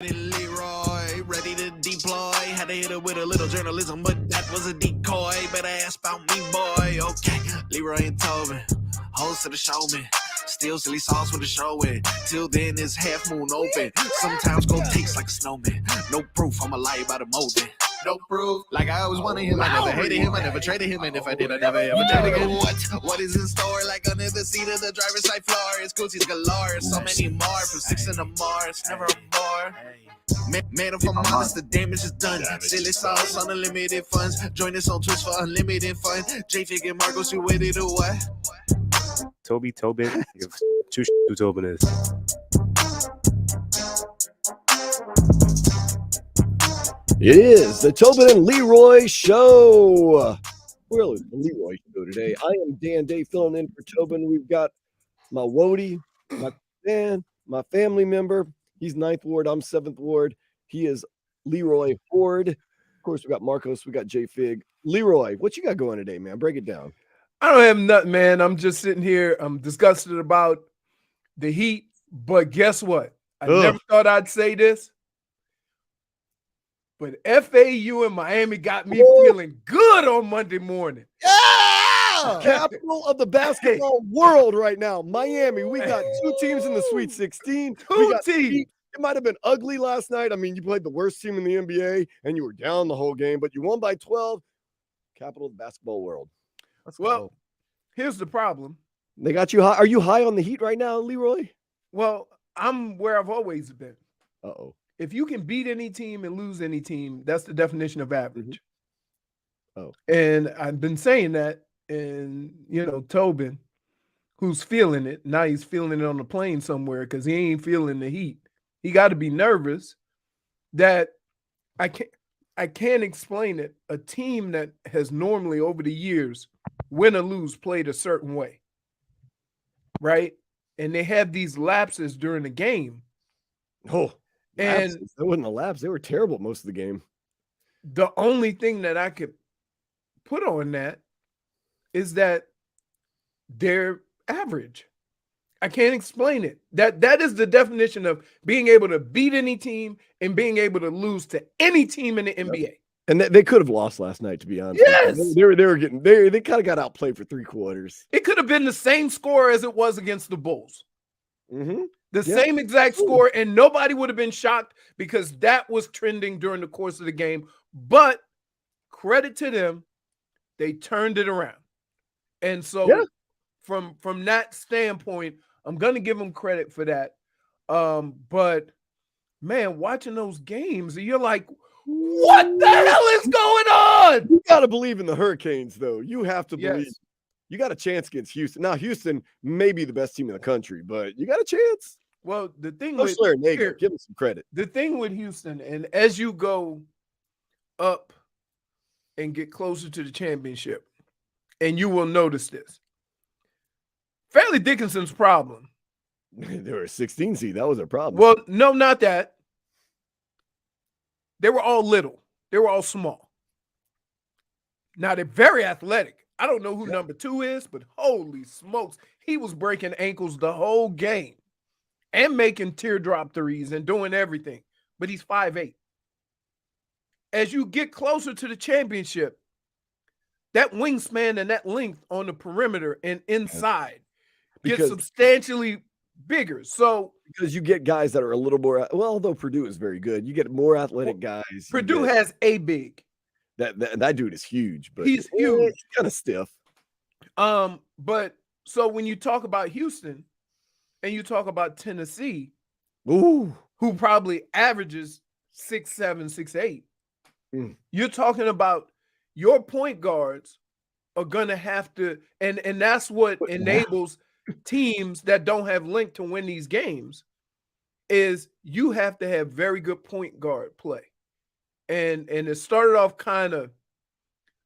Leroy, ready to deploy. Had to hit it with a little journalism, but that was a decoy. Better ask about me, boy. Okay, Leroy and Tobin, host of the showman. Still silly sauce for the show with. Till then, it's half moon open. Sometimes cold takes like a snowman. No proof, I'm a lie about a molding. No proof. Like I always wanted him, I never hated him, I never traded him, and if I did, I never ever traded again. What is in store? Like under the seat of the driver's side floor, it's Gucci's galore. So many more from 6 in the Mars, never a bar. Man, if I'm honest, the damage is done. Silly sauce on unlimited funds. Join us on Twitch for unlimited fun. JFig and Marcos, you ready to what? Tobin, two Tobin is. It is the Tobin and Leroy Show. We're the Leroy Show today. I am Dan Day filling in for Tobin. We've got my Wody, my fan, my family member. He's 9th Ward. I'm 7th Ward. He is Leroy Hoard. Of course, we got Marcos. We got JFig. Leroy, what you got going today, man? Break it down. I don't have nothing, man. I'm just sitting here. I'm disgusted about the Heat. But guess what? I never thought I'd say this. But FAU and Miami got me feeling good on Monday morning. Yeah! Capital of the basketball world right now. Miami. We got 2 teams in the Sweet 16. Two teams. It might have been ugly last night. I mean, you played the worst team in the NBA, and you were down the whole game, but you won by 12. Capital of the basketball world. Well, here's the problem. They got you high. Are you high on the Heat right now, Leroy? Well, I'm where I've always been. Uh-oh. If you can beat any team and lose any team, that's the definition of average. Mm-hmm. Oh. And I've been saying that, and, Tobin, who's feeling it, now he's feeling it on the plane somewhere because he ain't feeling the heat. He got to be nervous that I can't explain it. A team that has normally over the years, win or lose, played a certain way, right? And they have these lapses during the game. Oh. And that wasn't a lapse. They were terrible most of the game. The only thing that I could put on that is that they're average. I can't explain it. That is the definition of being able to beat any team and being able to lose to any team in the NBA. And they could have lost last night, to be honest. Yes, they kind of got outplayed for 3 quarters. It could have been the same score as it was against the Bulls. Mm-hmm. The same exact score, and nobody would have been shocked because that was trending during the course of the game. But credit to them, they turned it around. And so from that standpoint, I'm going to give them credit for that. But, man, watching those games, you're like, what the hell is going on? You got to believe in the Hurricanes, though. You have to believe. Yes. You got a chance against Houston. Now, Houston may be the best team in the country, but you got a chance. Well, the thing with give him some credit. The thing with Houston, and as you go up and get closer to the championship, and you will notice this, Fairleigh Dickinson's problem. They were a 16 seed. That was their problem. Well, no, not that. They were all little. They were all small. Now, they're very athletic. I don't know who number 2 is, but holy smokes, he was breaking ankles the whole game and making teardrop threes and doing everything. But he's 5'8". As you get closer to the championship, that wingspan and that length on the perimeter and inside gets substantially bigger. So because you get guys that are a little more, well, although Purdue is very good, you get more athletic guys. Purdue has a big. That dude is huge, but he's huge. He's kind of stiff. But so when you talk about Houston and you talk about Tennessee, who probably averages 6'7", 6'8", you're talking about your point guards are gonna have to, and that's what enables teams that don't have length to win these games, is you have to have very good point guard play. And it started off kind of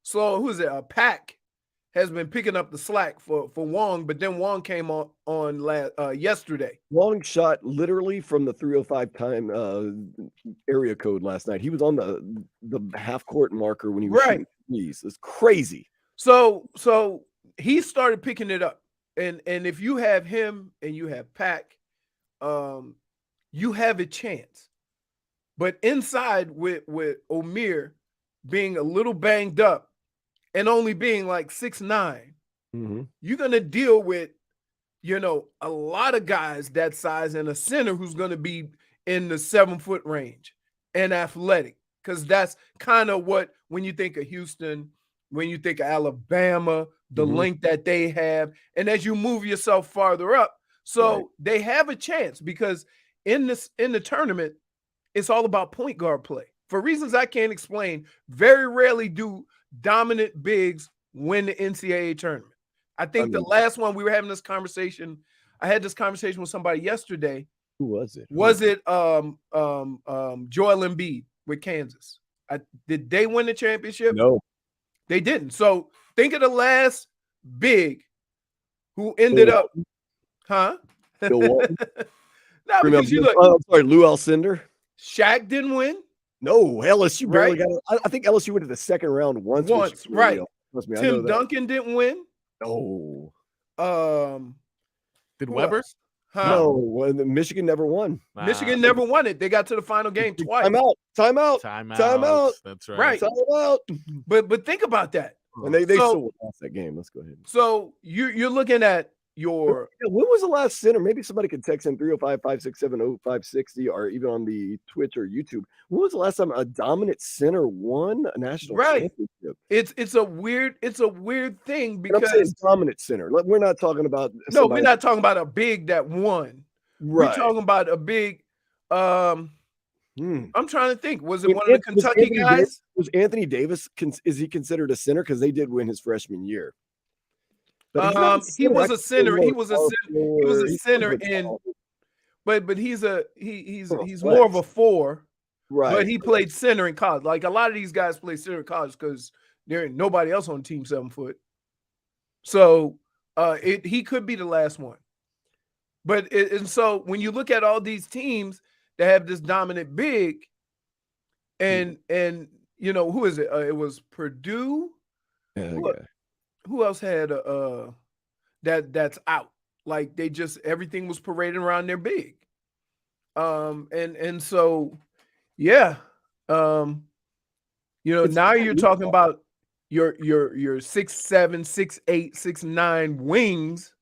slow. Who is it? Pack has been picking up the slack for Wong, but then Wong came on yesterday. Wong shot literally from the 305 time area code last night. He was on the half court marker when he was shooting threes. It's crazy. So he started picking it up, and if you have him and you have Pack, you have a chance. But inside with Omer being a little banged up and only being like 6'9", you're going to deal with, a lot of guys that size and a center who's going to be in the 7-foot range and athletic. Because that's kind of what, when you think of Houston, when you think of Alabama, the length that they have, and as you move yourself farther up, so they have a chance, because in the tournament, it's all about point guard play. For reasons I can't explain, very rarely do dominant bigs win the NCAA tournament. I think the last one we were having this conversation, I had this conversation with somebody yesterday. Who was it? Was it Joel Embiid with Kansas? Did they win the championship? No, they didn't. So think of the last big who ended up, huh? No, because you look. I'm sorry, Lou Alcindor. Shaq didn't win. No, LSU barely got it. I think LSU went to the second round once. Right. Trust me, Tim Duncan didn't win. No. Did Weber? Huh? No, Michigan never won. Wow. Michigan never won it. They got to the final game twice. Time out. That's right. Time out. But think about that. And they still lost that game. Let's go ahead. So you're looking at your. When was the last center? Maybe somebody could text in 305-567-0560 or even on the Twitch or YouTube. When was the last time a dominant center won a national championship? It's a weird thing, because I'm saying dominant center. We're not talking about we're not talking about a big that won. Right. We're talking about a big. I'm trying to think. Was it one of the Was Kentucky guys? Was Anthony Davis? Is he considered a center? Because they did win his freshman year. He was a center. He was a center in, but he's more of a 4. Right. But he played center in college. Like a lot of these guys play center in college because there ain't nobody else on team 7 foot. So he could be the last one. But and so when you look at all these teams that have this dominant big, and who is it? It was Purdue. Yeah, Who else had that's out? Like they just everything was parading around their big. And so now you're talking about your 6'7", 6'8", 6'9" wings.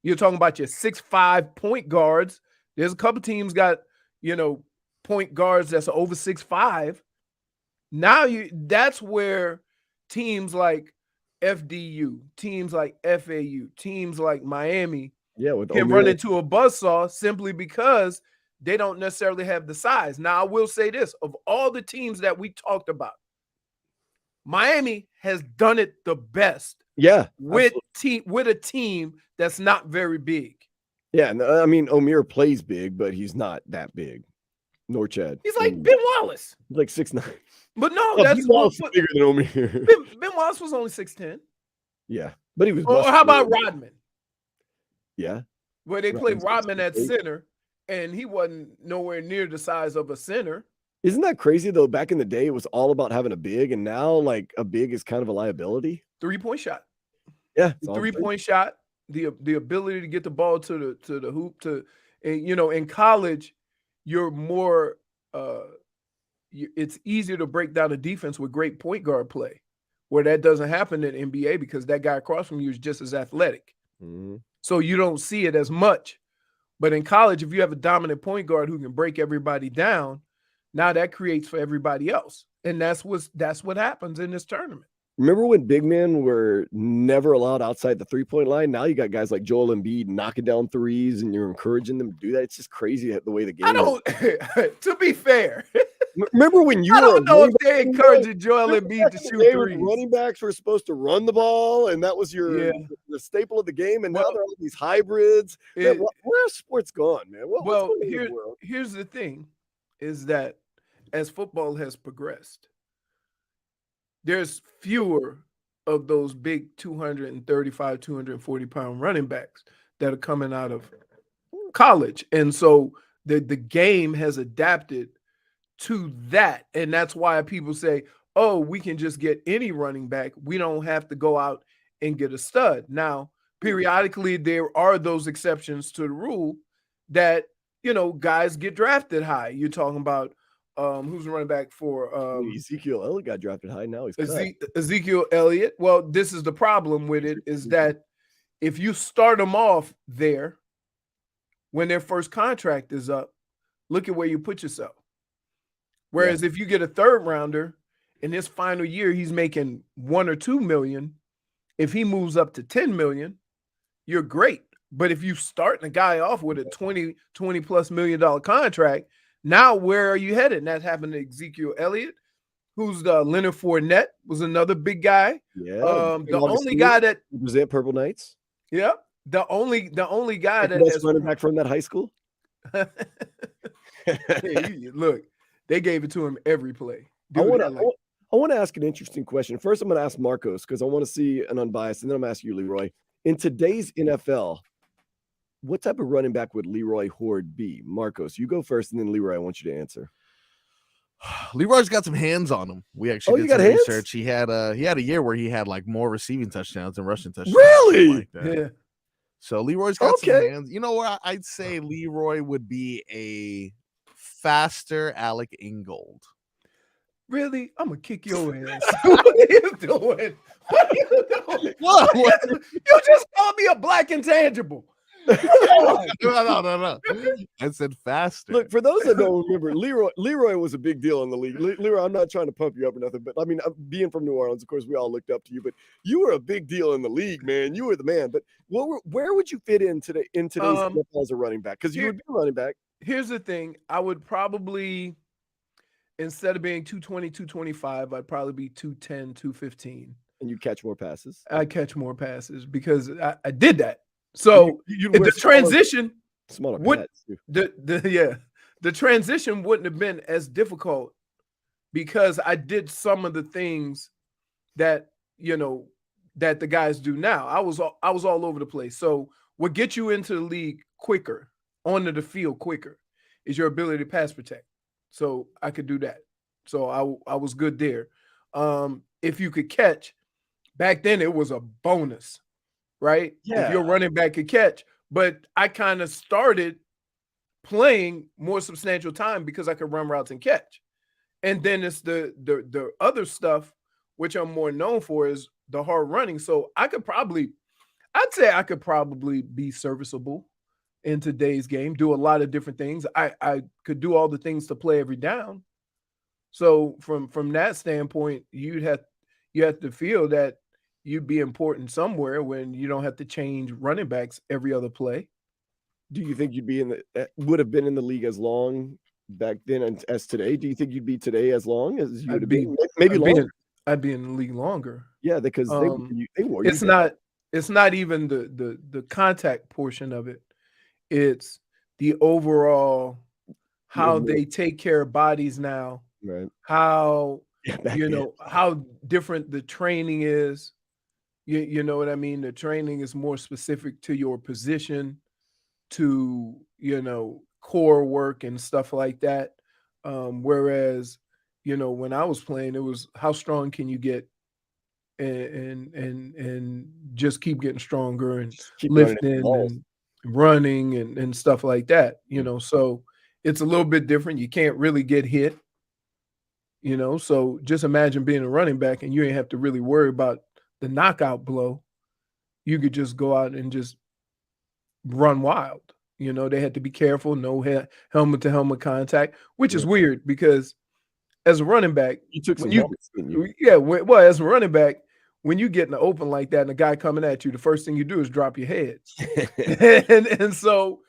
You're talking about your 6'5" point guards. There's a couple teams got, point guards that's over 6'5". Now that's where teams like FDU, teams like FAU, teams like Miami can run into a buzzsaw simply because they don't necessarily have the size. Now, I will say this. Of all the teams that we talked about, Miami has done it the best. Yeah. With a team that's not very big. Yeah. I mean, Omer plays big, but he's not that big. Nor Chad. He's like Ben Wallace. He's like 6'9". But no, that's bigger than Omer. Ben Wallace was only 6'10". Yeah. But he was. Or how about Rodman? Yeah. Where they played Rodman at center, and he wasn't nowhere near the size of a center. Isn't that crazy, though? Back in the day, it was all about having a big, and now, like, a big is kind of a liability. 3-point shot. Yeah. The 3-point shot, the ability to get the ball to the hoop. In college, you're more it's easier to break down a defense with great point guard play, where that doesn't happen in NBA because that guy across from you is just as athletic. Mm-hmm. So you don't see it as much. But in college, if you have a dominant point guard who can break everybody down, now that creates for everybody else. And that's what happens in this tournament. Remember when big men were never allowed outside the 3-point line? Now you got guys like Joel Embiid knocking down threes, and you're encouraging them to do that. It's just crazy the way the game. To be fair, remember when you? I don't know if they encouraged Joel Embiid to shoot threes. Running backs were supposed to run the ball, and that was the staple of the game. And now there are all these hybrids. Where have sports gone, man? Here's the thing: is that as football has progressed, there's fewer of those big 235, 240-pound running backs that are coming out of college. And so the game has adapted to that. And that's why people say, oh, we can just get any running back. We don't have to go out and get a stud. Now, periodically, there are those exceptions to the rule that, guys get drafted high. You're talking about who's the running back for Ezekiel Elliott got drafted high. Now he's cut. Ezekiel Elliott. Well, this is the problem with it, is that if you start them off there when their first contract is up, look at where you put yourself. Whereas if you get a third rounder in his final year, he's making $1 or $2 million. If he moves up to $10 million, you're great. But if you start a guy off with a $20 plus million contract, now where are you headed? And that happened to Ezekiel Elliott, who's the Leonard Fournette was another big guy. Yeah, the only guy that represent Purple Knights. Yeah, the only guy that has running back from that high school. Look, they gave it to him every play. I want to ask an interesting question. First, I'm going to ask Marcos because I want to see an unbiased, and then I'm going to ask you, Leroy. In today's NFL, what type of running back would Leroy Hoard be? Marcos, you go first, and then Leroy, I want you to answer. Leroy's got some hands on him. We actually did some research. He had a year where he had like more receiving touchdowns than rushing touchdowns. Really? Like that. Yeah. So Leroy's got some hands. You know what? I'd say Leroy would be a faster Alec Ingold. Really? I'm gonna kick your ass. What are you doing? What are you doing? What? You just called me a black intangible. No. I said faster. Look, for those that don't remember, Leroy was a big deal in the league. Leroy, I'm not trying to pump you up or nothing, but I mean, being from New Orleans, of course, we all looked up to you, but you were a big deal in the league, man. You were the man. But where would you fit in today's NFL as a running back? Because you would be a running back. Here's the thing. I would probably, instead of being 220, 225, I'd probably be 210, 215. And you catch more passes? I catch more passes because I did that. So the transition the transition wouldn't have been as difficult because I did some of the things that that the guys do now. I was all over the place. So what gets you into the league quicker, onto the field quicker, is your ability to pass protect. So I could do that. So I was good there. If you could catch, back then it was a bonus. Right? Yeah. If your running back could catch. But I kind of started playing more substantial time because I could run routes and catch. And then it's the other stuff, which I'm more known for, is the hard running. So I'd say I could probably be serviceable in today's game, do a lot of different things. I could do all the things to play every down. So from that standpoint, you have to feel that you'd be important somewhere when you don't have to change running backs every other play. Do you think you'd would have been in the league as long back then as today? Do you think you'd be today as long as you would have been? Maybe longer. I'd be in the league longer. Yeah, because they were. It's not even the contact portion of it. It's the overall how they take care of bodies now. Right. How how different the training is. You know what I mean? The training is more specific to your position, to, core work and stuff like that. Whereas, when I was playing, it was how strong can you get and just keep getting stronger and lifting and running and stuff like that, so it's a little bit different. You can't really get hit, so just imagine being a running back and you ain't have to really worry about the knockout blow. You could just go out and just run wild. They had to be careful, no helmet to helmet contact, which is weird because as a running back, you took some helmets, didn't you? Yeah, well, as a running back, when you get in the open like that and a guy coming at you, the first thing you do is drop your head. and so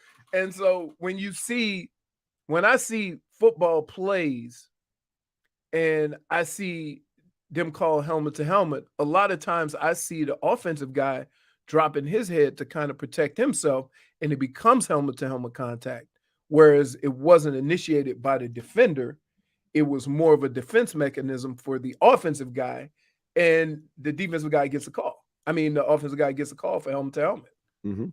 when I see football plays and I see them call helmet to helmet, a lot of times I see the offensive guy dropping his head to kind of protect himself, and it becomes helmet to helmet contact. Whereas it wasn't initiated by the defender. It was more of a defense mechanism for the offensive guy, and the defensive guy gets a call. The offensive guy gets a call for helmet to helmet. Mm-hmm.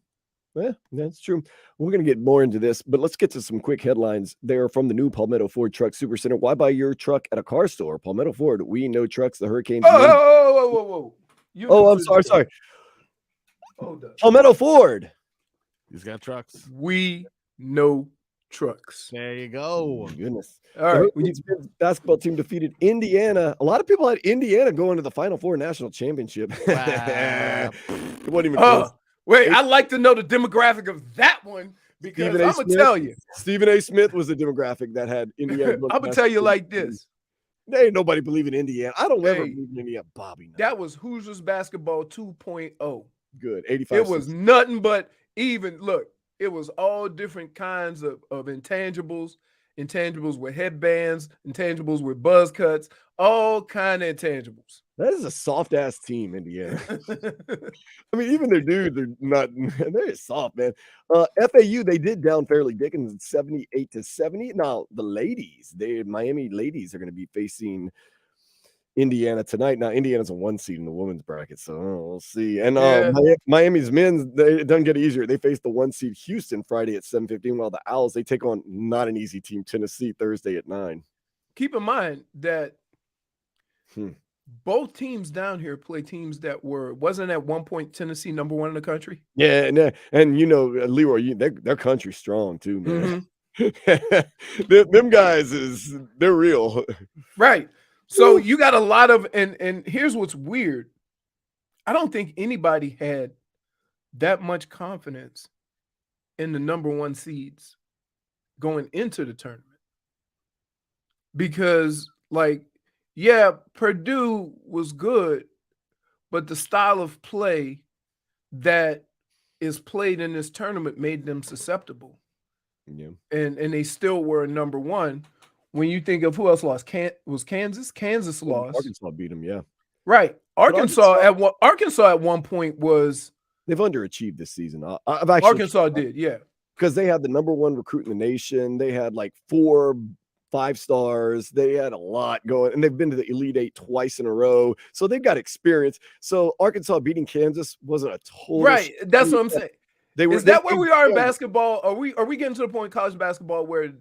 Yeah, that's true. We're going to get more into this, but let's get to some quick headlines. They're from the new Palmetto Ford Truck Supercenter. Why buy your truck at a car store? Palmetto Ford, we know trucks, the Hurricanes. Whoa. I'm sorry. Palmetto Ford. He's got trucks. We know trucks. There you go. Goodness. All right. The men's basketball team defeated Indiana. A lot of people had Indiana going to the Final Four national championship. Wow. It wasn't even close. Wait, I'd like to know the demographic of that one because I'm going to tell you. Stephen A. Smith was the demographic that had Indiana. I'm going to tell you like this. There ain't nobody believe in Indiana. I don't ever believe in Indiana. Bobby. That was Hoosiers basketball 2.0. Good. 85. It was nothing but even, look, it was all different kinds of intangibles. Intangibles with headbands, intangibles with buzz cuts, all kind of intangibles. That is a soft ass team, Indiana. I mean, even their dudes are not. They're soft, man. FAU, they did down Fairleigh Dickinson 78-70. Now the ladies, Miami ladies are going to be facing Indiana tonight. Now Indiana's a 1 seed in the women's bracket, so we'll see. And Miami's men's, it doesn't get easier. They face the 1 seed Houston Friday at 7:15, while the Owls, they take on not an easy team, Tennessee, Thursday at 9. Keep in mind that both teams down here play teams that wasn't at one point Tennessee number 1 in the country. Yeah, and you know, Leroy, their country's strong too, man. Them guys they're real, right? So you got a lot of, and here's what's weird. I don't think anybody had that much confidence in the number 1 seeds going into the tournament. Because, like, yeah, Purdue was good, but the style of play that is played in this tournament made them susceptible. Yeah. And they still were number 1. When you think of who else lost, was Kansas? Kansas lost. Arkansas beat them, yeah. Right. Arkansas at one point was. They've underachieved this season. I've actually Arkansas did, yeah. Because they had the number 1 recruit in the nation. They had like 4 5-stars. They had a lot going, and they've been to the Elite 8 twice in a row. So they've got experience. So Arkansas beating Kansas wasn't a total right. That's what I'm saying. Is that where we are in basketball? Are we getting to the point in college basketball where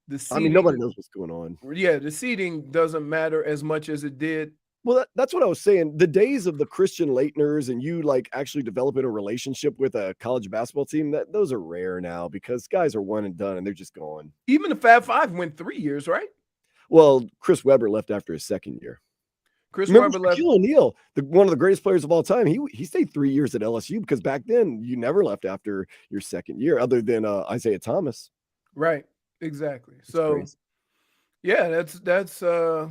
the seeding, I mean, nobody knows what's going on. Yeah, the seeding doesn't matter as much as it did. Well, that's what I was saying. The days of the Christian Leitners and you like actually developing a relationship with a college basketball team, those are rare now because guys are one and done and they're just gone. Even the Fab Five went 3 years, right? Well, Chris Webber left after his second year. Webber left. Shaquille O'Neal, one of the greatest players of all time. He stayed 3 years at LSU because back then you never left after your second year, other than Isaiah Thomas. Right. Exactly. So, yeah, that's well,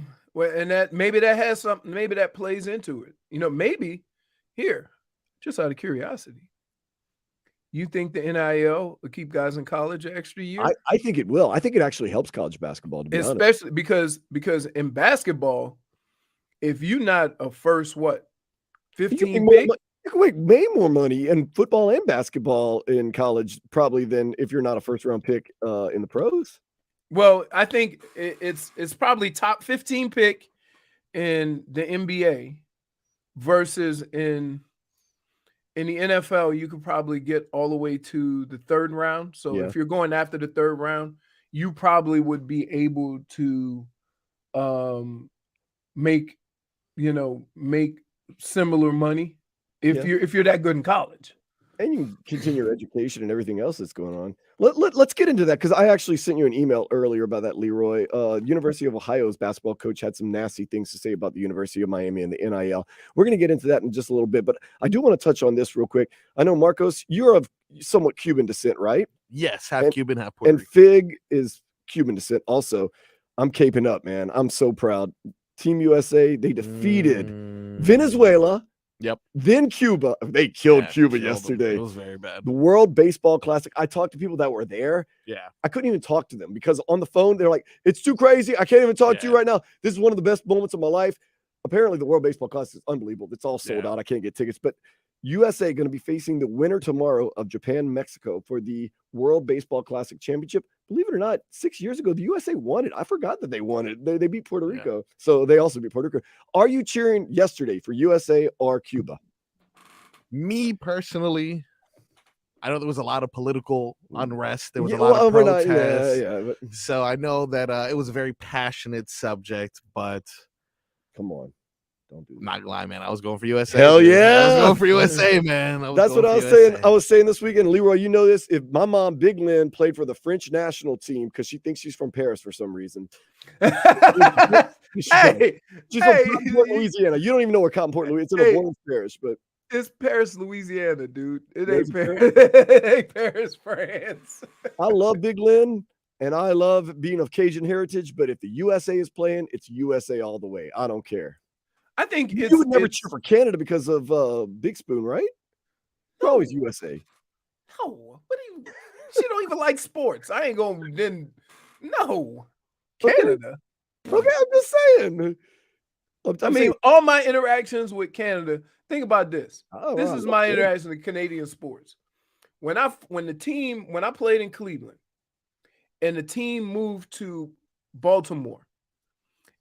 and that maybe that has something. Maybe that plays into it. You know, maybe here, just out of curiosity, you think the NIL will keep guys in college an extra year? I think it will. I think it actually helps college basketball, to be especially honest. because in basketball, if you're not a first 15 pick, you can make way more money in football and basketball in college probably than if you're not a first-round pick in the pros. Well, I think it's probably top 15 pick in the NBA versus in the NFL, you could probably get all the way to the 3rd round. So if you're going after the 3rd round, you probably would be able to make similar money if you're that good in college. And you can continue your education and everything else that's going on. Let's get into that because I actually sent you an email earlier about that, Leroy. University of Ohio's basketball coach had some nasty things to say about the University of Miami and the NIL. We're going to get into that in just a little bit, but I do want to touch on this real quick. I know, Marcos, you're of somewhat Cuban descent, right? Yes, half Cuban, half Puerto Rican. And Fig is Cuban descent also. I'm caping up, man. I'm so proud. Team USA, they defeated Venezuela. Yep. Then Cuba. They killed Cuba yesterday. It was very bad. The World Baseball Classic. I talked to people that were there. Yeah. I couldn't even talk to them because on the phone, they're like, it's too crazy. I can't even talk to you right now. This is one of the best moments of my life. Apparently, the World Baseball Classic is unbelievable. It's all sold out. I can't get tickets. But USA going to be facing the winner tomorrow of Japan, Mexico for the World Baseball Classic Championship. Believe it or not, 6 years ago, the USA won it. I forgot that they won it. They beat Puerto Rico. So they also beat Puerto Rico. Are you cheering yesterday for USA or Cuba? Me personally, I know there was a lot of political unrest. There was a lot of protests. So I know that it was a very passionate subject, but come on. Don't do that. I'm not gonna lie, man. I was going for USA. Hell dude. yeah. I was going for USA, man. That's what I was saying. I was saying this weekend, Leroy, you know this. If my mom, Big Lynn, played for the French national team because she thinks she's from Paris for some reason. She's Hey, from Cottonport, Louisiana. You don't even know where Cottonport, Louisiana. It's in a Blanche parish, but it's Paris, Louisiana, dude. It There's ain't a Paris. It ain't Paris, France. I love Big Lynn and I love being of Cajun heritage. But if the USA is playing, it's USA all the way. I don't care. I think You would never cheer for Canada because of Big Spoon, right? You're always USA. No, what do you? She don't even like sports. I ain't gonna then. No, Canada. Okay, I'm just saying. I mean, all my interactions with Canada. Think about this. Oh, this wow, is my interaction with Canadian sports. When I played in Cleveland, and the team moved to Baltimore,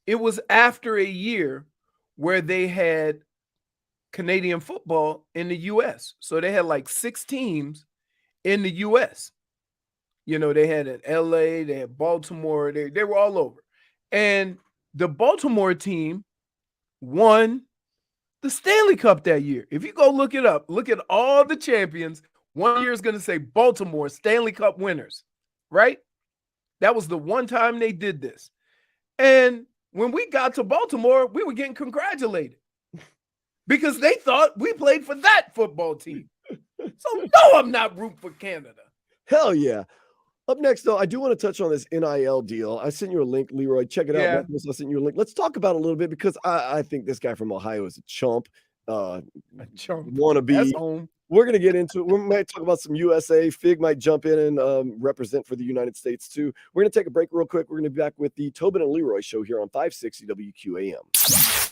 it was after a year where they had Canadian football in the U.S. So they had like 6 teams in the U.S. You know, they had in L.A., they had Baltimore, they were all over. And the Baltimore team won the Stanley Cup that year. If you go look it up, look at all the champions. One year is going to say Baltimore Stanley Cup winners, right? That was the one time they did this. And when we got to Baltimore, we were getting congratulated because they thought we played for that football team. So no, I'm not rooting for Canada. Hell yeah. Up next, though, I do want to touch on this NIL deal. I sent you a link, Leroy. Check it out. Yeah. Marcus, I sent you a link. Let's talk about it a little bit because I think this guy from Ohio is a chump. Wannabe. That's home. We're going to get into it. We might talk about some USA. Fig might jump in and represent for the United States, too. We're going to take a break real quick. We're going to be back with the Tobin and Leroy show here on 560 WQAM.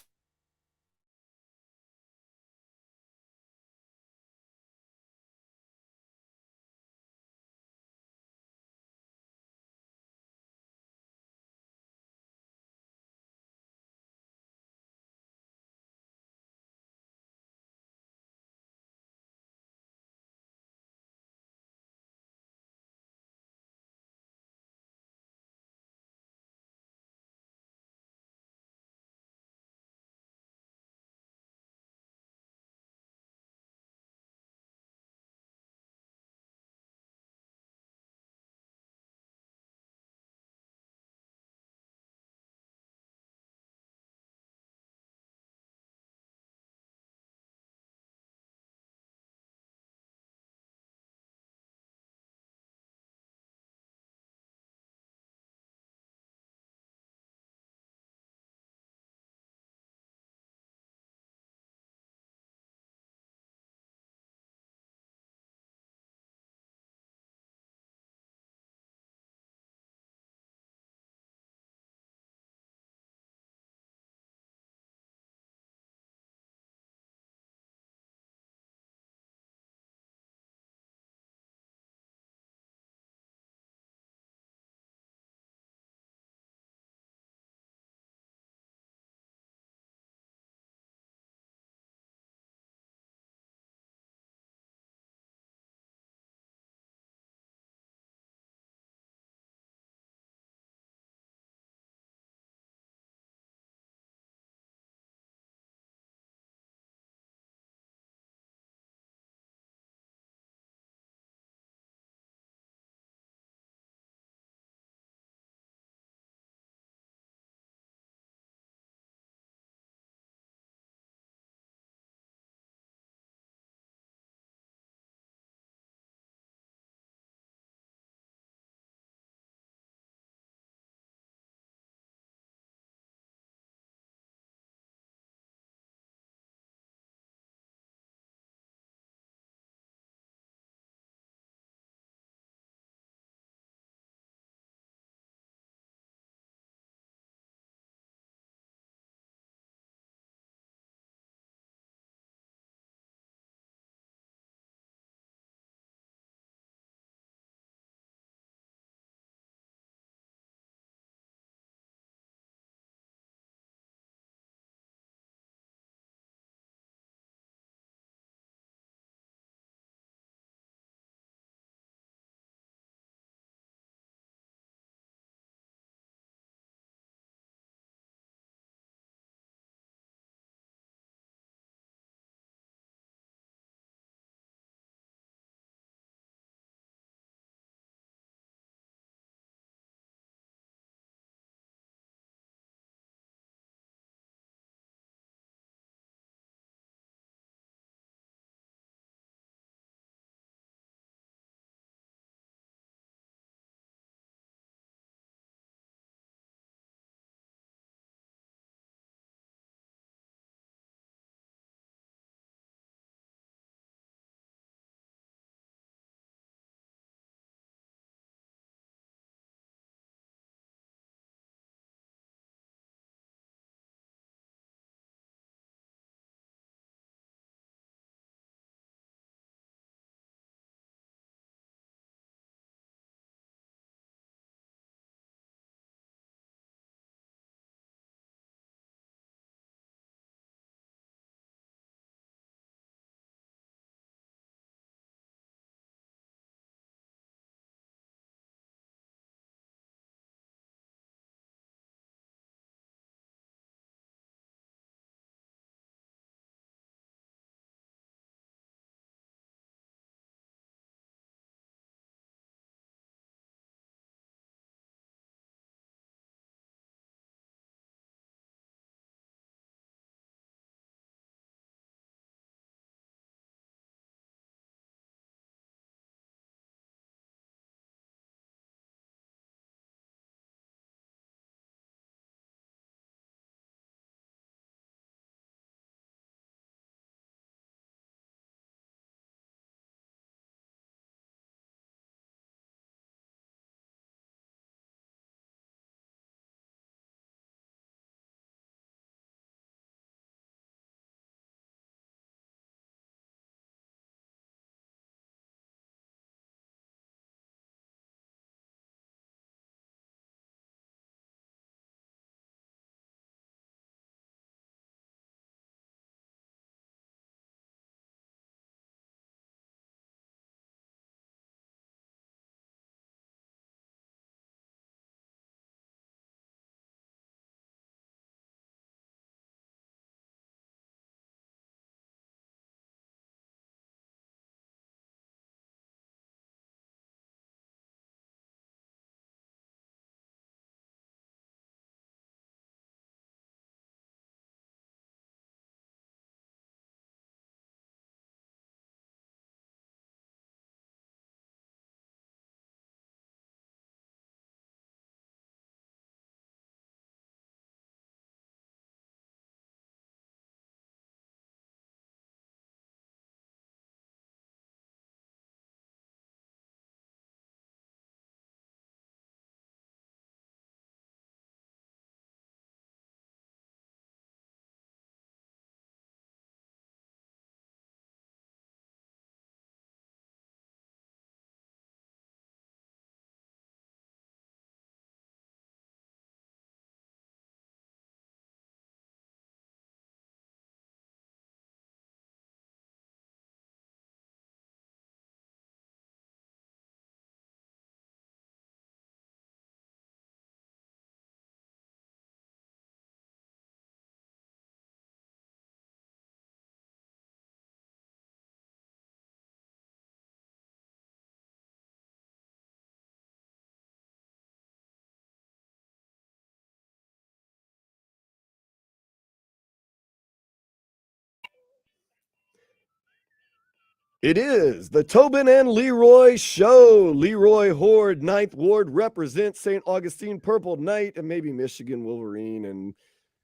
It is the Tobin and Leroy Show. Leroy Hoard, 9th Ward, represents St. Augustine Purple Knight and maybe Michigan Wolverine and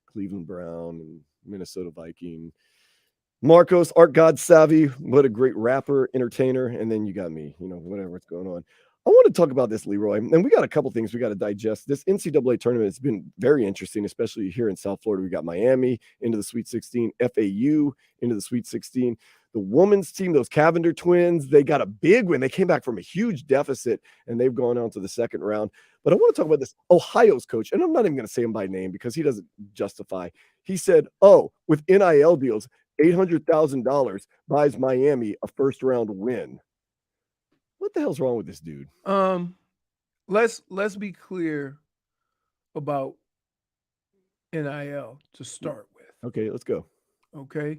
Cleveland Brown and Minnesota Viking. Marcos, Art God Savvy, what a great rapper, entertainer. And then you got me, whatever's going on. I want to talk about this, Leroy. And we got a couple things we got to digest. This NCAA tournament has been very interesting, especially here in South Florida. We got Miami into the Sweet 16, FAU into the Sweet 16. The women's team, those Cavender twins, they got a big win. They came back from a huge deficit, and they've gone on to the second round. But I want to talk about this Ohio's coach, and I'm not even going to say him by name because he doesn't justify. He said, with NIL deals, $800,000 buys Miami a first-round win. What the hell's wrong with this dude? Let's be clear about NIL to start with. Okay, let's go. Okay.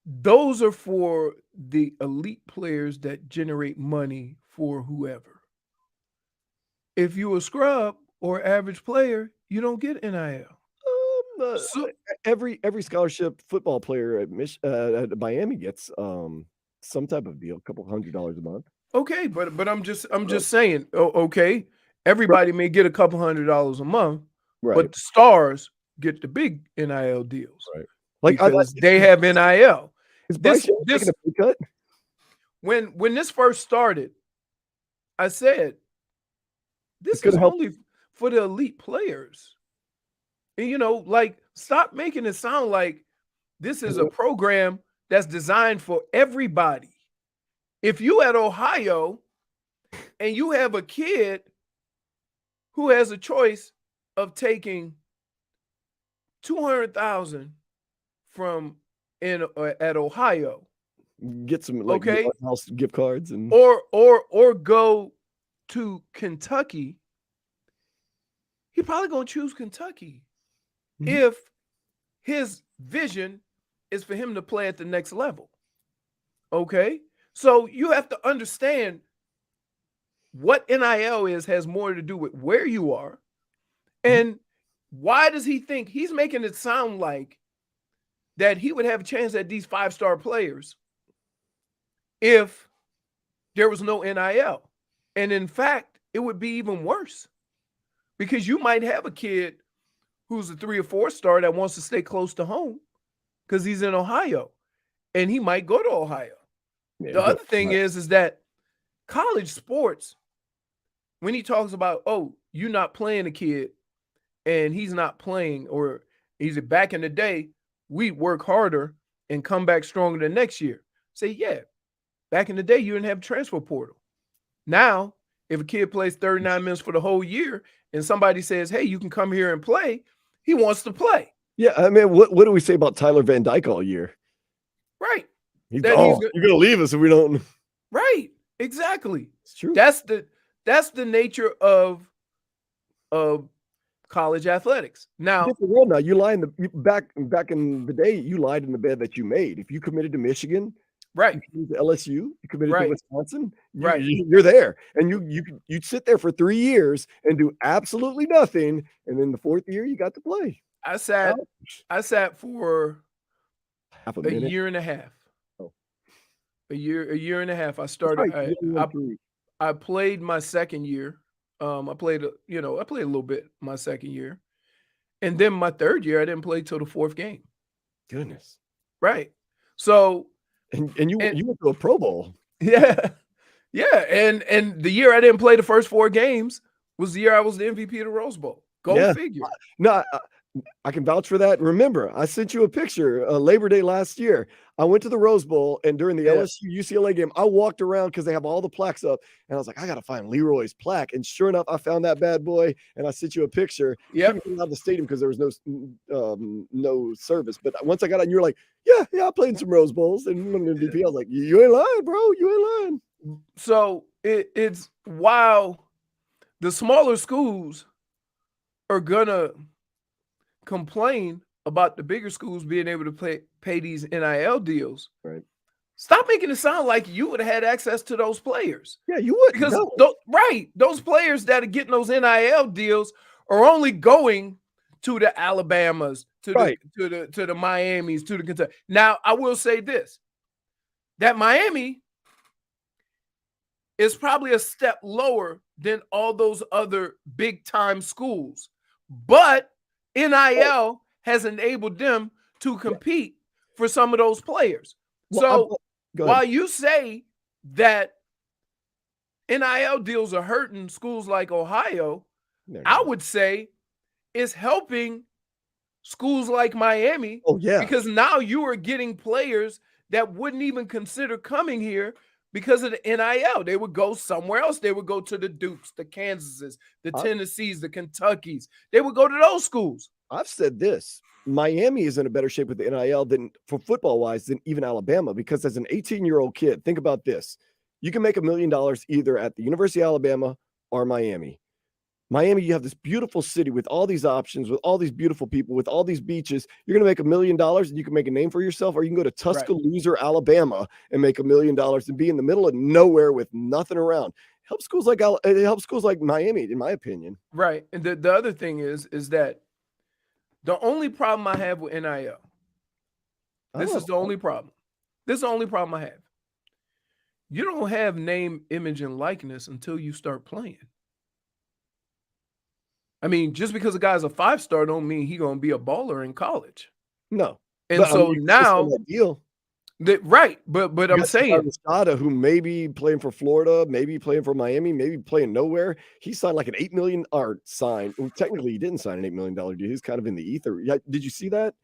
Those are for the elite players that generate money for whoever. If you're a scrub or average player, you don't get NIL. Every scholarship football player at Miami gets some type of deal, a couple $100 a month. Okay, but I'm just saying. Okay, everybody may get a couple $100 a month, right? But the stars get the big NIL deals, right? Because they have NIL. This taking a pay cut? When this first started, I said this is only for the elite players. And, stop making it sound like this is a program that's designed for everybody. If you at Ohio and you have a kid who has a choice of taking $200,000 from at Ohio, get some house gift cards and or go to Kentucky, he probably gonna choose Kentucky if his vision is for him to play at the next level. Okay, so you have to understand what NIL has more to do with where you are, and why does he think he's making it sound like that he would have a chance at these 5-star players if there was no NIL? And in fact, it would be even worse because you might have a kid who's a 3 or 4-star that wants to stay close to home because he's in Ohio and he might go to Ohio. Yeah, the other thing is that college sports, when he talks about, you're not playing a kid and he's not playing, or he's back in the day, we work harder and come back stronger the next year. Say, yeah, back in the day, you didn't have a transfer portal. Now, if a kid plays 39 minutes for the whole year and somebody says, hey, you can come here and play, he wants to play. Yeah, I mean, what do we say about Tyler Van Dyke all year? Right. You're going to leave us if we don't. Right. Exactly. It's true. That's the nature of college athletics. Now, you lie back in the day, you lied in the bed that you made. If you committed to Michigan, right, you committed to LSU, you committed to Wisconsin, you're there, and you'd sit there for 3 years and do absolutely nothing, and then the 4th year you got to play. I sat for half a year and a half. A year and a half. I started. I played my second year. I played a little bit my second year, and then my third year I didn't play till the 4th game. Goodness. Right. So and you went to a Pro Bowl. Yeah. And the year I didn't play the first 4 games was the year I was the MVP of the Rose Bowl. Go figure. No, I can vouch for that. Remember, I sent you a picture Labor Day last year. I went to the Rose Bowl, and during the LSU UCLA game, I walked around because they have all the plaques up, and I was like, I got to find Leroy's plaque. And sure enough, I found that bad boy, and I sent you a picture. Yeah. Out of the stadium because there was no service. But once I got out, you were like, yeah, I played in some Rose Bowls and won an MVP. I was like, you ain't lying, bro. You ain't lying. So it's while the smaller schools are gonna complain about the bigger schools being able to pay these NIL deals. Right. Stop making it sound like you would have had access to those players. Yeah, you would. Because those players that are getting those NIL deals are only going to the Alabamas, to the Miamis, to the Kentucky. Now, I will say this. that Miami is probably a step lower than all those other big time schools. But NIL has enabled them to compete for some of those players. So while you say that NIL deals are hurting schools like Ohio, I would say it's helping schools like Miami. Oh, yeah. Because now you are getting players that wouldn't even consider coming here because of the NIL. They would go somewhere else. They would go to the Dukes, the Kansases, the Tennessees, the Kentuckys. They would go to those schools. I've said this. Miami is in a better shape with the NIL than for football-wise than even Alabama, because as an 18-year-old kid, think about this. You can make $1 million either at the University of Alabama or Miami. Miami, you have this beautiful city with all these options, with all these beautiful people, with all these beaches. You're going to make $1 million and you can make a name for yourself, or you can go to Tuscaloosa, Alabama and make $1 million and be in the middle of nowhere with nothing around. It helps schools like Miami, in my opinion. Right. And the other thing is that the only problem I have with NIL, this is the only problem. This is the only problem I have. You don't have name, image, and likeness until you start playing. I mean, just because a guy's a 5-star don't mean he's going to be a baller in college. No. And so now, right. But I'm saying Scottie, who may be playing for Florida, maybe playing for Miami, maybe playing nowhere. He signed like an $8 million sign. Well, technically, he didn't sign an $8 million deal. He's kind of in the ether. Yeah, did you see that?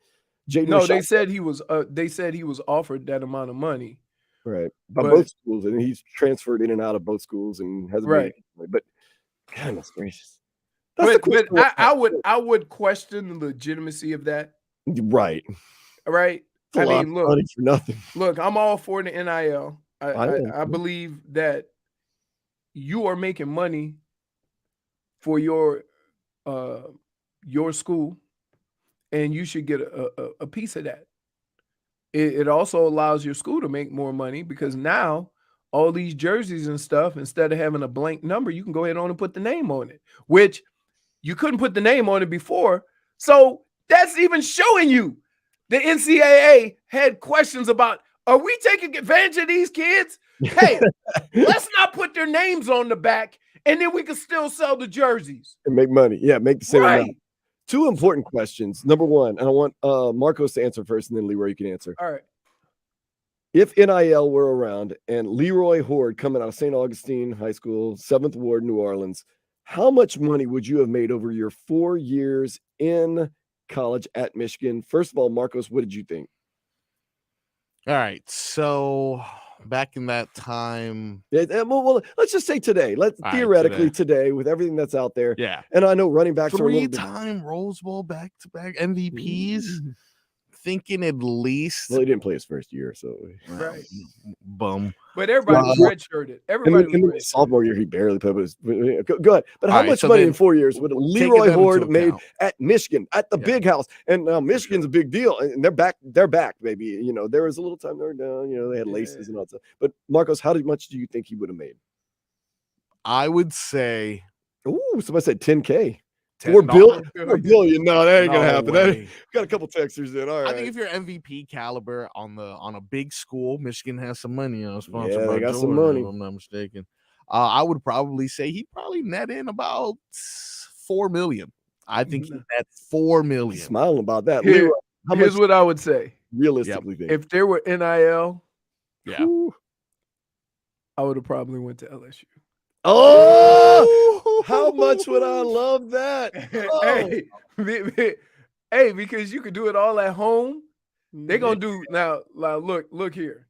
No, they said he was. They said he was offered that amount of money. Right. By both schools, and he's transferred in and out of both schools and hasn't right. But goodness gracious. But I would question the legitimacy of that. Right. Right. I mean, look, money for nothing. Look, I'm all for the NIL. I believe that you are making money for your school, and you should get a piece of that. It also allows your school to make more money, because now all these jerseys and stuff, instead of having a blank number, you can go ahead on and put the name on it, which you couldn't put the name on it before. So that's even showing you the NCAA had questions about, are we taking advantage of these kids? Hey, let's not put their names on the back, and then we can still sell the jerseys. And make money. Yeah, make the same amount. Two important questions. Number one, and I want Marcos to answer first, and then Leroy, you can answer. All right. If NIL were around and Leroy Hoard coming out of St. Augustine High School, 7th Ward, New Orleans, how much money would you have made over your 4 years in college at Michigan? First of all, Marcos, what did you think? All right. So back in that time. Well, let's just say today. Theoretically today, with everything that's out there. Yeah. And I know running backs are a little bit. 3-time Rose Bowl back-to-back MVPs. Thinking at least. Well, he didn't play his first year, so. Right. Bum. But everybody was redshirted. Everybody in the sophomore year, he barely played. Go ahead. But how much money in 4 years would Leroy Hoard made at Michigan, at the big house? And now Michigan's a big deal, and they're back. They're back, baby. You know, there was a little time they were down. You know, they had laces and all that stuff. But Marcos, how much do you think he would have made? I would say. Ooh, somebody said 10K. 4 billion? 4 billion. No, that ain't gonna happen. Got a couple texters in. All right. I think if you're MVP caliber on a big school, Michigan has some money. Sponsored by they got Jordan, some money. If I'm not mistaken. I would probably say he probably net in about $4 million. I think he net $4 million. He's smiling about that. Here's what I would say. Realistically, if there were NIL, yeah, I would have probably went to LSU. Oh, how much would I love that? Oh. Hey, because you could do it all at home. They're gonna do now. Look here.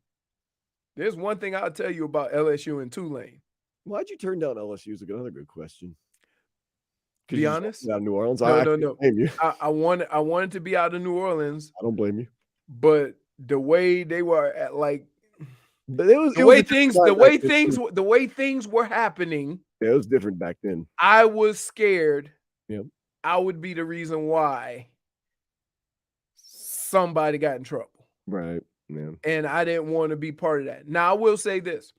There's one thing I'll tell you about LSU and Tulane. Why'd you turn down LSU? Is another good question. Be honest. Out of New Orleans. No. I wanted to be out of New Orleans. I don't blame you. But the way they were at, like. But the way things were happening. Yeah, it was different back then. I was scared. Yeah. I would be the reason why somebody got in trouble. Right. Yeah. And I didn't want to be part of that. Now I will say this.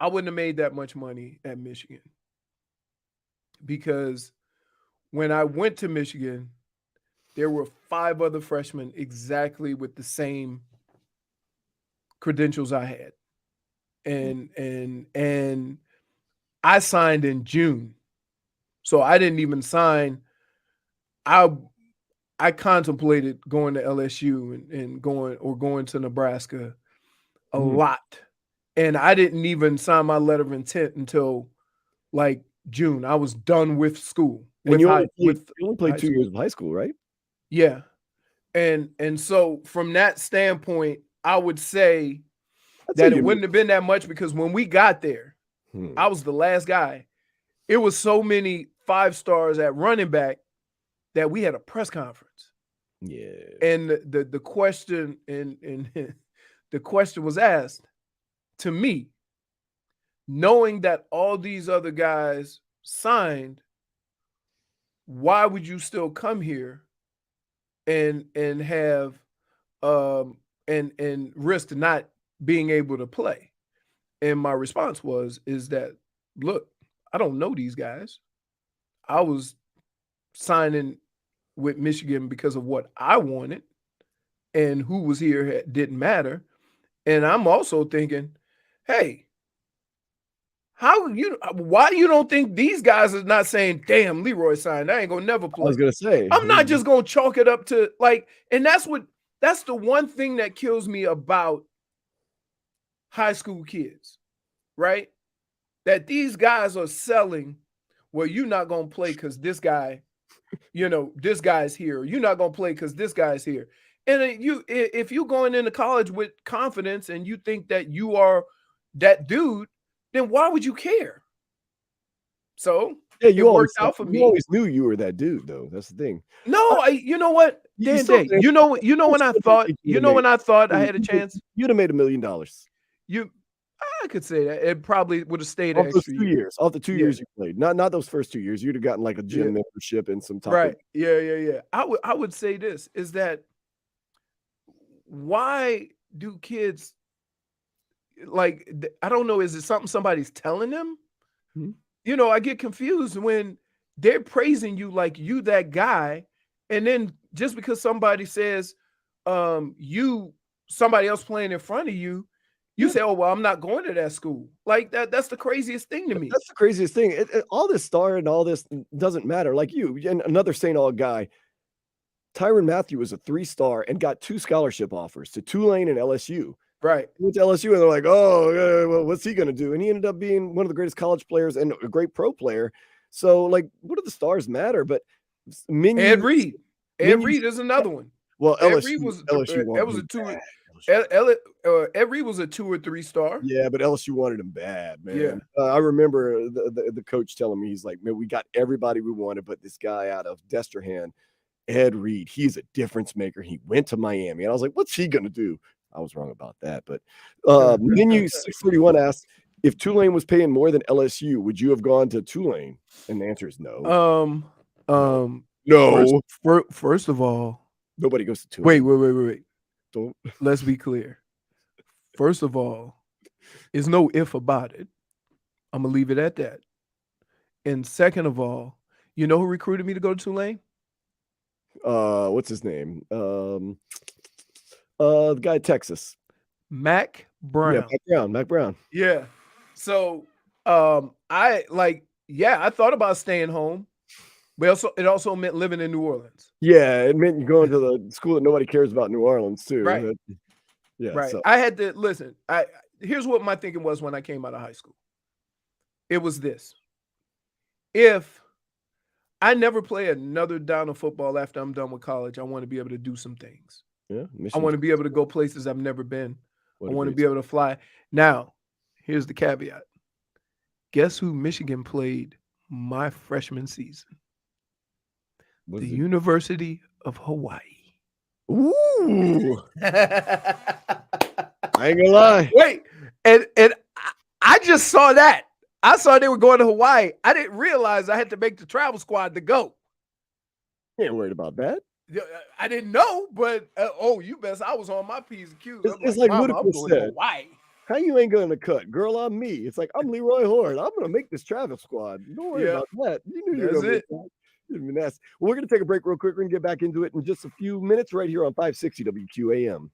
I wouldn't have made that much money at Michigan. Because when I went to Michigan, there were 5 other freshmen exactly with the same credentials I had. And I signed in June. So I didn't even sign. I contemplated going to LSU and going to Nebraska a lot. And I didn't even sign my letter of intent until like June. I was done with school. And you only played 2 years of high school, right? Yeah. And so from that standpoint, I would say that it wouldn't have been that much, because when we got there, I was the last guy. It was so many 5 stars at running back that we had a press conference. Yeah. And the question and the question was asked to me, knowing that all these other guys signed, why would you still come here and have and risk not being able to play? And my response is that, look, I don't know these guys. I was signing with Michigan because of what I wanted, and who was here didn't matter. And I'm also thinking, hey, why you don't think these guys are not saying, damn, Leroy signed, I ain't gonna never play? I was gonna say, I'm not just gonna chalk it up to like, and that's the one thing that kills me about high school kids, right? That these guys are selling, well, you're not gonna play because this guy, this guy's here. You're not gonna play because this guy's here. And if you're going into college with confidence and you think that you are that dude, then why would you care? So yeah, it worked out for me. You always knew you were that dude, though. That's the thing. No, you know what, Dan Day, you know when I thought I had a chance, you'd have made $1 million. I could say that it probably would have stayed off extra those 2 years. Off the 2 years you played, not those first 2 years. You'd have gotten like a gym membership and some top. Right. Yeah. I would say this is that, why do kids, like, I don't know, is it something somebody's telling them? I get confused when they're praising you like you that guy, and then just because somebody says somebody else playing in front of you, you say, oh, well, I'm not going to that school. Like that's the craziest thing to me. That's the craziest thing. All this star and all this doesn't matter. Like you and another St. Aug guy, Tyrann Mathieu was a 3-star and got 2 scholarship offers to Tulane and LSU. Right. He went to LSU and they're like, oh, well, what's he going to do? And he ended up being one of the greatest college players and a great pro player. So, like, what do the stars matter? But Ed Reed. Ed Reed is another one. Well, LSU was a 2. Ed Reed was a 2 or 3 star. Yeah, but LSU wanted him bad, man. Yeah. I remember the coach telling me, he's like, man, we got everybody we wanted, but this guy out of Destrehan, Ed Reed, he's a difference maker. He went to Miami. And I was like, what's he going to do? I was wrong about that. But Menu 631 asked, if Tulane was paying more than LSU, would you have gone to Tulane? And the answer is no. No. First of all, nobody goes to Tulane. Wait. Don't. Let's be clear. First of all, there's no if about it. I'm going to leave it at that. And second of all, you know who recruited me to go to Tulane? What's his name? The guy at Texas. Mac Brown. Yeah, Mac Brown. Yeah. So I thought about staying home, but it also meant living in New Orleans. Yeah, it meant you going to the school that nobody cares about, New Orleans, too. Right. Right. So. I had to listen. Here's what my thinking was when I came out of high school. It was this: if I never play another down of football after I'm done with college, I want to be able to do some things. Yeah, I want to be able to go places I've never been. I want to be able to fly. Now, here's the caveat. Guess who Michigan played my freshman season? The University of Hawaii. Ooh. I ain't gonna lie. Wait, and I just saw that. I saw they were going to Hawaii. I didn't realize I had to make the travel squad to go. You ain't worried about that. I didn't know, but you best. I was on my P's and Q's. It's like Whitaker said. Hawaii. How you ain't going to cut? Girl, I'm me. It's like, I'm Leroy Hoard. I'm going to make this travel squad. Don't worry about that. You knew you were going to make that. Well, we're going to take a break real quick. We're going to get back into it in just a few minutes right here on 560 WQAM.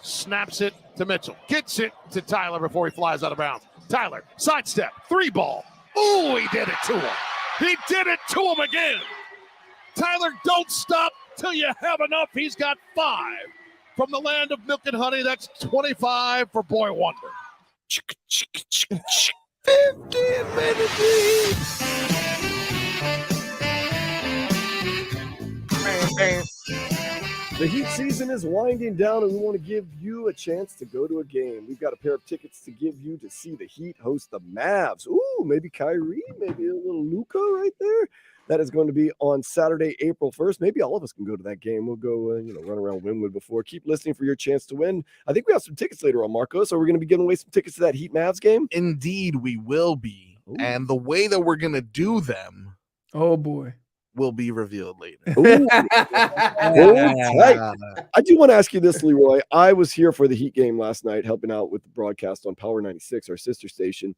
Snaps it to Mitchell. Gets it to Tyler before he flies out of bounds. Tyler, sidestep, 3-ball. Oh, he did it to him. He did it to him again. Tyler, don't stop till you have enough. He's got 5. From the land of milk and honey, that's 25 for Boy Wonder. 15-minute lead. The Heat season is winding down, and we want to give you a chance to go to a game. We've got a pair of tickets to give you to see the Heat host the Mavs. Ooh, maybe Kyrie, maybe a little Luka right there. That is going to be on Saturday, April 1st. Maybe all of us can go to that game. We'll go, run around Wynwood before. Keep listening for your chance to win. I think we have some tickets later on, Marcos. Are we going to be giving away some tickets to that Heat Mavs game? Indeed, we will be. Ooh. And the way that we're going to do them Oh boy. will be revealed later. Ooh. Tight. I do want to ask you this, Leroy. I was here for the Heat game last night, helping out with the broadcast on Power 96, our sister station.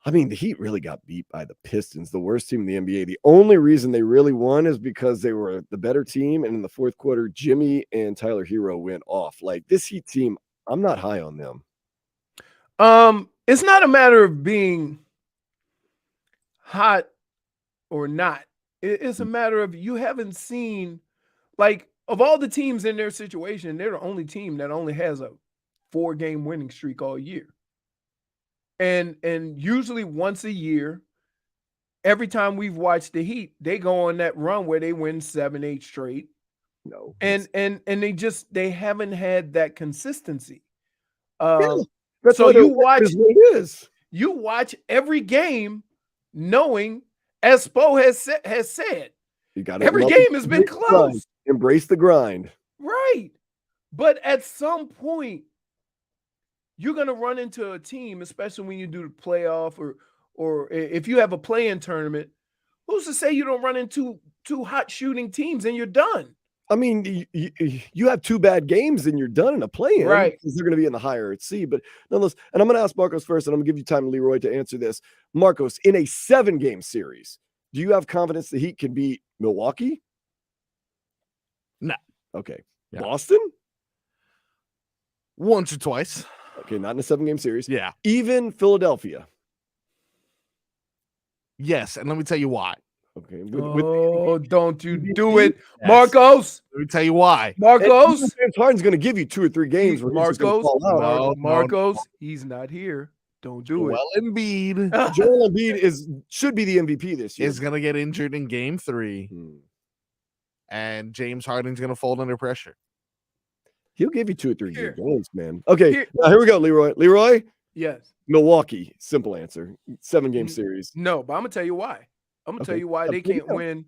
I mean, the Heat really got beat by the Pistons, the worst team in the NBA. The only reason they really won is because they were the better team. And in the fourth quarter, Jimmy and Tyler Hero went off. Like, this Heat team, I'm not high on them. It's not a matter of being hot or not. It's a matter of you haven't seen, like, of all the teams in their situation, they're the only team that only has a 4-game winning streak all year. And usually once a year, every time we've watched the Heat, they go on that run where they win 7-8 straight. No. And they haven't had that consistency. That's so what you watch it is. You watch every game knowing, as Spo has said, You got every game has been close. Embrace the grind. Right. But at some point, you're going to run into a team, especially when you do the playoff or if you have a play-in tournament. Who's to say you don't run into 2 hot shooting teams and you're done? I mean, you have 2 bad games and you're done in a play-in. Right. Because they're going to be in the higher at C. But nonetheless, and I'm going to ask Marcos first, and I'm going to give you time, Leroy, to answer this. Marcos, in a 7-game series, do you have confidence the Heat can beat Milwaukee? No. Okay. Yeah. Boston? Once or twice. Okay, not in a 7-game series. Yeah. Even Philadelphia? Yes, and let me tell you why. Okay. Don't you do it, Yes. Marcos. Let me tell you why. Marcos. James Harden's going to give you 2 or 3 games. Where he's just gonna Marcos. fall out. Marcos. He's not here. Don't do Well, Embiid it. Joel Embiid should be the MVP this year. is going to get injured in game 3, and James Harden's going to fold under pressure. He'll give you 2 or 3 Here. games, man. Okay, here we go, Leroy. Leroy? Yes. Milwaukee. Simple answer. 7-game series. No, but I'm going to tell you why. I'm going to tell you why they can't win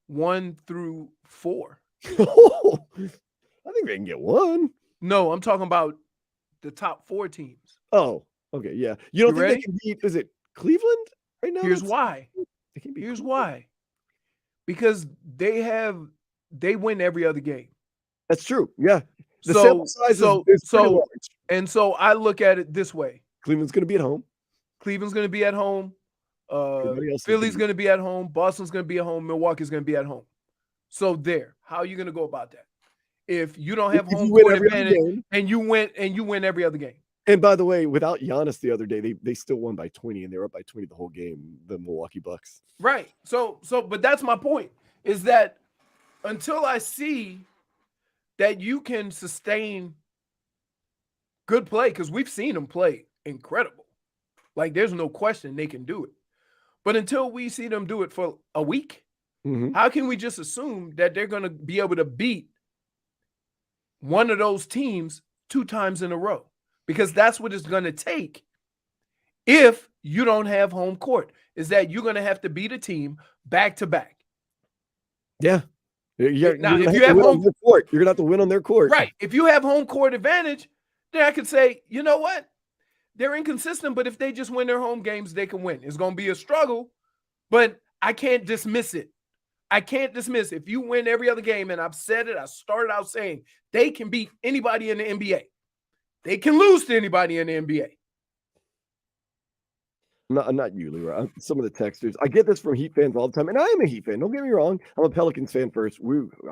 1 through 4. I think they can get 1. No, I'm talking about the top 4 teams. Oh, okay, yeah. You don't think ready? they can beat, is it Cleveland right now? Here's why. They can beat Here's Cleveland. why. Because they win every other game. That's true, yeah. The So- sample size so- is so- pretty large. And so I look at it this way. Cleveland's going to be at home. Cleveland's going to be at home. Everybody else is Philly's gonna going to be at home. Boston's going to be at home. Milwaukee's going to be at home. So there. How are you going to go about that? If you don't have If home you win court every other advantage game. and you win every other game. And by the way, without Giannis the other day, they still won by 20, and they were up by 20 the whole game, the Milwaukee Bucks. Right. So but that's my point, is that until I see that you can sustain good play, because we've seen them play incredible. Like, there's no question they can do it. But until we see them do it for a week, how can we just assume that they're going to be able to beat one of those teams 2 times in a row? Because that's what it's going to take if you don't have home court, is that you're going to have to beat a team back to back. Yeah. Now, if you have home court, you're going to have to win on their court. Right. If you have home court advantage, then I could say, you know what? They're inconsistent, but if they just win their home games, they can win. It's going to be a struggle, but I can't dismiss it. I can't dismiss if you win every other game, and I've said it, I started out saying they can beat anybody in the NBA. They can lose to anybody in the NBA. Not you, Leroy. Some of the texters. I get this from Heat fans all the time, and I am a Heat fan. Don't get me wrong. I'm a Pelicans fan first.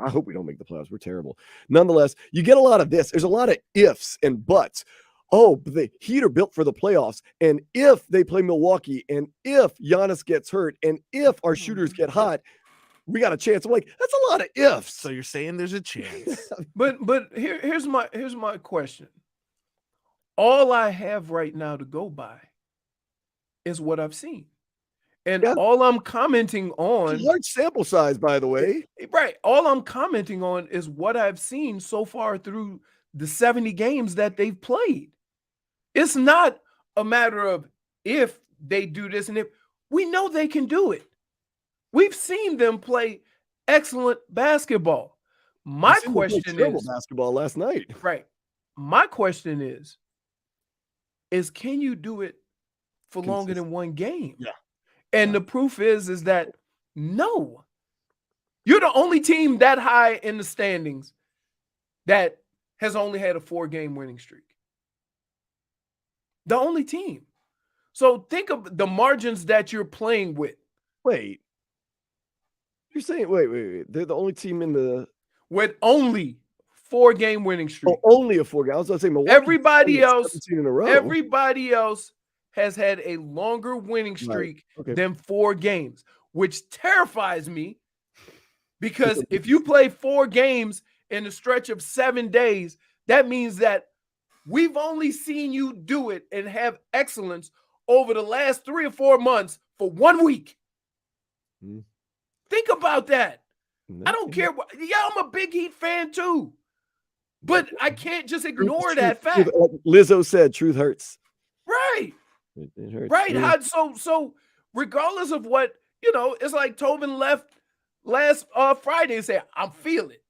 I hope we don't make the playoffs. We're terrible. Nonetheless, you get a lot of this. There's a lot of ifs and buts. Oh, but the Heat are built for the playoffs, and if they play Milwaukee, and if Giannis gets hurt, and if our shooters get hot, we got a chance. I'm like, that's a lot of ifs. So you're saying there's a chance? But here's my question. All I have right now to go by is what I've seen. And all I'm commenting on, large sample size, by the way. Right. All I'm commenting on is what I've seen so far through the 70 games that they've played. It's not a matter of if they do this and if we know they can do it. We've seen them play excellent basketball. My question is basketball last night. Right. My question is can you do it for longer than one game? Yeah. And the proof is that no. You're the only team that high in the standings that has only had a 4-game winning streak. The only team. So think of the margins that you're playing with. Wait. You're saying wait. They're the only team in the with only 4-game winning streak. Oh, only a 4-game. I was going to say Milwaukee. Everybody else in a row. Everybody else has had a longer winning streak than 4 games, which terrifies me because if you play 4 games in a stretch of 7 days, that means that we've only seen you do it and have excellence over the last 3 or 4 months for 1 week. Think about that. I don't care. I'm a big Heat fan too, but I can't just ignore that fact. Like Lizzo said, truth hurts. Right. It hurts. Right. So regardless of what, it's like Tobin left last Friday and said, I feel it.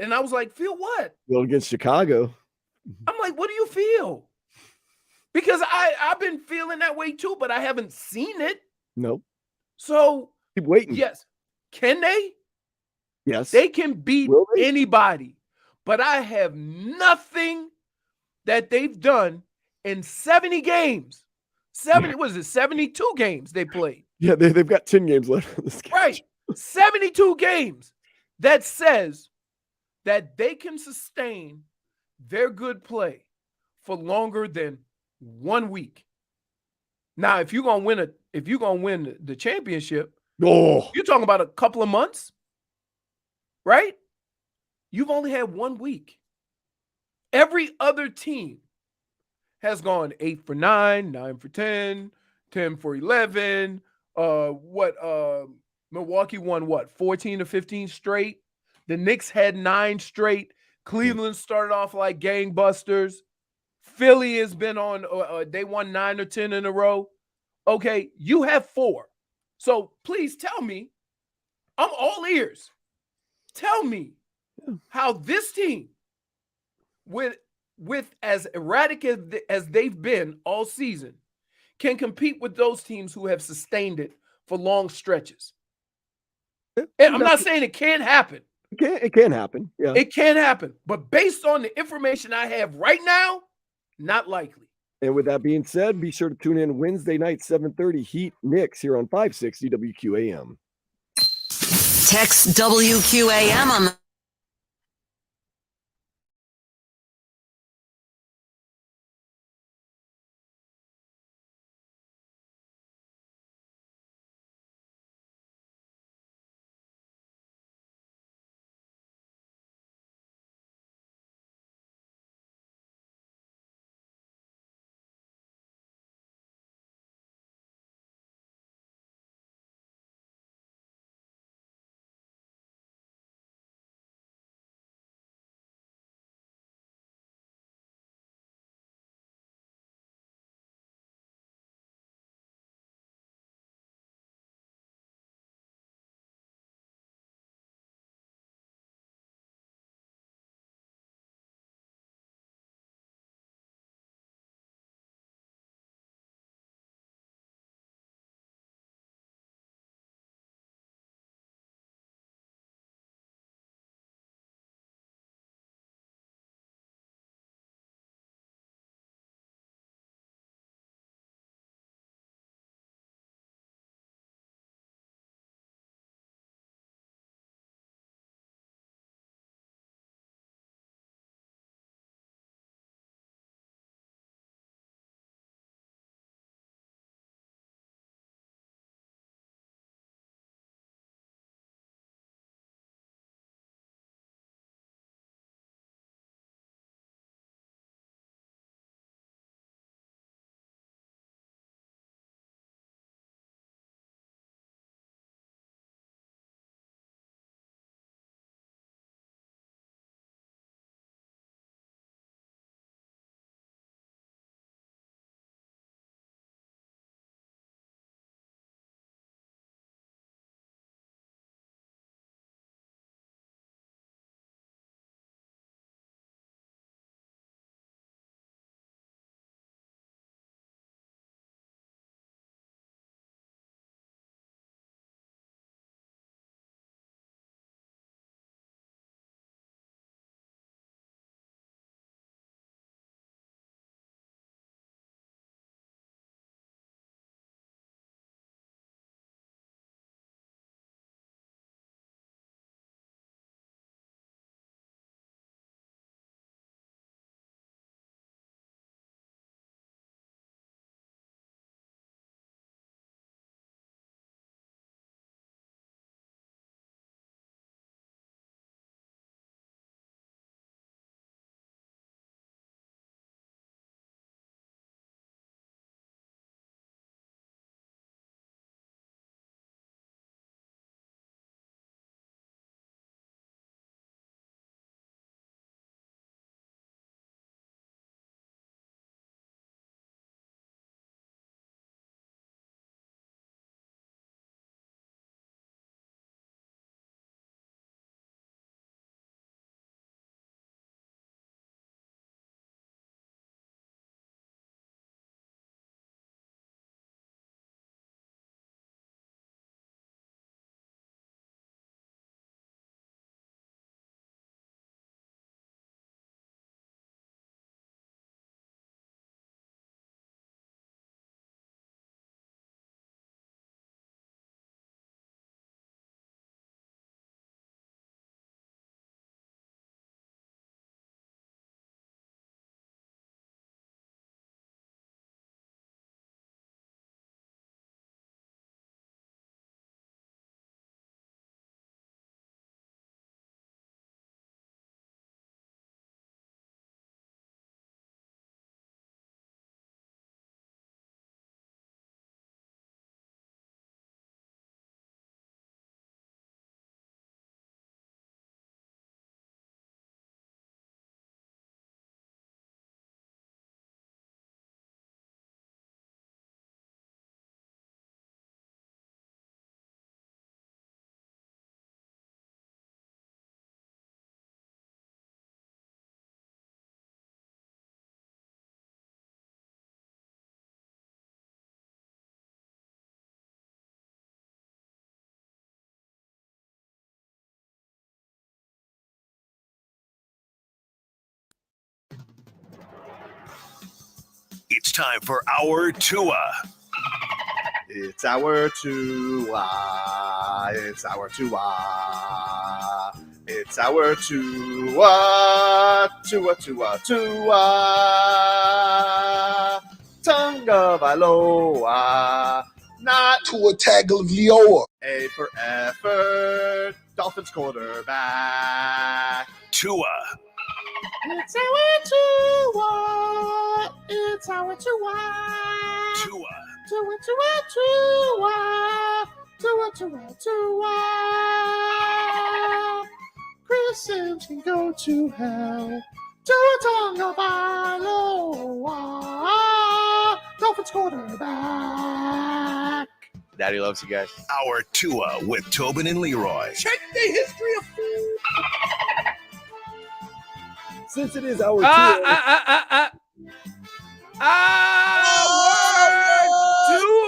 And I was like, feel what? Well, against Chicago. I'm like, what do you feel? Because I've been feeling that way too, but I haven't seen it. Nope. So keep waiting. Yes. Can they? Yes. They can beat anybody. But I have nothing that they've done in 70 games. 72 games they played. Yeah, they've got 10 games left on this game. Right. 72 games that says that they can sustain their good play for longer than 1 week. Now, if you're gonna win the championship, you're talking about a couple of months, right? You've only had 1 week. Every other team has gone 8 for 9, 9 for 10, 10 for 11. Milwaukee won 14 to 15 straight. The Knicks had 9 straight. Cleveland started off like gangbusters. Philly has been on, they won 9 or 10 in a row. Okay, you have 4. So please tell me, I'm all ears. Tell me how this team, with as erratic as they've been all season, can compete with those teams who have sustained it for long stretches. And I'm not saying it can't happen. It can happen. Yeah. It can happen. But based on the information I have right now, not likely. And with that being said, be sure to tune in Wednesday night, 7:30, Heat Knicks here on 560 WQAM. Text WQAM on the It's time for our Tua. It's our Tua. It's our Tua. It's our Tua. Tua, Tua, Tua. Tonga Valoa. Not Tua Tagovailoa. A for effort. Dolphins quarterback. Tua. It's our Tua. It's our Tua. Tua. Tua, Tua, Tua. Tua, Tua, Tua. Chris Sims can go to hell. Tua Tagovailoa. Dolphins quarterback. Daddy loves you guys. Our Tua with Tobin and Leroy. Check the history of food. Since it is our Two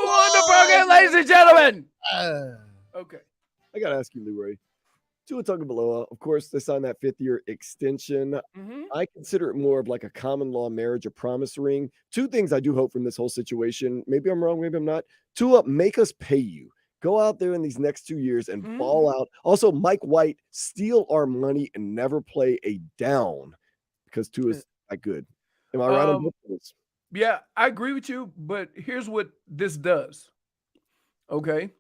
on the program, ladies and gentlemen. Okay. I got to ask you, Leroy. Tua Tagovailoa, of course, they signed that 5th-year extension. I consider it more of like a common law marriage, a promise ring. Two things I do hope from this whole situation. Maybe I'm wrong, maybe I'm not. Tua, make us pay you. Go out there in these next 2 years and ball out. Also, Mike White, steal our money and never play a down because Tua's that good. Am I right on both of this? Yeah, I agree with you, but here's what this does. Okay.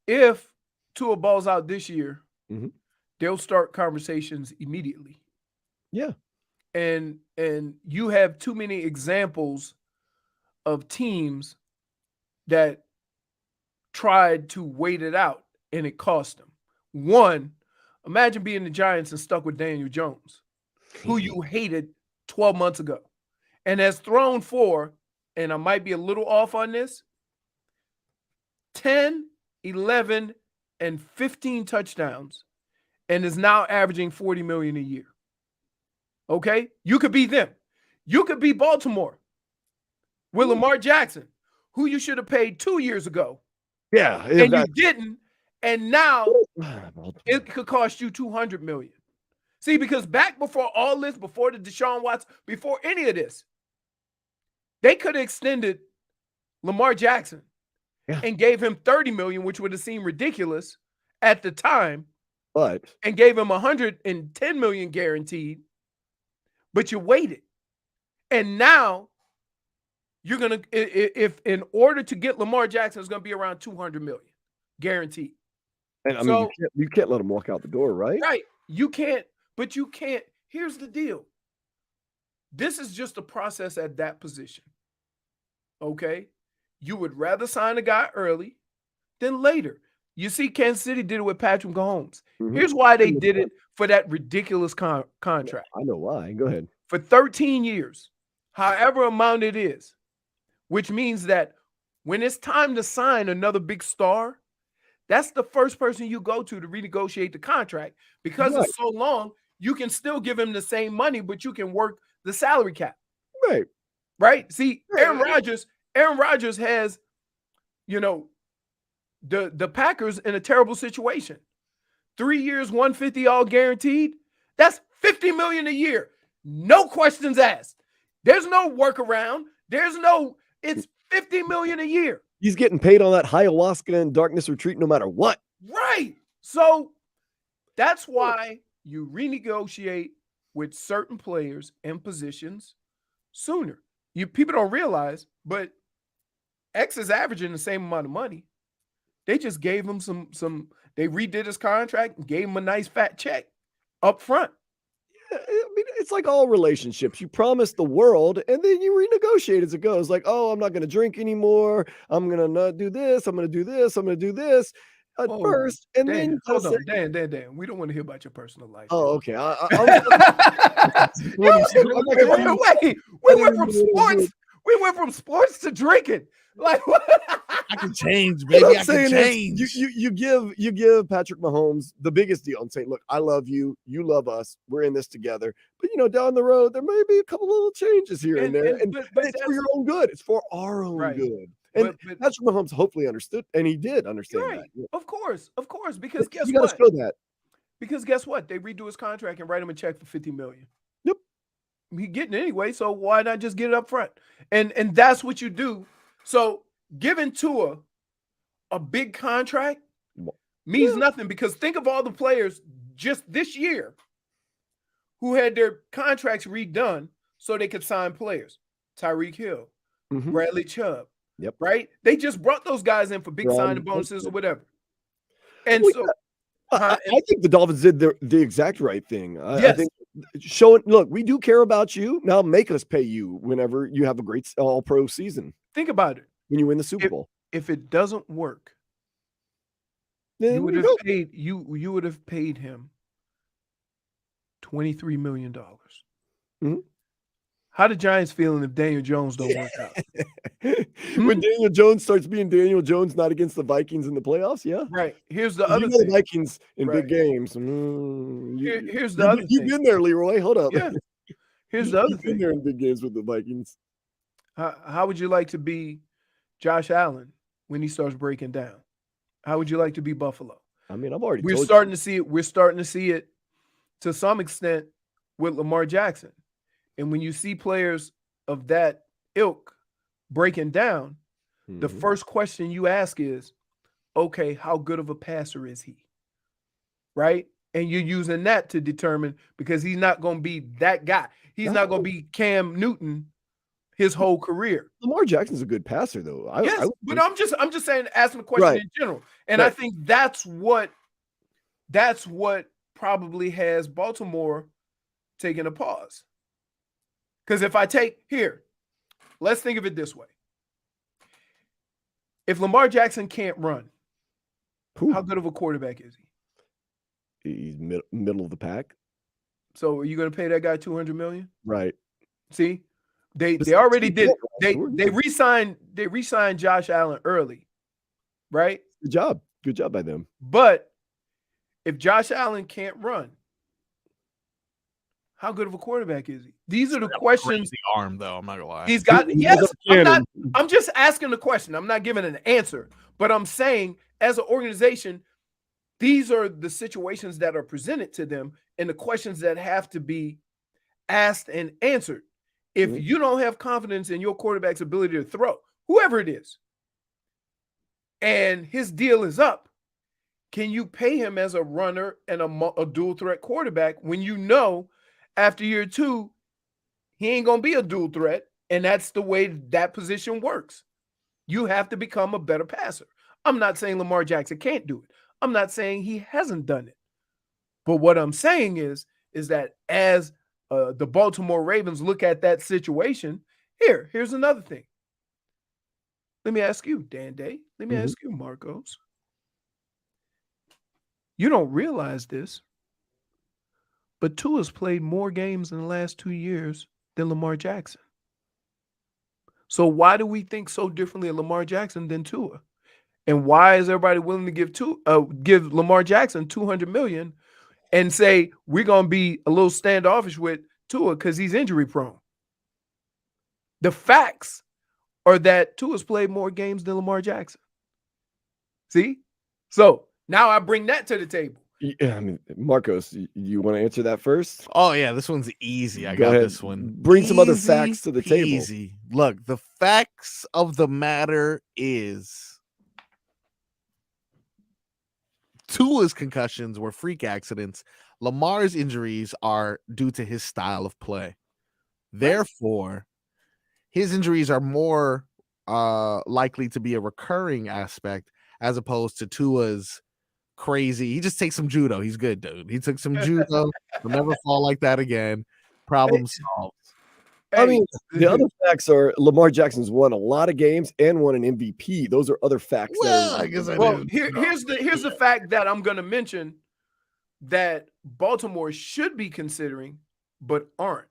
If Tua balls out this year, they'll start conversations immediately. Yeah. And you have too many examples of teams that tried to wait it out and it cost them. One, imagine being the Giants and stuck with Daniel Jones, who you hated 12 months ago and has thrown for, and I might be a little off on this, 10, 11, and 15 touchdowns and is now averaging $40 million a year. Okay? You could be them. You could be Baltimore with Lamar Jackson, who you should have paid 2 years ago. Yeah. And you didn't. And now it could cost you $200 million. See, because back before all this, before the Deshaun Watson, before any of this, they could have extended Lamar Jackson and gave him $30 million, which would have seemed ridiculous at the time, and gave him $110 million guaranteed, but you waited. And now you're going to, if in order to get Lamar Jackson, it's going to be around $200 million guaranteed. And I mean, you can't let him walk out the door, right? Right. You can't, but you can't. Here's the deal. This is just a process at that position. Okay? You would rather sign a guy early than later. You see, Kansas City did it with Patrick Mahomes. Here's why they did it for that ridiculous contract. I know why. Go ahead. For 13 years, however amount it is, which means that when it's time to sign another big star, that's the first person you go to renegotiate the contract. Because it's so long, you can still give him the same money, but you can work the salary cap. Right. Right? See, Aaron Rodgers has, the Packers in a terrible situation. 3 years, $150 all guaranteed. That's $50 million a year. No questions asked. There's no workaround. It's $50 million a year. He's getting paid on that ayahuasca and darkness retreat no matter what. Right. So that's why you renegotiate with certain players and positions sooner. People don't realize, but X is averaging the same amount of money. They just gave him they redid his contract and gave him a nice fat check up front. Yeah, I mean, it's like all relationships. You promise the world and then you renegotiate as it goes. Like, oh, I'm not going to drink anymore. I'm going to not do this. I'm going to do this. I'm going to do this at first. And then hold on, Dan. We don't want to hear about your personal life. Oh, okay. Wait. We went from sports to drinking. Like what? I can change, baby. I can change. You give Patrick Mahomes the biggest deal and say, look, I love you. You love us. We're in this together. But, down the road, there may be a couple little changes here and there. But it's for your own good. It's for our own good. And Patrick Mahomes hopefully understood, and he did understand that. Yeah. Of course. Because guess what? You got to show that. Because guess what? They redo his contract and write him a check for $50 million. Yep. he getting it anyway, so why not just get it up front? And that's what you do. So giving Tua a big contract means nothing, because think of all the players just this year who had their contracts redone so they could sign players. Tyreek Hill, Bradley Chubb, right? They just brought those guys in for big signing bonuses or whatever. And I think the Dolphins did the exact right thing. I think showing, look, we do care about you. Now make us pay you whenever you have a great all-pro season. Think about it. When you win the Super Bowl. If it doesn't work, then you would have paid him $23 million. Mm-hmm. How the Giants feeling if Daniel Jones don't work out? When Daniel Jones starts being Daniel Jones, not against the Vikings in the playoffs, Right. Here's the other thing. The Vikings in big games. Here's the other thing. You've been there, Leroy. Hold up. Yeah. Here's the other You've thing. been there in big games with the Vikings. How would you like to be Josh Allen when he starts breaking down? How would you like to be Buffalo? I mean, I've already We're starting to see it. We're starting to see it to some extent with Lamar Jackson. And when you see players of that ilk breaking down, the first question you ask is, okay, how good of a passer is he? Right? And you're using that to determine, because he's not going to be that guy. He's not going to be Cam Newton his whole career. Lamar Jackson's a good passer, though. But I'm just saying, asking the question in general. And I think that's what probably has Baltimore taking a pause. Because if I take here, let's think of it this way. If Lamar Jackson can't run, how good of a quarterback is he? He's middle of the pack. So are you going to pay that guy $200 million? Right. See, they already did. They re-signed Josh Allen early, right? Good job by them. But if Josh Allen can't run, how good of a quarterback is he? These are the questions. The arm, though, I'm not gonna lie. He's got I'm just asking the question. I'm not giving an answer, but I'm saying, as an organization, these are the situations that are presented to them and the questions that have to be asked and answered. If you don't have confidence in your quarterback's ability to throw, whoever it is, and his deal is up, can you pay him as a runner and a dual threat quarterback when you know after year 2, he ain't going to be a dual threat, and that's the way that position works. You have to become a better passer. I'm not saying Lamar Jackson can't do it. I'm not saying he hasn't done it. But what I'm saying is that as the Baltimore Ravens look at that situation, here's another thing. Let me ask you, Dan Day. Let me ask you, Marcos. You don't realize this, but Tua's played more games in the last 2 years than Lamar Jackson. So why do we think so differently of Lamar Jackson than Tua? And why is everybody willing to give Lamar Jackson $200 million and say we're going to be a little standoffish with Tua because he's injury prone? The facts are that Tua's played more games than Lamar Jackson. See? So now I bring that to the table. Yeah, I mean, Marcos, you want to answer that first? Oh, yeah, this one's easy. I got this one. Bring some other facts to the table. Easy. Look, the facts of the matter is Tua's concussions were freak accidents. Lamar's injuries are due to his style of play. Therefore, his injuries are more likely to be a recurring aspect as opposed to Tua's crazy. He just takes some judo. He's good, dude. He took some judo. He'll never fall like that again. Problem solved. I mean, the other facts are Lamar Jackson's won a lot of games and won an MVP. Those are other facts. Well, I guess here's the fact that I'm going to mention that Baltimore should be considering, but aren't.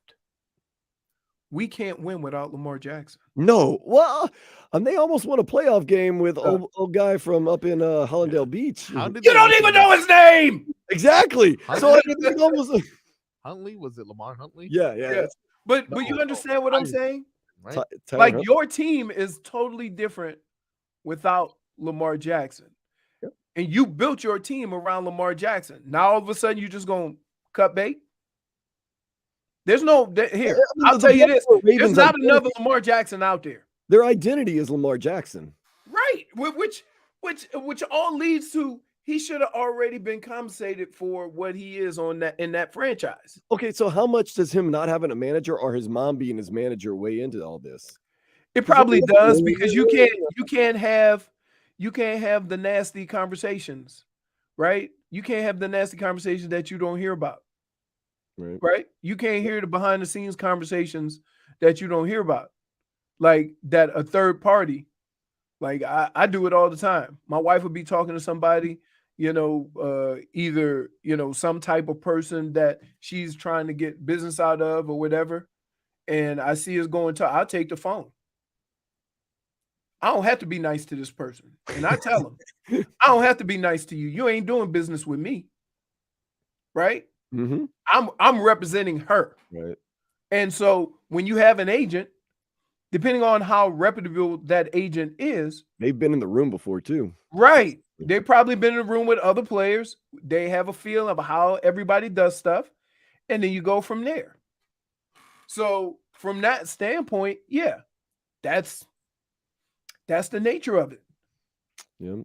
We can't win without Lamar Jackson. No. Well, they almost won a playoff game with old guy from up in Hollandale Beach. You don't even know his name. Exactly. So Huntley, was it Lamar Huntley? Yeah. But you understand what I'm saying? Right? Like your team is totally different without Lamar Jackson. Yep. And you built your team around Lamar Jackson. Now all of a sudden you're just going to cut bait? There's no here. I mean, I'll tell you this: Baltimore there's Ravens not identity- another Lamar Jackson out there. Their identity is Lamar Jackson. Right. Which all leads to he should have already been compensated for what he is on that in that franchise. Okay, so how much does him not having a manager or his mom being his manager weigh into all this? It probably does because you can't have the nasty conversations, right? You can't have the nasty conversations that you don't hear about. Right? You can't hear the behind the scenes conversations that you don't hear about. Like that a third party. Like I do it all the time. My wife would be talking to somebody, either, some type of person that she's trying to get business out of or whatever. And I see us going to, I'll take the phone. I don't have to be nice to this person. And I tell them, I don't have to be nice to you. You ain't doing business with me. Right? Mm-hmm. I'm representing her. Right. And so when you have an agent, depending on how reputable that agent is, they've been in the room before too. Right. They've probably been in the room with other players. They have a feel of how everybody does stuff. And then you go from there. So from that standpoint, yeah, that's the nature of it. Yeah.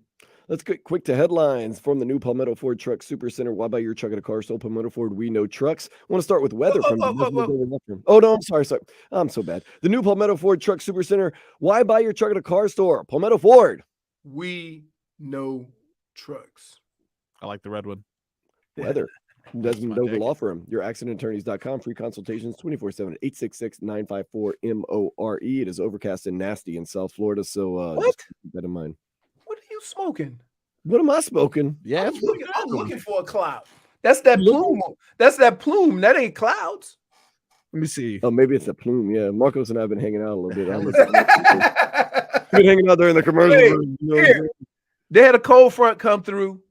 Let's get quick to headlines from the new Palmetto Ford Truck Super Center. Why buy your truck at a car store? Palmetto Ford, we know trucks. I want to start with weather. Oh, no, I'm sorry. I'm so bad. The new Palmetto Ford Truck Super Center. Why buy your truck at a car store? Palmetto Ford. We know trucks. I like the red one. Weather. Desmond Dover Law Firm. Your accidentattorneys.com. Free consultations 24/7 866-954-MORE. It is overcast and nasty in South Florida. So just keep that in mind. What are you smoking? What am I smoking? Yeah, I'm looking for a cloud. That's that plume. That's that plume. That ain't clouds. Let me see. Oh, maybe it's a plume. Yeah, Marcos and I have been hanging out a little bit. Been hanging out there in the commercial room. They had a cold front come through.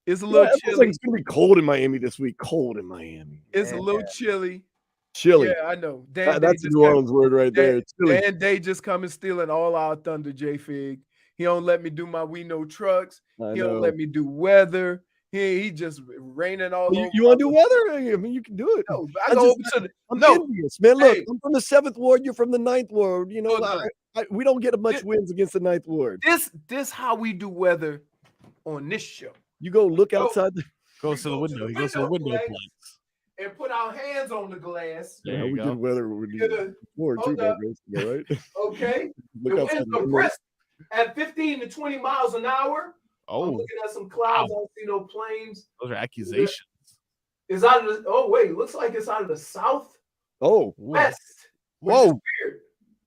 It's a little chilly. Like it's gonna be cold in Miami this week. Cold in Miami. It's a little chilly. Chilly. Yeah, I know. That's the New Orleans word right there. It's chilly. And they just come and stealing all our thunder, JFig. He don't let me do my we know trucks. He don't let me do weather. He just raining all over. You want to do weather? I mean, you can do it. No, I'm envious, man. Look, I'm from the 7th ward. You're from the 9th ward. You know, we don't get much wins against the 9th ward. This how we do weather on this show. You go look outside. Goes to the window. He goes to the window and put our hands on the glass. Yeah, we did weather. We did more too, right? Okay. Look the winds are brisk at 15 to 20 miles an hour. Oh, I'm looking at some clouds. I don't see no planes. Those are accusations. It's out of the. Oh wait, looks like it's out of the south. Oh, west. Whoa. Weird.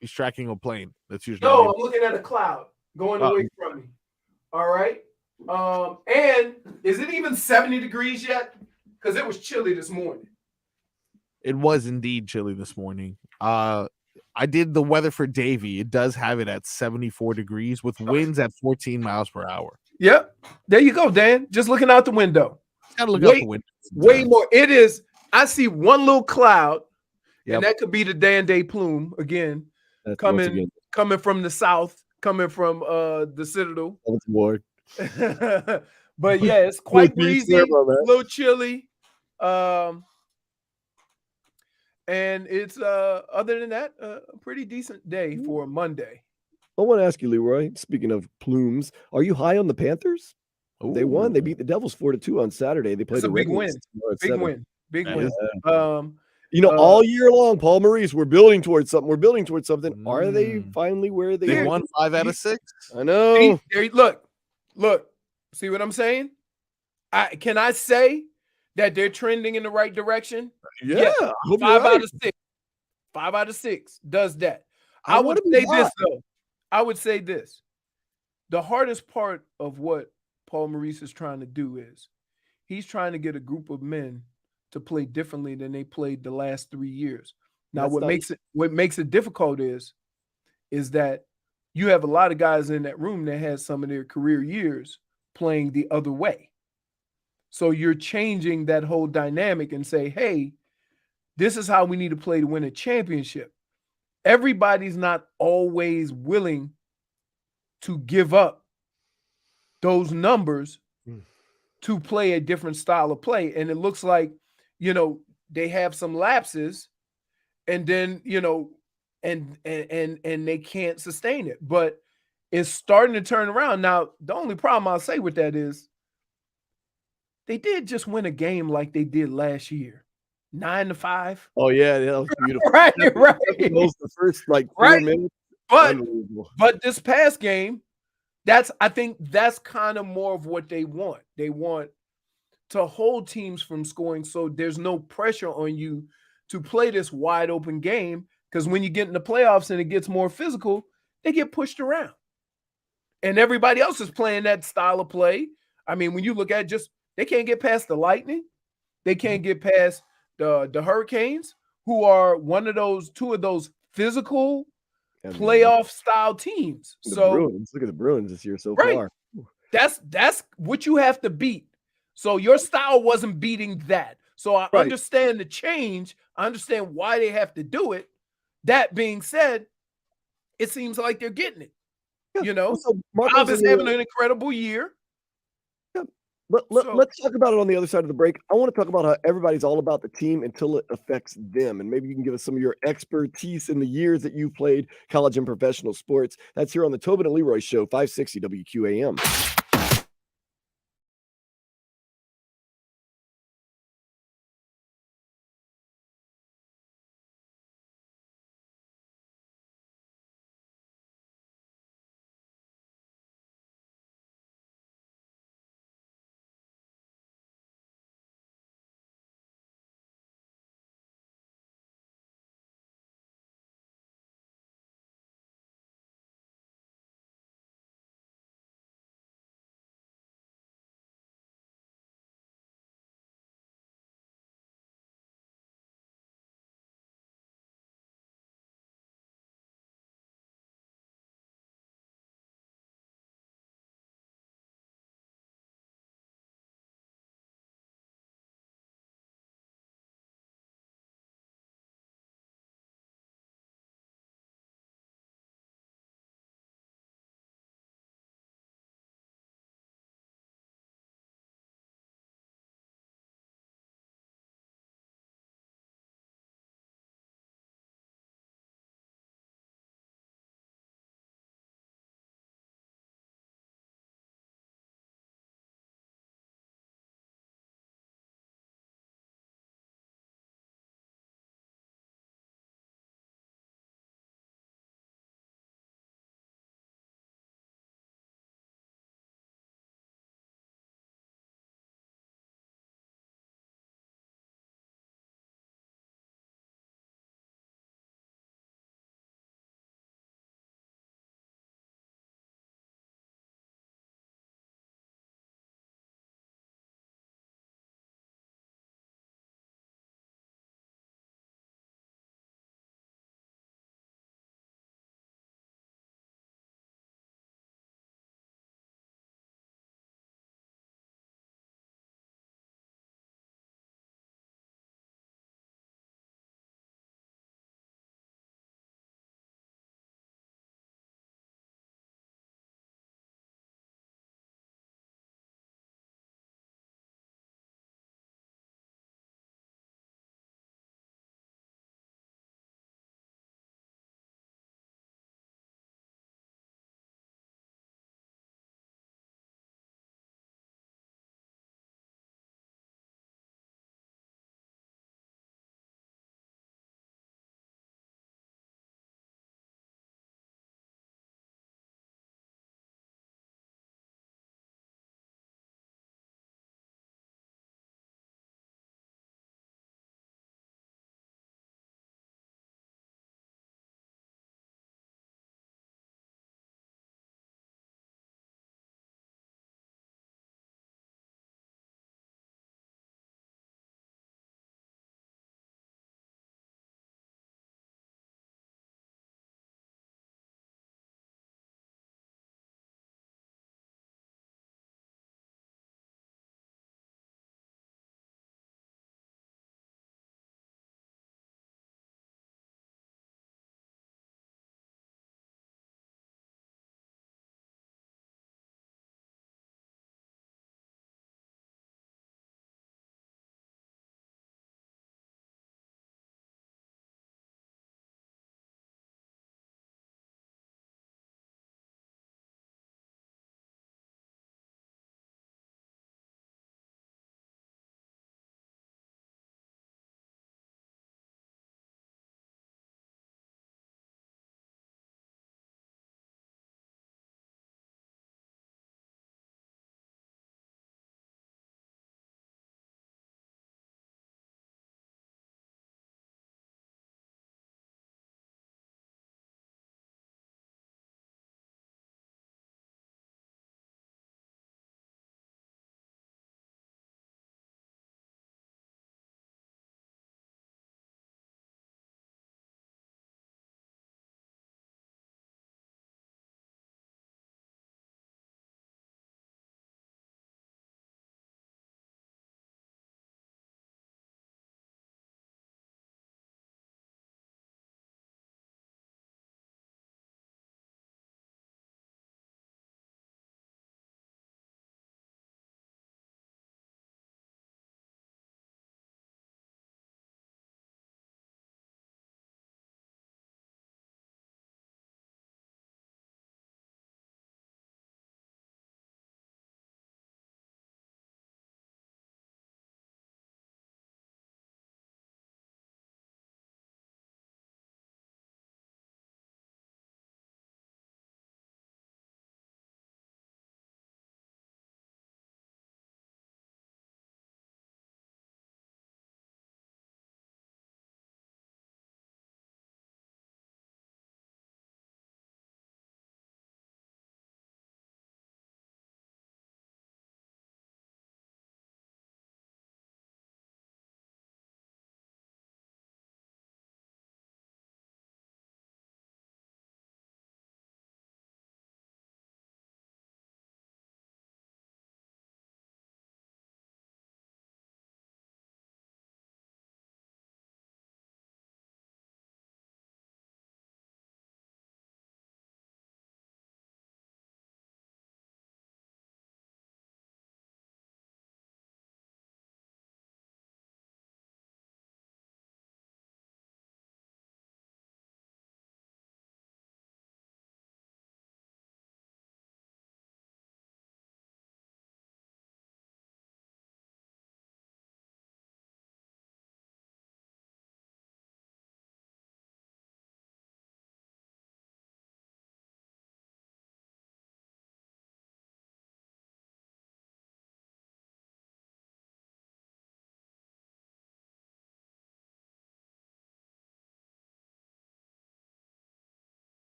He's tracking a plane. That's usually. No, I'm looking at a cloud going away from me. All right. And is it even 70 degrees yet? Because it was chilly this morning. It was indeed chilly this morning. I did the weather for Davie. It does have it at 74 degrees with winds at 14 miles per hour. Yep. There you go, Dan. Just looking out the window. Gotta look out the window. Way more. It is. I see one little cloud, and that could be the Dan Day plume again. That's coming from the south, coming from the Citadel. Ward. But yeah, it's quite breezy, a little chilly. And it's other than that, a pretty decent day for a Monday. I want to ask you, Leroy, speaking of plumes, are you high on the Panthers? Ooh. They won. They beat the Devils 4-2 on Saturday. They played a big win. Big win. All year long, Paul Maurice, we're building towards something. We're building towards something. Are they finally where they won 5 out of 6? I know. Look. See what I'm saying? Can I say that they're trending in the right direction? Yeah. 5 out of 6. 5 out of 6 does that. I would say this, though. I would say this. The hardest part of what Paul Maurice is trying to do is he's trying to get a group of men to play differently than they played the last 3 years. Now, what makes it difficult is that you have a lot of guys in that room that had some of their career years playing the other way. So you're changing that whole dynamic and say, hey, this is how we need to play to win a championship. Everybody's not always willing to give up those numbers to play a different style of play. And it looks like, they have some lapses, and then and they can't sustain it. But it's starting to turn around. Now, the only problem I'll say with that is they did just win a game like they did last year. 9-5. Oh yeah, that was beautiful. Right. Those the first like 4 minutes. But this past game, I think that's kind of more of what they want. They want to hold teams from scoring, so there's no pressure on you to play this wide open game, because when you get in the playoffs and it gets more physical, they get pushed around. And everybody else is playing that style of play. I mean, when you look at they can't get past the Lightning. They can't get past the Hurricanes, who are two of those physical playoff style teams. Bruins. Look at the Bruins this year so far. That's what you have to beat. So your style wasn't beating that. So I understand the change. I understand why they have to do it. That being said, it seems like they're getting it. Bob is having an incredible year. Yeah. But let's talk about it on the other side of the break. I want to talk about how everybody's all about the team until it affects them. And maybe you can give us some of your expertise in the years that you've played college and professional sports. That's here on the Tobin and Leroy Show, 560 WQAM.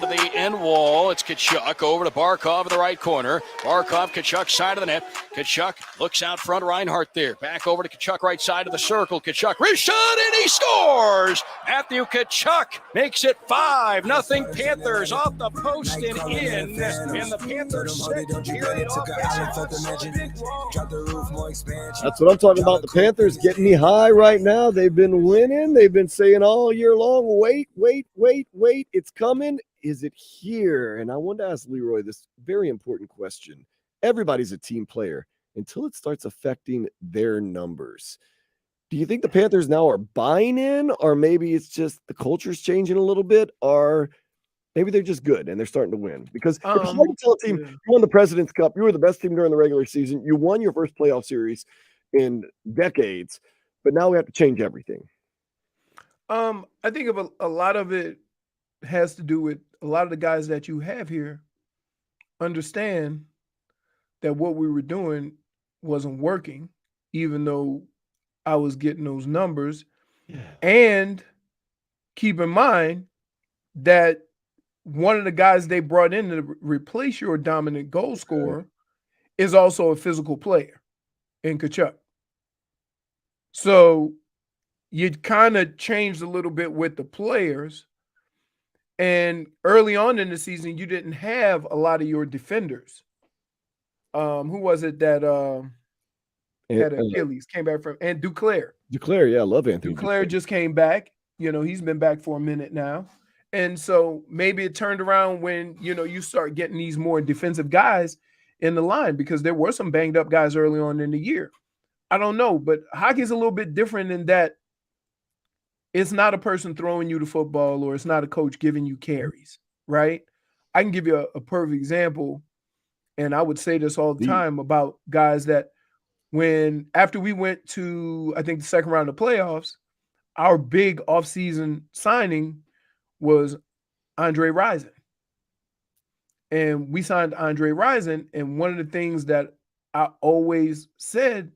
onto the end wall. It's Kachuk over to Barkov in the right corner. Barkov, Kachuk, side of the net. Kachuk looks out front. Reinhardt there. Back over to Kachuk, right side of the circle. Kachuk, wrist shot, and he scores! Matthew Kachuk makes it 5-0 Panthers off the post and in. And the Panthers set here in That's what I'm talking about. The Panthers getting me high right now. They've been winning. They've been saying all year long, wait, it's coming. Is it here? And I want to ask Leroy this very important question. Everybody's a team player until it starts affecting their numbers. Do you think the Panthers now are buying in, or maybe it's just the culture's changing a little bit, or maybe they're just good and they're starting to win? Because it's hard to tell a team, you won the President's Cup, you were the best team during the regular season, you won your first playoff series in decades, but now we have to change everything. I think a lot of it has to do with a lot of the guys that you have here understand that what we were doing wasn't working, even though I was getting those numbers. Yeah. And keep in mind that one of the guys they brought in to replace your dominant goal scorer is also a physical player in Kachuk. So you kind of changed a little bit with the players. And early on in the season, you didn't have a lot of your defenders. Who was it that had Achilles, came back from? And Duclair. Duclair, yeah, I love Anthony. Duclair just came back. You know, he's been back for a minute now. And so maybe it turned around when, you know, you start getting these more defensive guys in the line, because there were some banged up guys early on in the year. I don't know, but hockey's a little bit different in that it's not a person throwing you the football, or it's not a coach giving you carries, right? I can give you a perfect example, and I would say this all the time about guys that after we went to, I think, the second round of playoffs, our big offseason signing was Andre Rison. And we signed Andre Rison, and one of the things that I always said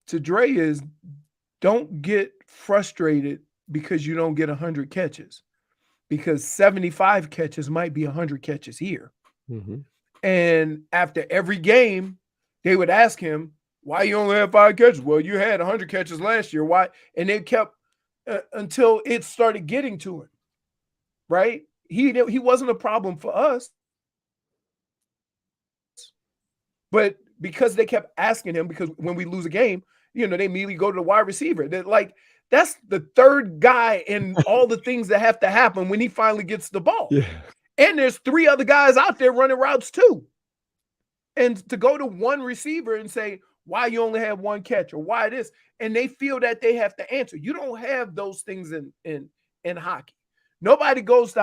to Dre is, don't get frustrated because you don't get 100 catches, because 75 catches might be 100 catches here. Mm-hmm. And after every game, they would ask him, why you only have 5 catches? Well, you had 100 catches last year. Why? And they kept until it started getting to him, right? He wasn't a problem for us, but because they kept asking him, because when we lose a game, you know, they immediately go to the wide receiver. They're like, that's the third guy in all the things that have to happen when he finally gets the ball. Yeah. And there's 3 other guys out there running routes too. And to go to one receiver and say, why you only have 1 catch, or why this, and they feel that they have to answer. You don't have those things in hockey. Nobody goes to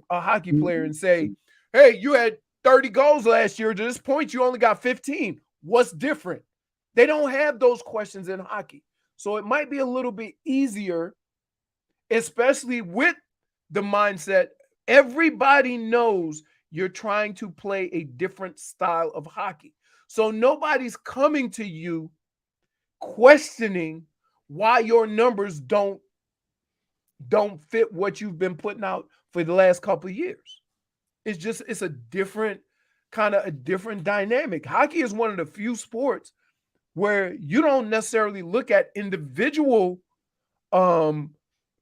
a hockey player and say, hey, you had 30 goals last year. To this point, you only got 15. What's different? They don't have those questions in hockey. So it might be a little bit easier, especially with the mindset. Everybody knows you're trying to play a different style of hockey. So nobody's coming to you questioning why your numbers don't fit what you've been putting out for the last couple of years. It's a different dynamic. Hockey is one of the few sports where you don't necessarily look at individual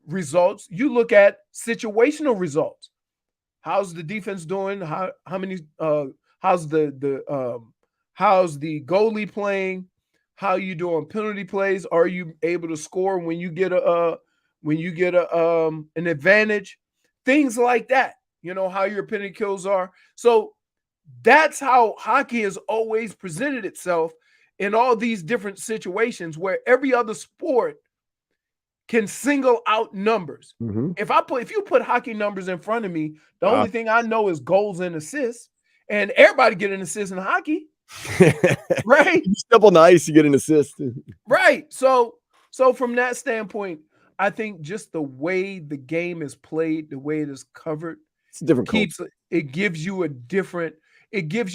results. You look at situational results. How's the defense doing? How's the goalie playing? How you doing penalty plays? Are you able to score when you get an advantage? Things like that. You know, how your penalty kills are. So that's how hockey has always presented itself in all these different situations, where every other sport can single out numbers. Mm-hmm. If you put hockey numbers in front of me, the only thing I know is goals and assists, and everybody get an assist in hockey. Right? You step on the ice, you get an assist. Right. So from that standpoint, I think just the way the game is played, the way it is covered, it's a different it gives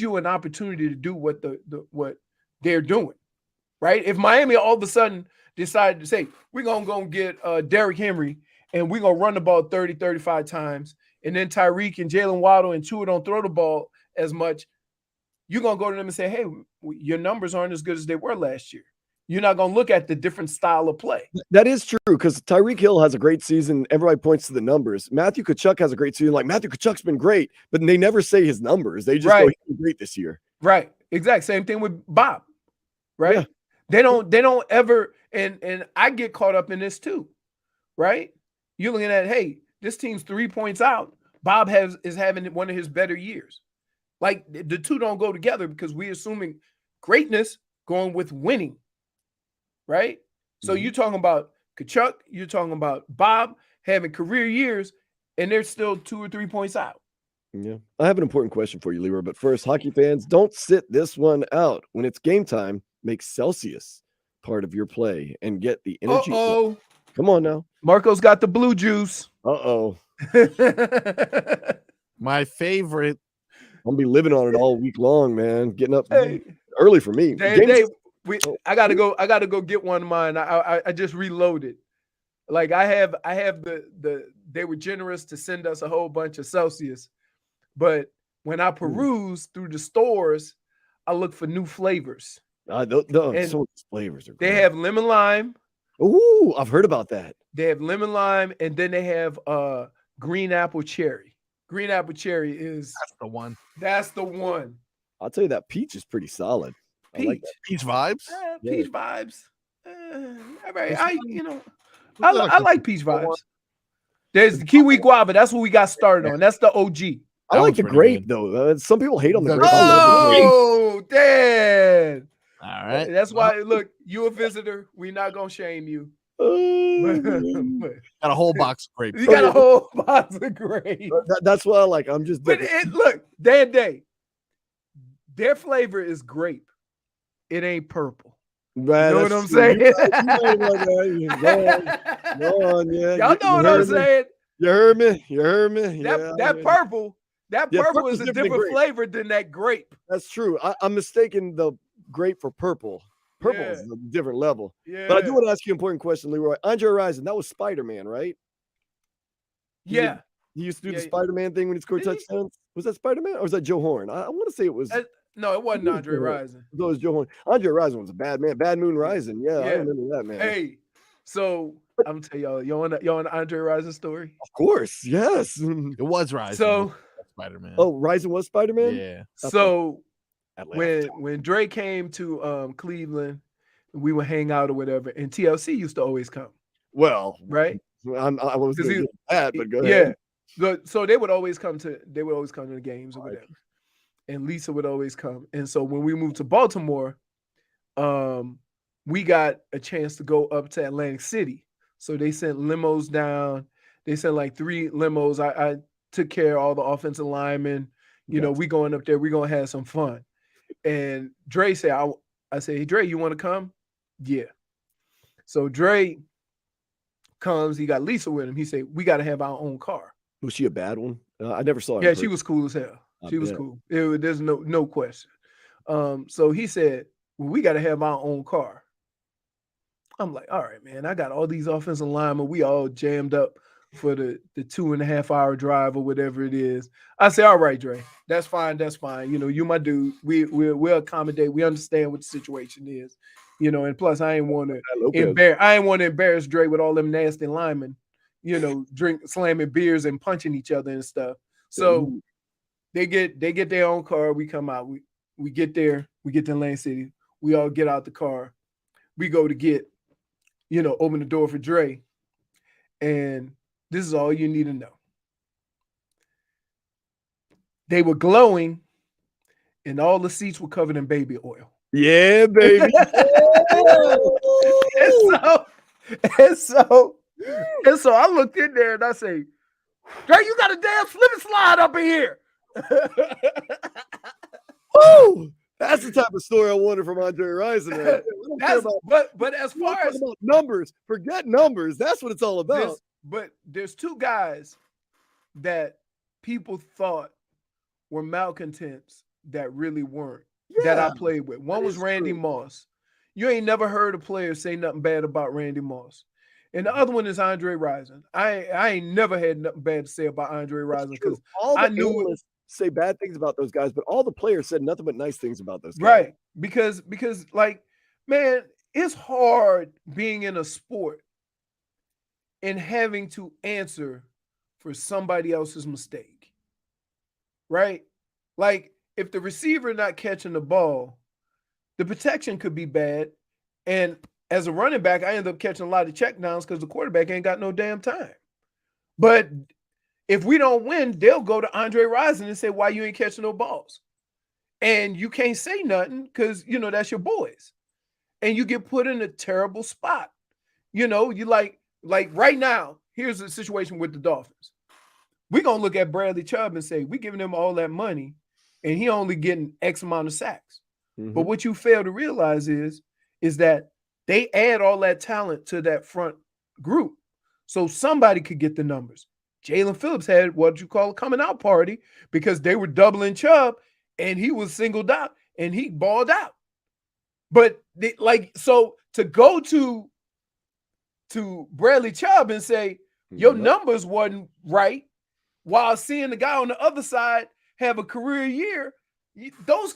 you an opportunity to do what what they're doing. Right? If Miami all of a sudden decided to say, we're going to go get Derrick Henry and we're going to run the ball 30, 35 times, and then Tyreek and Jalen Waddle and Tua don't throw the ball as much, you're going to go to them and say, hey, your numbers aren't as good as they were last year. You're not going to look at the different style of play. That is true because Tyreek Hill has a great season. Everybody points to the numbers. Matthew Tkachuk has a great season. Like Matthew Tkachuk's been great, but they never say his numbers. They just go, he's great this year. Right. Exact same thing with Bob. Right. Yeah. They don't ever, and I get caught up in this too. Right. You're looking at, hey, this team's 3 points out. Bob is having one of his better years. Like the two don't go together because we're assuming greatness going with winning. Right? So you're talking about Tkachuk, you're talking about Bob having career years, and they're still 2 or 3 points out. Yeah. I have an important question for you, Leroy. But first, hockey fans, don't sit this one out. When it's game time, make Celsius part of your play and get the energy. Uh-oh. Come on now. Marco's got the blue juice. Uh-oh. My favorite. I'm going to be living on it all week long, man. Getting up early for me. Dave, I gotta go get one of mine. I just reloaded. Like I have they were generous to send us a whole bunch of Celsius, but when I peruse through the stores, I look for new flavors. Some flavors are great. They have lemon lime. Ooh, I've heard about that. They have lemon lime, and then they have green apple cherry. Green apple cherry that's the one. That's the one. I'll tell you that peach is pretty solid. Peach. I like that. Peach vibes. Peach vibes. All right. I like peach vibes. There's the kiwi guava. That's what we got started on. That's the OG. I like the grape though. Some people hate on the grape. Oh, Dan. All right. That's why. Look, you a visitor. We're not gonna shame you. Got a whole box of grapes. You got a whole box of grapes. That's what I like. I'm just. But look, Dan, their flavor is grape. It ain't purple. Man, you know what I'm saying? Go on, yeah. Y'all know what I'm saying. You heard me. That purple is a different flavor than that grape. That's true. I'm mistaking the grape for purple. Purple is a different level. Yeah. But I do want to ask you an important question, Leroy. Andre Rison, that was Spider-Man, right? He used to do the Spider-Man thing when he scored touchdowns. Was that Spider-Man or was that Joe Horn? I want to say it was. No, it wasn't Andre Rison. It was Joe Horn. Andre Rison was a bad man. Bad Moon Rising. Yeah, I remember that, man. Hey, so I'm gonna tell y'all, you want the Andre Rison story? Of course, yes. It was Rison. So Spider-Man. Oh, Rison was Spider-Man? Yeah. So when Dre came to Cleveland, we would hang out or whatever, and TLC used to always come. Well, right? I was going to get that, but go ahead. So they would always come to the games or whatever. And Lisa would always come. And so when we moved to Baltimore, we got a chance to go up to Atlantic City. So they sent limos down. They sent like 3 limos. I took care of all the offensive linemen. You know, we going up there. We're going to have some fun. And Dre said, I said, hey, Dre, you want to come? Yeah. So Dre comes. He got Lisa with him. He said, we got to have our own car. Was she a bad one? I never saw her. Yeah, she was cool as hell. She was cool. There's no question. So he said, well, we got to have our own car. I'm like, all right, man, I got all these offensive linemen. We all jammed up for the 2.5-hour drive or whatever it is. I say, all right, Dre, that's fine. That's fine. You know, you my dude. We'll accommodate. We understand what the situation is. You know, and plus I ain't want to embarrass Dre with all them nasty linemen, you know, slamming beers and punching each other and stuff. So they get their own car. We come out. We get there. We get to Atlantic City. We all get out the car. We go to get, you know, open the door for Dre. And this is all you need to know. They were glowing, and all the seats were covered in baby oil. Yeah, baby. and so I looked in there and I say, Dre, you got a damn slip and slide up in here. Woo! That's the type of story I wanted from Andre Rison. But as far as numbers, forget numbers. That's what it's all about. But there's 2 guys that people thought were malcontents that really weren't. That I played with. One was Randy Moss. You ain't never heard a player say nothing bad about Randy Moss. And the other one is Andre Rison. I ain't never had nothing bad to say about Andre Rison because all the I knew analysts say bad things about those guys, but all the players said nothing but nice things about those guys. Right. Because like, man, it's hard being in a sport and having to answer for somebody else's mistake. Right? Like, if the receiver not catching the ball, the protection could be bad. And as a running back, I end up catching a lot of checkdowns because the quarterback ain't got no damn time. But if we don't win, they'll go to Andre Rison and say, why you ain't catching no balls? And you can't say nothing because, you know, that's your boys. And you get put in a terrible spot. You know, you like right now, here's the situation with the Dolphins. We're going to look at Bradley Chubb and say, we're giving him all that money and he only getting X amount of sacks. But what you fail to realize is that they add all that talent to that front group. So somebody could get the numbers. Jalen Phillips had what you call a coming out party because they were doubling Chubb and he was singled out and he balled out. But so to go to Bradley Chubb and say your numbers wasn't right while seeing the guy on the other side have a career year, those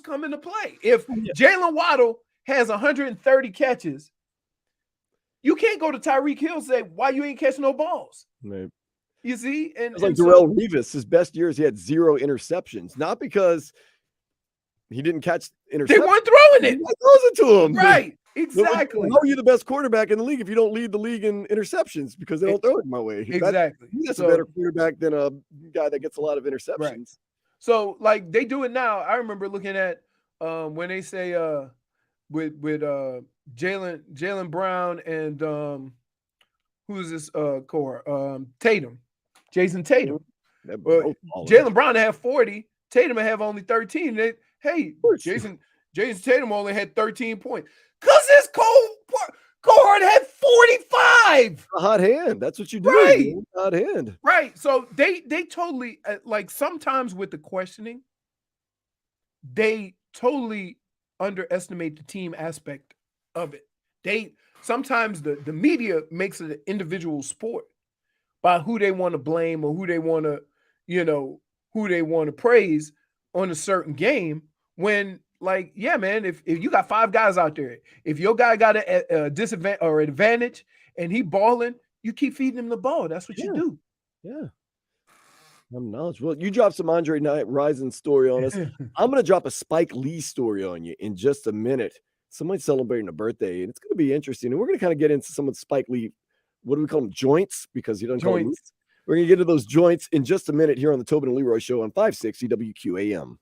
come into play. If Jalen Waddle has 130 catches, you can't go to Tyreek Hill and say, why you ain't catching no balls? Right. You see? And it's like Darrell Revis, his best years, he had 0 interceptions. Not because he didn't catch interceptions. They weren't throwing it. Throws it to him. Right. Exactly. How are you the best quarterback in the league if you don't lead the league in interceptions because they don't throw it my way? Exactly. That's a better quarterback than a guy that gets a lot of interceptions. Right. So like they do it now. I remember looking at when they say with Jalen Brown and who's this core? Tatum. Jason Tatum. Jalen Brown have 40, Tatum have only 13. Jason Tatum only had 13 points. Because his cohort had 45. A hot hand. That's what you do. Right. Man. Hot hand. Right. So they totally like sometimes with the questioning, they totally underestimate the team aspect of it. Sometimes the media makes it an individual sport by who they want to blame or who they want to praise on a certain game when like, yeah, man, if you got 5 guys out there, if your guy got a disadvantage or an advantage and he balling, you keep feeding him the ball. That's what you do. Yeah. I'm knowledgeable. You dropped some Andre Rison story on us. I'm going to drop a Spike Lee story on you in just a minute. Somebody's celebrating a birthday, and it's going to be interesting. And we're going to kind of get into some of Spike Lee, what do we call them, joints? Because he doesn't call them moves. We're going to get into those joints in just a minute here on the Tobin and Leroy Show on 560 WQAM.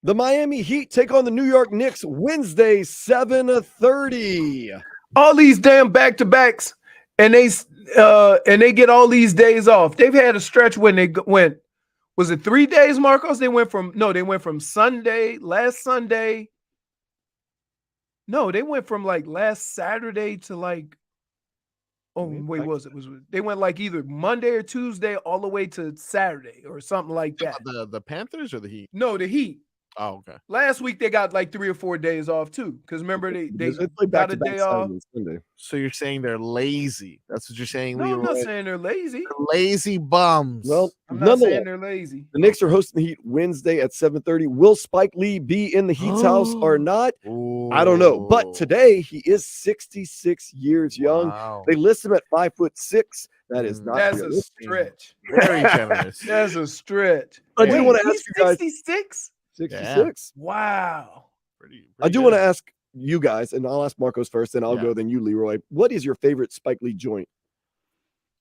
The Miami Heat take on the New York Knicks Wednesday, 7:30. All these damn back-to-backs, and they get all these days off. They've had a stretch when they went. Was it 3 days, Marcos? They went from Sunday, last Sunday. No, they went from like last Saturday to like, they went like either Monday or Tuesday all the way to Saturday or something like that. The Panthers or the Heat? No, the Heat. Oh, okay. Last week they got like 3 or 4 days off too. Because remember they got a day off. So you're saying they're lazy? That's what you're saying, No, Leroy? I'm not saying they're lazy. They're lazy bums. Well, I'm not saying they're lazy. The Knicks are hosting the Heat Wednesday at 7:30. Will Spike Lee be in the Heat's house or not? I don't know. But today he is 66 years young. Wow. They list him at 5'6". That is not. That's a stretch. Very generous. That's a stretch. I do want to ask you guys. 66? 66. Yeah. Wow. Pretty I do good. want to ask you guys, and I'll ask Marcos first, then I'll Yeah. go, then you, Leroy. What is your favorite Spike Lee joint?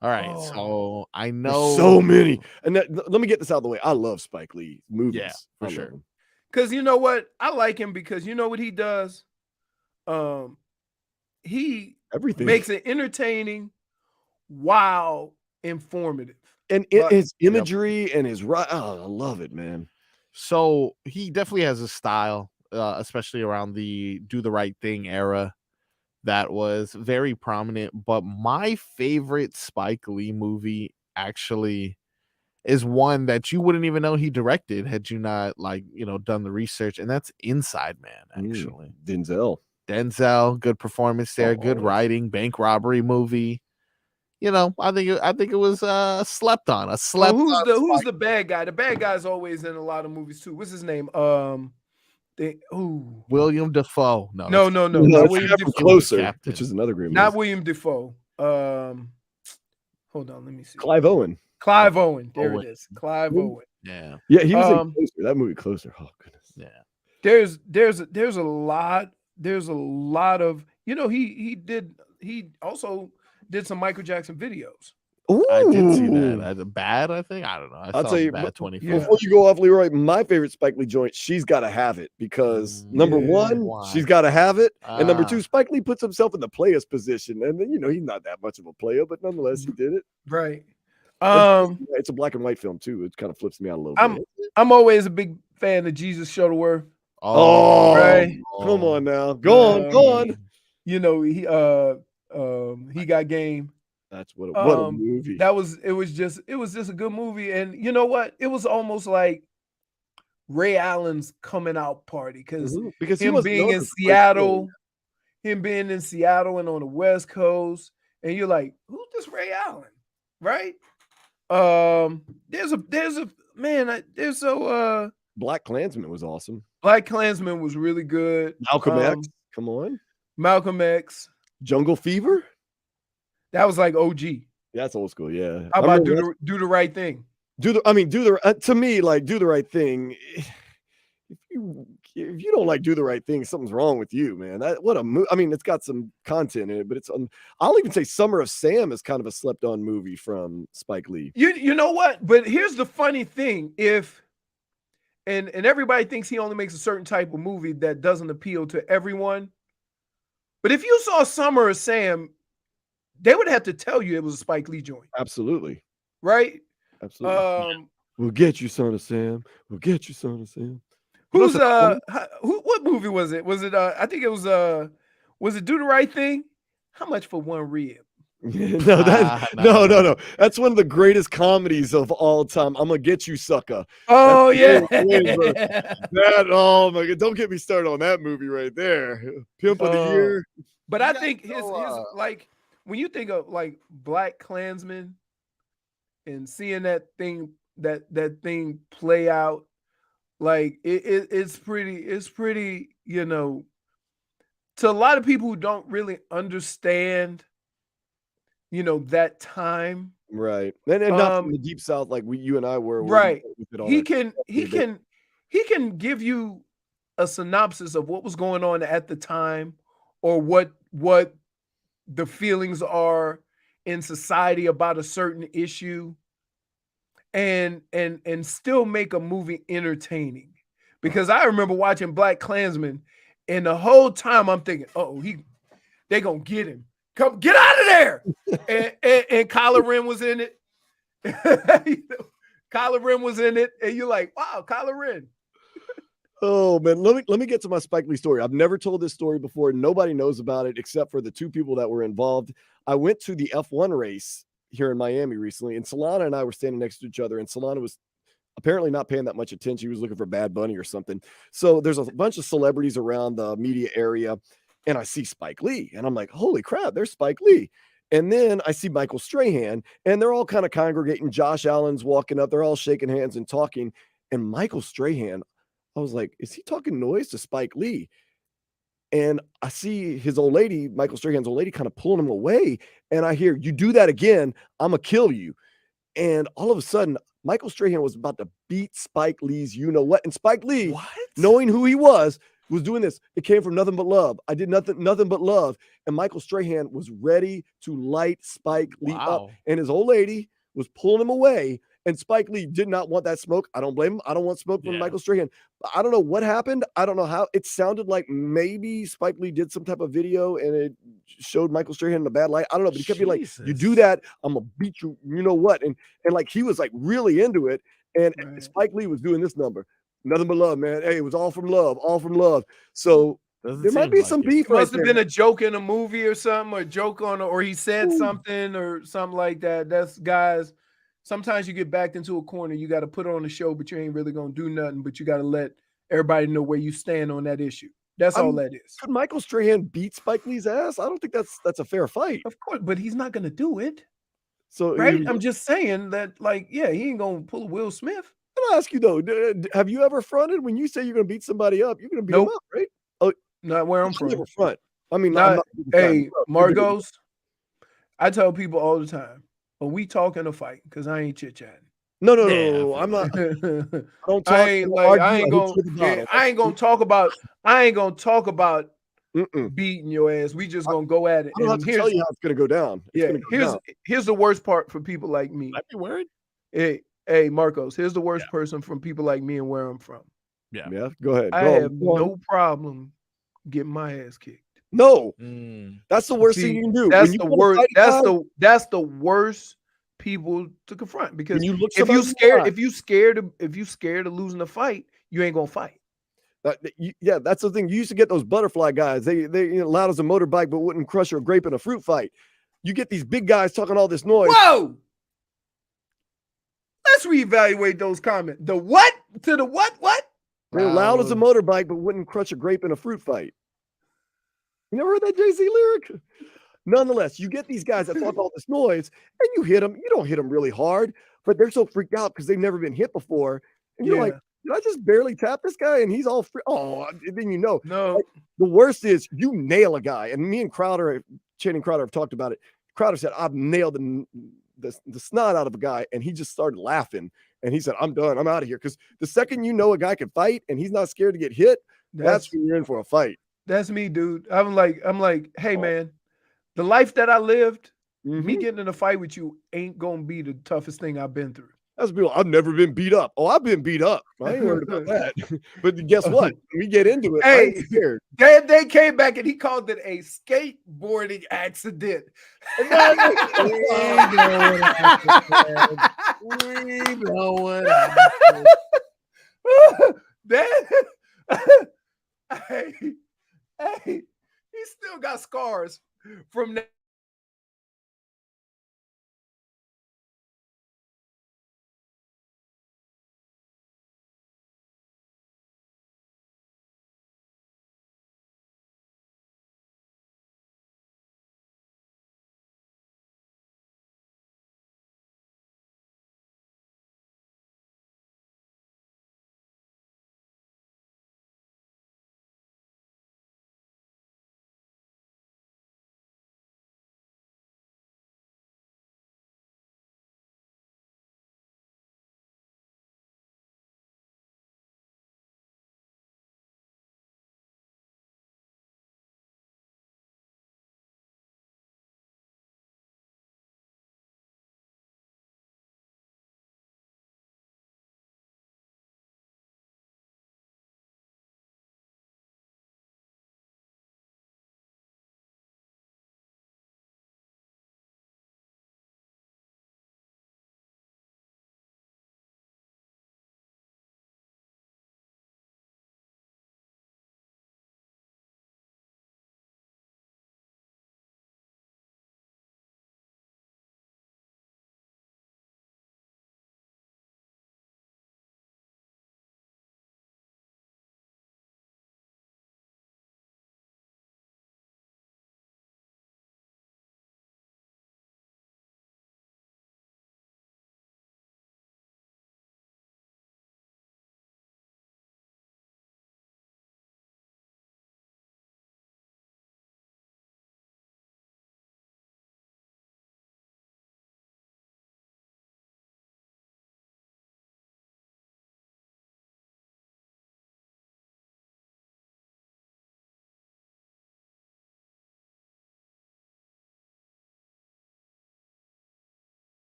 All right. So I know There's so many. And let me get this out of the way. I love Spike Lee movies. Yeah, for sure. Because you know what? I like him because you know what he does? He Everything makes it entertaining while informative. And his imagery and his I love it, man. So he definitely has a style, especially around the Do the Right Thing era, that was very prominent. But my favorite Spike Lee movie actually is one that you wouldn't even know he directed had you not done the research, and that's Inside Man. Actually, Denzel, good performance there, good writing, bank robbery movie. I think it was slept on. Who's the bad guy? The bad guy's always in a lot of movies too. What's his name? William Dafoe. No, William Dafoe. Closer, which is another great movie. Not William Dafoe. Hold on, let me see. Clive Owen. There it is. Clive Owen. Yeah. Yeah, he was in Closer. That movie Closer. Oh goodness. Yeah. There's a lot of he also did some Michael Jackson videos. Ooh. I did see that. Bad, I think. I don't know. I'll tell you, Bad 24. before you go off, Leroy, my favorite Spike Lee joint, She's Gotta Have It, because number one, she's got to have it, and number two, Spike Lee puts himself in the player's position, and then he's not that much of a player, but nonetheless, he did it. Right. It's a black and white film too. It kind of flips me out a little bit. I'm always a big fan of Jesus Shuttleworth. Oh, right. Come on now, go on. He Got Game. That's what a movie. It was just a good movie. And you know what? It was almost like Ray Allen's coming out party because him being in Seattle and on the West Coast, and you're like, who's this Ray Allen? Right? Black Klansman was awesome. Black Klansman was really good. Malcolm X. Come on. Malcolm X. Jungle Fever. That was like OG. That's old school. Yeah. How about do the right thing? To me, like Do the Right Thing. If you don't like Do the Right Thing, something's wrong with you, man. It's got some content in it, but I'll even say Summer of Sam is kind of a slept-on movie from Spike Lee. You know what? But here's the funny thing: and everybody thinks he only makes a certain type of movie that doesn't appeal to everyone. But if you saw Summer of Sam, they would have to tell you it was a Spike Lee joint. Absolutely. Right? Absolutely. We'll get you, Son of Sam. We'll get you, Son of Sam. What movie was it? Was it I think it was it Do the Right Thing? How much for one rib? No. That's one of the greatest comedies of all time. I'm gonna get you, sucker. Oh, yeah. Oh my god, don't get me started on that movie right there. Pimp of the Year. But I think his like when you think of like Black Klansman and seeing that thing play out, like it's pretty, to a lot of people who don't really understand, that time. Right. And not from the deep South like you and I were. Right. He can give you a synopsis of what was going on at the time, or what the feelings are in society about a certain issue, and still make a movie entertaining, because I remember watching Black Klansman, and the whole time I'm thinking, oh, they gonna get him. Come get out of there. and Kylo Ren was in it. Kylo Ren was in it, and you're like, wow, Kylo Ren. Oh man, let me get to my Spike Lee story. I've never told this story before. Nobody knows about it except for the two people that were involved. I went to the F1 race here in Miami recently, and Solana and I were standing next to each other, and Solana was apparently not paying that much attention. He was looking for Bad Bunny or something. So there's a bunch of celebrities around the media area, and I see Spike Lee, and I'm like, holy crap, there's Spike Lee. And then I see Michael Strahan, and they're all kind of congregating. Josh Allen's walking up. They're all shaking hands and talking. And Michael Strahan, I was like, is he talking noise to Spike Lee? And I see his old lady, Michael Strahan's old lady, kind of pulling him away. And I hear, you do that again, I'm going to kill you. And all of a sudden, Michael Strahan was about to beat Spike Lee's you-know-what. And Spike Lee, knowing who he was doing this. It came from nothing but love. I did nothing but love. And Michael Strahan was ready to light Spike Lee up. And his old lady was pulling him away. And Spike Lee did not want that smoke. I don't blame him. I don't want smoke from Michael Strahan. I don't know what happened. I don't know how. It sounded like maybe Spike Lee did some type of video and it showed Michael Strahan in a bad light. I don't know, but he kept being like, you do that, I'm going to beat you, you know what? And like he was like really into it. And Spike Lee was doing this number. Nothing but love, man. Hey, it was all from love, all from love. So there might be some beef. It must have been a joke in a movie or something, or a joke on, or he said something or something like that. That's guys. Sometimes you get backed into a corner. You got to put on a show, but you ain't really gonna do nothing. But you got to let everybody know where you stand on that issue. That's all that is. Could Michael Strahan beat Spike Lee's ass? I don't think that's a fair fight. Of course, but he's not gonna do it. So right? I'm just saying that, like, yeah, he ain't gonna pull a Will Smith. I'll ask you though, have you ever fronted when you say you're gonna beat somebody up? You're gonna beat them up, right? Oh, not where I'm from. Never front. I mean, hey, Margos, I tell people all the time, but we talking a fight because I ain't chit chatting. No, I'm not. I ain't gonna talk about beating your ass. We just gonna go at it. I don't have to tell you how it's gonna go down. Here's the worst part for people like me. I'd be worried. Hey, Marcos, here's the worst person from people like me and where I'm from. Yeah. Go ahead. I have no problem getting my ass kicked. No, that's the worst thing you can do. That's the worst. That's the worst people to confront, because if you scared of losing a fight, you ain't gonna fight. That's the thing. You used to get those butterfly guys. They loud as a motorbike, but wouldn't crush a grape in a fruit fight. You get these big guys talking all this noise. Whoa! Let's reevaluate those comments. The what to the what? They're loud as a motorbike, but wouldn't crush a grape in a fruit fight. You never heard that Jay-Z lyric? Nonetheless, you get these guys that talk all this noise, and you hit them. You don't hit them really hard, but they're so freaked out because they've never been hit before. And you're like, did I just barely tap this guy? And he's all free. Oh, then you know. No. Like, the worst is you nail a guy. And me and Channing Crowder have talked about it. Crowder said, I've nailed the snot out of a guy. And he just started laughing. And he said, I'm done. I'm out of here. Because the second you know a guy can fight and he's not scared to get hit, that's when you're in for a fight. That's me, dude. I'm like, hey, man, the life that I lived, me getting in a fight with you ain't going to be the toughest thing I've been through. That's people. I've never been beat up. Oh, I've been beat up. I ain't worried about that. But guess what? When we get into it, I ain't scared. They came back and he called it a skateboarding accident. We know what happened. Hey, he still got scars from that.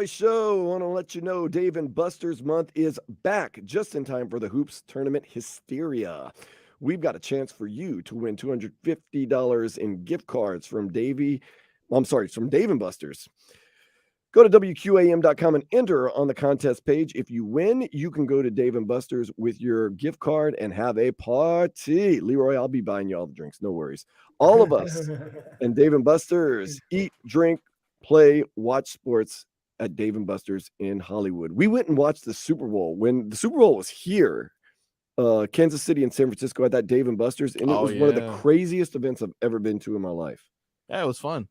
Show. I want to let you know Dave and Buster's month is back just in time for the Hoops Tournament Hysteria. We've got a chance for you to win $250 in gift cards from Dave and Buster's. Go to WQAM.com and enter on the contest page. If you win, you can go to Dave & Buster's with your gift card and have a party. Leroy, I'll be buying you all the drinks. No worries. All of us and Dave & Buster's eat, drink, play, watch sports at Dave & Buster's in Hollywood. We went and watched the Super Bowl. When the Super Bowl was here, Kansas City and San Francisco at that Dave & Buster's, and it was one of the craziest events I've ever been to in my life. Yeah, it was fun.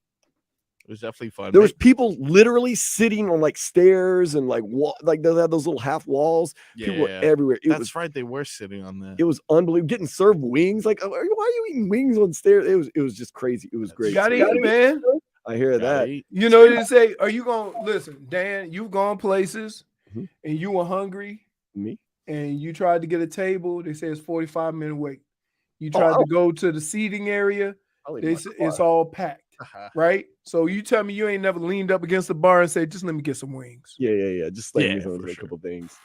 It was definitely fun. There was people literally sitting on like stairs and like they had those little half walls. People were everywhere. That's right. They were sitting on that. It was unbelievable. Getting served wings. Like, why are you eating wings on stairs? It was just crazy. It was great. You gotta eat, man. I hear that. You know what they say? Are you gonna listen, Dan? You've gone places and you were hungry. Me? And you tried to get a table. They say it's 45-minute wait. You tried to go to the seating area. They say it's all packed. Right? So you tell me you ain't never leaned up against the bar and said, just let me get some wings. Yeah. Just let me a couple things.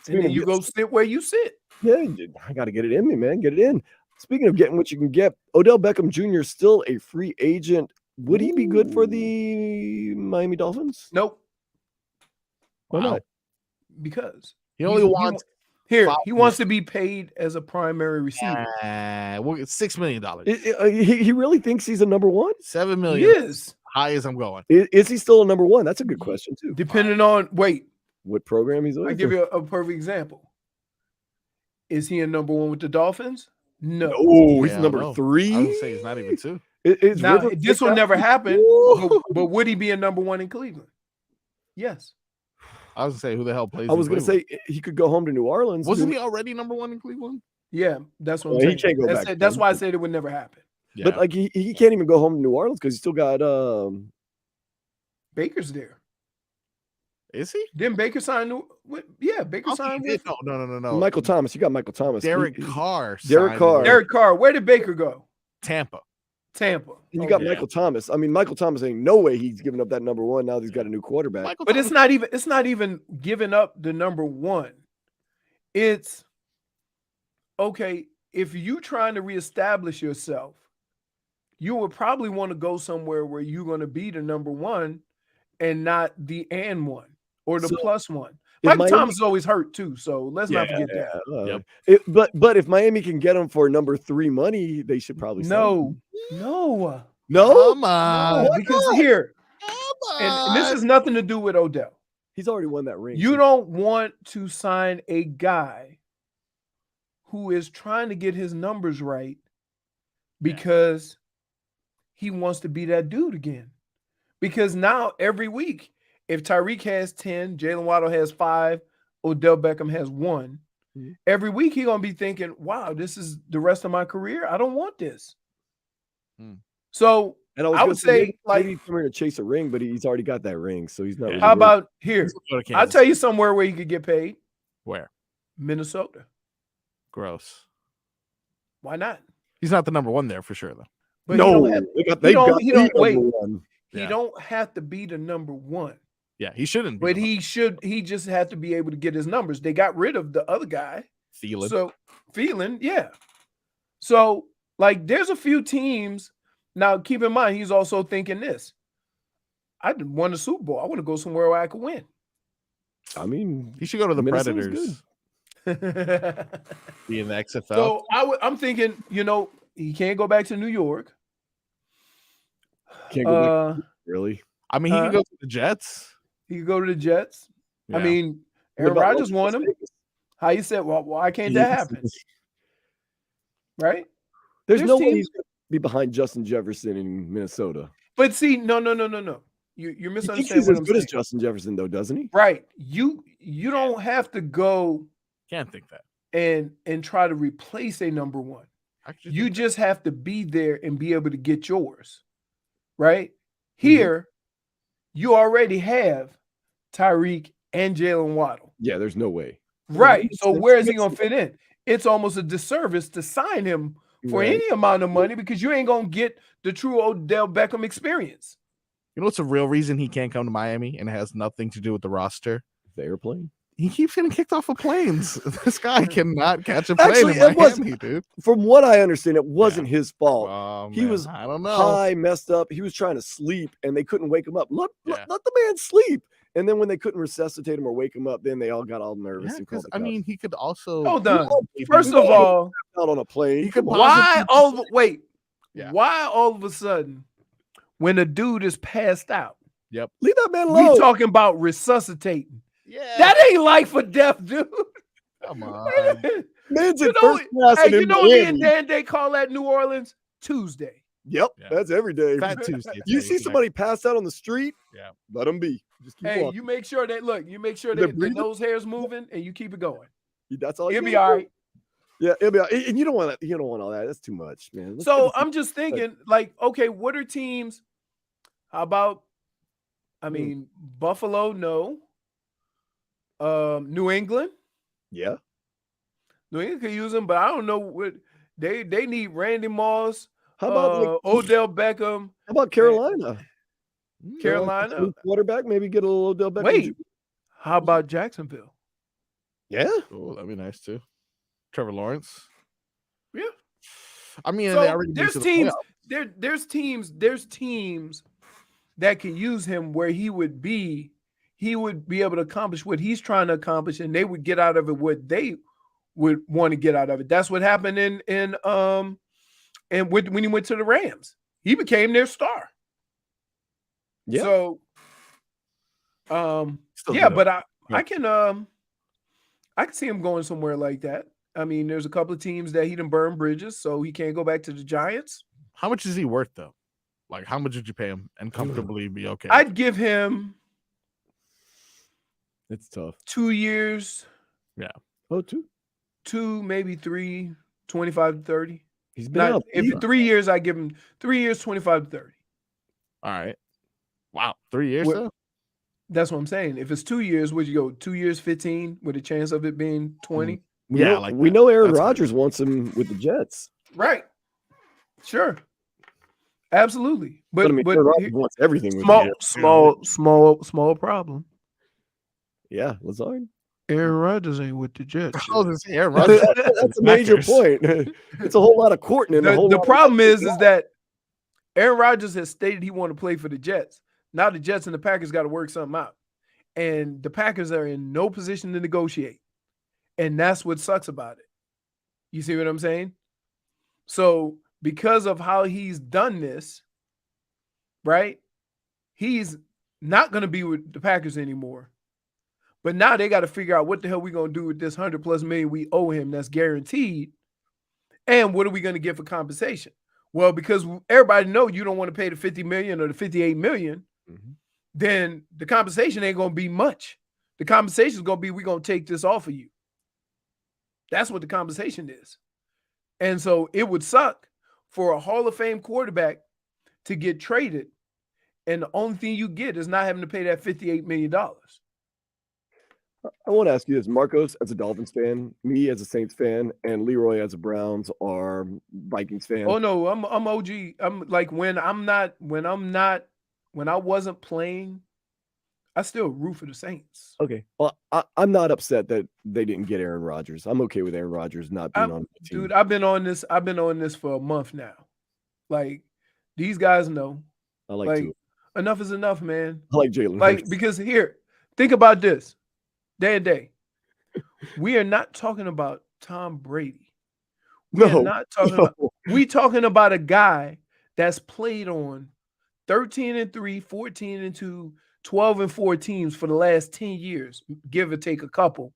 And then you go sit where you sit. Yeah, I got to get it in me, man. Get it in. Speaking of getting what you can get, Odell Beckham Jr. is still a free agent. Would he be good for the Miami Dolphins? Nope. Why not? Because he only wants he wants to be paid as a primary receiver. $6 million. He really thinks he's a number one? $7 million. He is. High as I'm going. Is he still a number one? That's a good question, too. Depending on what program he's on. I give you a perfect example. Is he a number one with the Dolphins? No. Oh, he's number 3. I would say he's not even 2. This will never happen. But would he be a number one in Cleveland? Yes. I was gonna say, who the hell plays? I was gonna say he could go home to New Orleans. Wasn't he already number 1 in Cleveland? Yeah, that's what I'm saying. He can't go back. That's why I said it would never happen. Yeah. But like he can't even go home to New Orleans because he still got Baker's there. Is he? Didn't Baker sign? Baker signed. No. Michael Thomas. You got Michael Thomas. Derek Carr. Derek Carr. Where did Baker go? Tampa. And you got Michael Thomas. I mean, Michael Thomas ain't no way he's giving up that number 1 now that he's got a new quarterback. But it's not even giving up the number 1. It's okay. If you trying to reestablish yourself, you would probably want to go somewhere where you're going to be the number 1 and not the and 1 or the plus 1. Michael Thomas is always hurt too, so let's not forget that. But if Miami can get him for number 3 money, they should probably No. Come on. Because here, and this has nothing to do with Odell. He's already won that ring. You don't want to sign a guy who is trying to get his numbers right because he wants to be that dude again. Because now every week, if Tyreek has 10, Jalen Waddle has 5, Odell Beckham has 1, every week he's going to be thinking, wow, this is the rest of my career. I don't want this. So I would say like he's coming to chase a ring, but he's already got that ring. So he's not. Really how about here? I'll tell you somewhere where he could get paid. Where? Minnesota. Gross. Why not? He's not the number 1 there for sure, though. But he don't have to be the number 1. Yeah, he shouldn't. But he just had to be able to get his numbers. They got rid of the other guy. Thielen, yeah. So, like, there's a few teams. Now, keep in mind, he's also thinking this. I won a Super Bowl. I want to go somewhere where I could win. I mean, he should go to the Predators. Be in the XFL. So, I'm thinking, he can't go back to New York. Can't go back. Really? I mean, he can go to the Jets. He could go to the Jets. Yeah. I mean, Aaron Rodgers won him. How you said, well, why can't that happen? Right? There's no way he's going to be behind Justin Jefferson in Minnesota. But see, no. You're misunderstanding. He's as good as Justin Jefferson, though, doesn't he? Right. You don't have to go. Can't think that. And try to replace a number 1. You just have to be there and be able to get yours. Right? Here, you already have Tyreek and Jalen Waddle. Yeah, there's no way. Right. So where is he going to fit in? It's almost a disservice to sign him for any amount of money because you ain't going to get the true Odell Beckham experience. You know what's the real reason he can't come to Miami, and it has nothing to do with the roster? The airplane. He keeps getting kicked off of planes. This guy cannot catch a plane Actually, in Miami, dude. From what I understand, it wasn't his fault. He was I don't know. high, messed up. He was trying to sleep, and they couldn't wake him up. Let the man sleep. And then when they couldn't resuscitate him or wake him up, then they all got all nervous. Yeah, and called the I cops. mean, he could also. Hold on. First of all, out on a plane. He could why all wait? Yeah. Why all of a sudden, when a dude is passed out, Yep. Leave that man alone. we talking about resuscitating? Yeah. That ain't life or death, dude. Come on. Man's You in know, first class hey, and you in know me Miami. and Dan Day call that New Orleans Tuesday. Yep, Yeah. that's every day. Fat Tuesday. You see somebody pass out on the street? Yeah. Let them be. Just keep Hey, walking. you make sure that They're the breathing? nose hair's moving and you keep it going. That's all. It'll you be gotta all do. right. Yeah, it'll be all right. And you don't want that. You don't want all that. That's too much, man. Let's So get I'm just thinking, like, okay, what are teams? How about? I mean, Buffalo, no. New England, yeah. New England could use them, but I don't know what they need. Randy Moss, How about Odell Beckham, how about Carolina? Carolina. New quarterback, maybe get a little Odell Beckham. Wait, how about Jacksonville? Yeah. Oh, that'd be nice too. Trevor Lawrence. Yeah. I mean, they So already made it there's to the teams. playoffs. There's teams that can use him where he would be able to accomplish what he's trying to accomplish, and they would get out of it what they would want to get out of it. That's what happened when he went to the Rams. He became their star. Yeah. So Still yeah, good. but Yeah. I can see him going somewhere like that. I mean, there's a couple of teams that he done burned bridges, so he can't go back to the Giants. How much is he worth though? Like, how much would you pay him and comfortably be okay? I'd give him It's tough. 2 years. Yeah. Oh, two. 2, maybe 3, 25 to 30. He's been out. If 3 years, I give him 3 years, 25 to 30. All right. Wow. 3 years What- though? That's what I'm saying. If it's 2 years, would you go 2 years, 15 with a chance of it being 20? Yeah, we know Aaron That's Rodgers wants him with the Jets. Right. Sure. Absolutely. But I mean, Aaron Rodgers wants everything with the Jets. small problem. Yeah, Lazard. Aaron Rodgers ain't with the Jets. I was gonna say, Aaron Rodgers. That's a major point. It's a whole lot of courting in The problem is that Aaron Rodgers has stated he want to play for the Jets. Now the Jets and the Packers got to work something out. And the Packers are in no position to negotiate. And that's what sucks about it. You see what I'm saying? So because of how he's done this, right? He's not going to be with the Packers anymore. But now they got to figure out what the hell we going to do with this $100+ million we owe him that's guaranteed. And what are we going to get for compensation? Well, because everybody know you don't want to pay the $50 million or the $58 million, then the compensation ain't going to be much. The compensation is going to be, we're going to take this off of you. That's what the compensation is. And so it would suck for a Hall of Fame quarterback to get traded, and the only thing you get is not having to pay that $58 million. I want to ask you this, Marcos, as a Dolphins fan, me as a Saints fan, and Leroy as a Browns or Vikings fan. Oh no, I'm OG. I'm like when I wasn't playing, I still root for the Saints. Okay. Well, I'm not upset that they didn't get Aaron Rodgers. I'm okay with Aaron Rodgers not being on the team. Dude, I've been on this for a month now. Like, these guys know. I like to. Enough is enough, man. I like Jalen. Like, because here, think about this. Day and day. We are not talking about Tom Brady. We are not talking about, we talking about a guy that's played on 13-3, 14-2, 12-4 teams for the last 10 years, give or take a couple,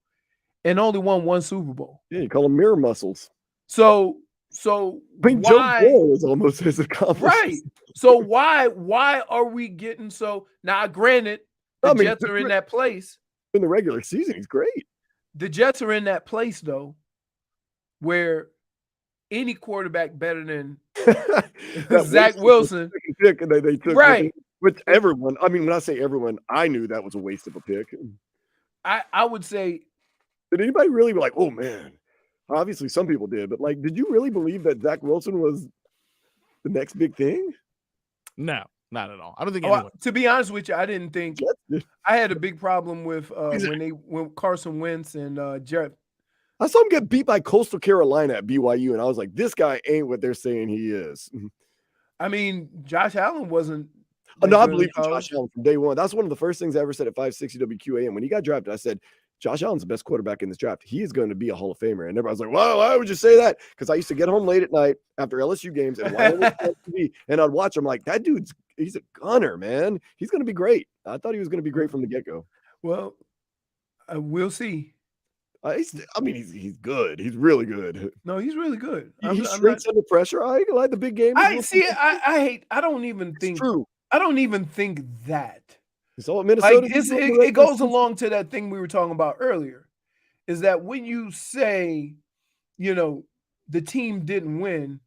and only won one Super Bowl. Yeah, you call them mirror muscles. So I mean, Joe Burrow was almost as accomplished. Right. So why are we getting so now? Granted, the Jets are in that place. In the regular season, he's great. The Jets are in that place though, where any quarterback better than Zach Wilson. Pick and they took right. Which everyone, I mean, when I say everyone, I knew that was a waste of a pick. I would say. Did anybody really be like, oh man? Obviously, some people did, but like, did you really believe that Zach Wilson was the next big thing? No. Not at all. I don't think anyone. To be honest with you, I didn't think I had a big problem with when Carson Wentz and Jeff. I saw him get beat by Coastal Carolina at BYU, and I was like, this guy ain't what they're saying he is. I mean, Josh Allen wasn't. No, I believe in Josh Allen from day one. That's one of the first things I ever said at 560 WQAM. When he got drafted, I said, Josh Allen's the best quarterback in this draft. He is going to be a Hall of Famer. And everybody's like, well, why would you say that? Because I used to get home late at night after LSU games and and I'd watch him like, that dude's he's a gunner, man. He's going to be great. I thought he was going to be great from the get-go. Well, we'll see. He's good. He's really good. No, he's really good. He shrinks under pressure. I like the big game. I don't even think. True. I don't even think that. So Minnesota, like it goes along to that thing we were talking about earlier, is that when you say, the team didn't win,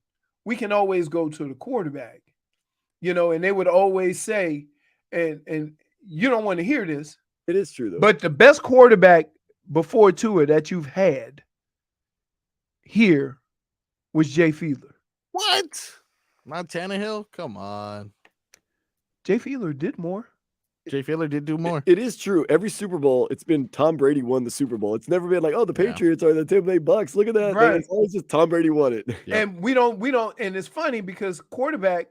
we can always go to the quarterback, and they would always say, and you don't want to hear this. It is true though. But the best quarterback before Tua that you've had here was Jay Fiedler. What? Not Tannehill? Come on. Jay Fiedler did more. Jay Fiedler did do more. It is true. Every Super Bowl, it's been Tom Brady won the Super Bowl. It's never been like, the Patriots are the Tampa Bay Bucks. Look at that. Right. It's always just Tom Brady won it. Yeah. And we don't, and it's funny because quarterback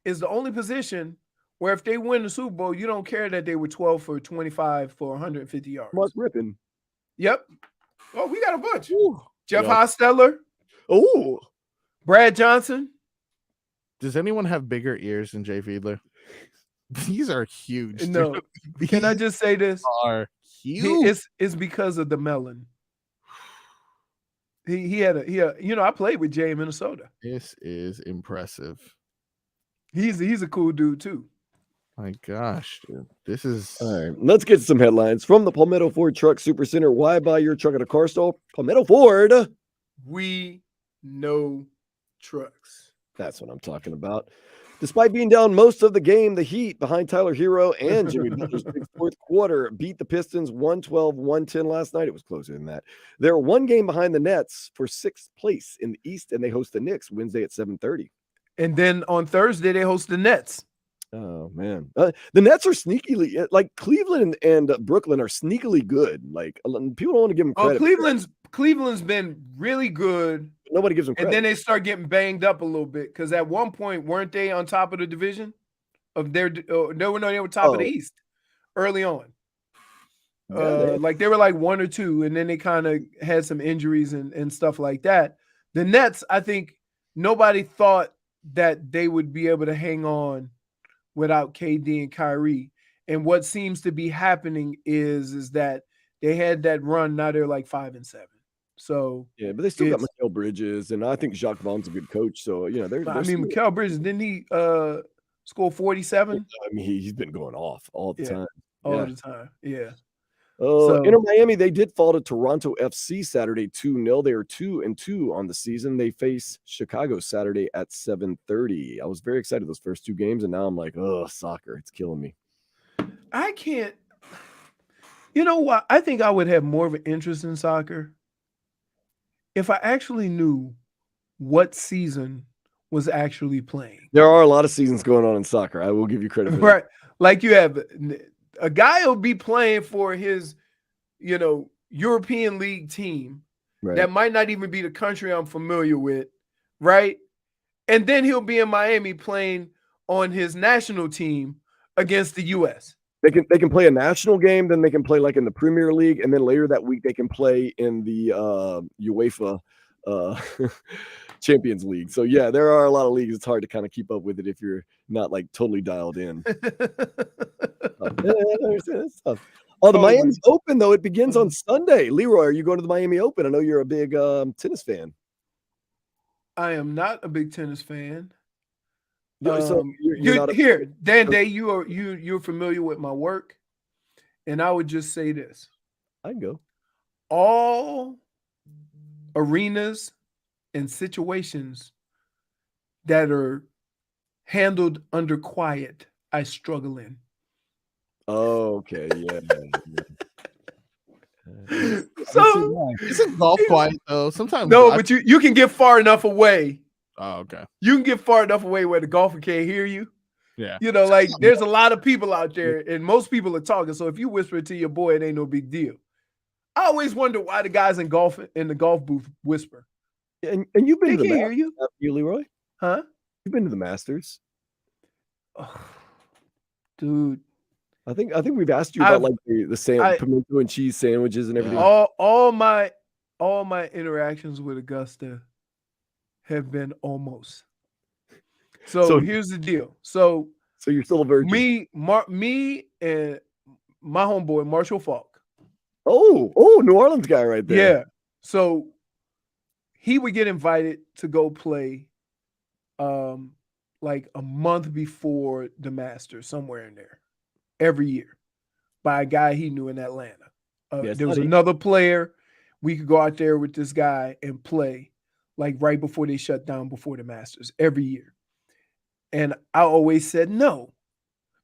is the only position where if they win the Super Bowl, you don't care that they were 12 for 25 for 150 yards. Mark Rippon. Yep. Oh, we got a bunch. Ooh. Jeff Hostetler. Oh. Brad Johnson. Does anyone have bigger ears than Jay Fiedler? These are huge. No. Can I just say this? Are huge. It's because of the melon. He had I played with Jay in Minnesota. This is impressive. He's a cool dude too. My gosh, dude. This is all right. Let's get some headlines from the Palmetto Ford Truck Super Center. Why buy your truck at a car store? Palmetto Ford. We know trucks. That's what I'm talking about. Despite being down most of the game, the Heat behind Tyler Hero and Jimmy Butler's big fourth quarter beat the Pistons 112-110 last night. It was closer than that. They're one game behind the Nets for sixth place in the East, and they host the Knicks Wednesday at 7:30. And then on Thursday, they host the Nets. Oh, man. The Nets are sneakily, like Cleveland and Brooklyn are sneakily good. Like, people don't want to give them credit. Cleveland's been really good. Nobody gives them credit. And then they start getting banged up a little bit because at one point, weren't they on top of the division? They were top of the East early on. Like they were like 1 or 2, and then they kind of had some injuries and stuff like that. The Nets, I think nobody thought that they would be able to hang on without KD and Kyrie. And what seems to be happening is that they had that run. Now they're like 5-7. So yeah, but they still got Mikal Bridges, and I think Jacques Vaughn's a good coach. So they're Mikal Bridges, didn't he score 47? I mean, he's been going off all the time. All the time. Yeah. Inter Miami, they did fall to Toronto FC Saturday 2-0. They are 2-2 on the season. They face Chicago Saturday at 7:30. I was very excited those first two games, and now I'm like, soccer, it's killing me. I can't. You know what? I think I would have more of an interest in soccer if I actually knew what season was actually playing. There are a lot of seasons going on in soccer. I will give you credit for that. Right. Like you have a guy will be playing for his, European League team that might not even be the country I'm familiar with, right? And then he'll be in Miami playing on his national team against the U.S. They can play a national game, then they can play like in the Premier League, and then later that week they can play in the UEFA Champions League. So yeah, there are a lot of leagues. It's hard to kind of keep up with it if you're not like totally dialed in. The Miami Open though, it begins on Sunday. Leroy, are you going to the Miami Open? I know you're a big tennis fan. I am not a big tennis fan. So you're not here, Dan Day. You're familiar with my work, and I would just say this: I can go. All arenas and situations that are handled under quiet, I struggle in. Oh, okay, yeah. So isn't golf quiet though? Sometimes but you can get far enough away. Oh, okay. You can get far enough away where the golfer can't hear you. Yeah. You know, like there's a lot of people out there, and most people are talking. So if you whisper it to your boy, it ain't no big deal. I always wonder why the guys in the golf booth whisper. And you've been They to the can't hear Masters, you, haven't you, Leroy? huh? You've been to the Masters. Oh, dude, I think we've asked you about like the pimento and cheese sandwiches and everything. all my interactions with Augusta have been almost. So here's the deal. So you're still a virgin. Me and my homeboy Marshall Falk. Oh, New Orleans guy right there. Yeah. So he would get invited to go play like a month before the Masters, somewhere in there, every year, by a guy he knew in Atlanta. There was another player. We could go out there with this guy and play like right before they shut down before the Masters every year. And I always said no,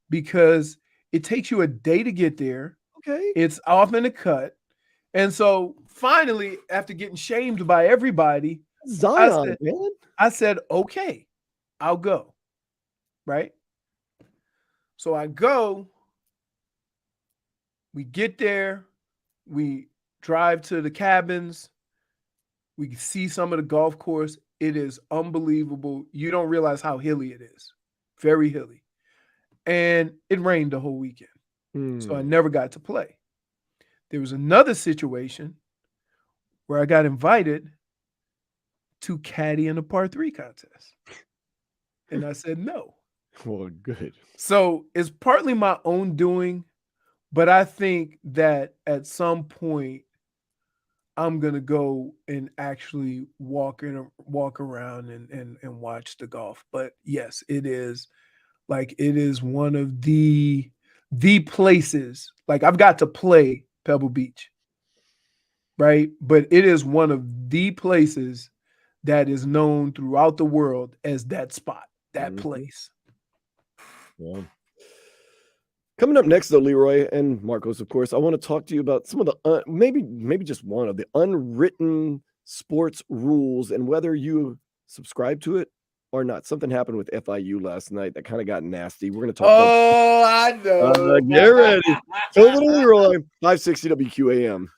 because it takes you a day to get there. Okay. It's off in the cut. And so finally, after getting shamed by everybody, Zion, I said, okay, I'll go. Right? So I go, we get there, we drive to the cabins, we see some of the golf course. It is unbelievable. You don't realize how hilly it is. Very hilly. And it rained the whole weekend. So I never got to play. There was another situation where I got invited to caddy in a par 3 contest. And I said no. Well, good. So it's partly my own doing, but I think that at some point I'm gonna go and actually walk around and watch the golf. But yes, it is one of the places. Like I've got to play Pebble Beach, right? But it is one of the places that is known throughout the world as that spot, that place. Yeah. Coming up next, though, Leroy and Marcos, of course, I want to talk to you about some of the maybe just one of the unwritten sports rules and whether you subscribe to it or not. Something happened with FIU last night that kind of got nasty. We're going to talk about. Oh, I know. Get ready. Tobin and Leroy, 560 WQAM.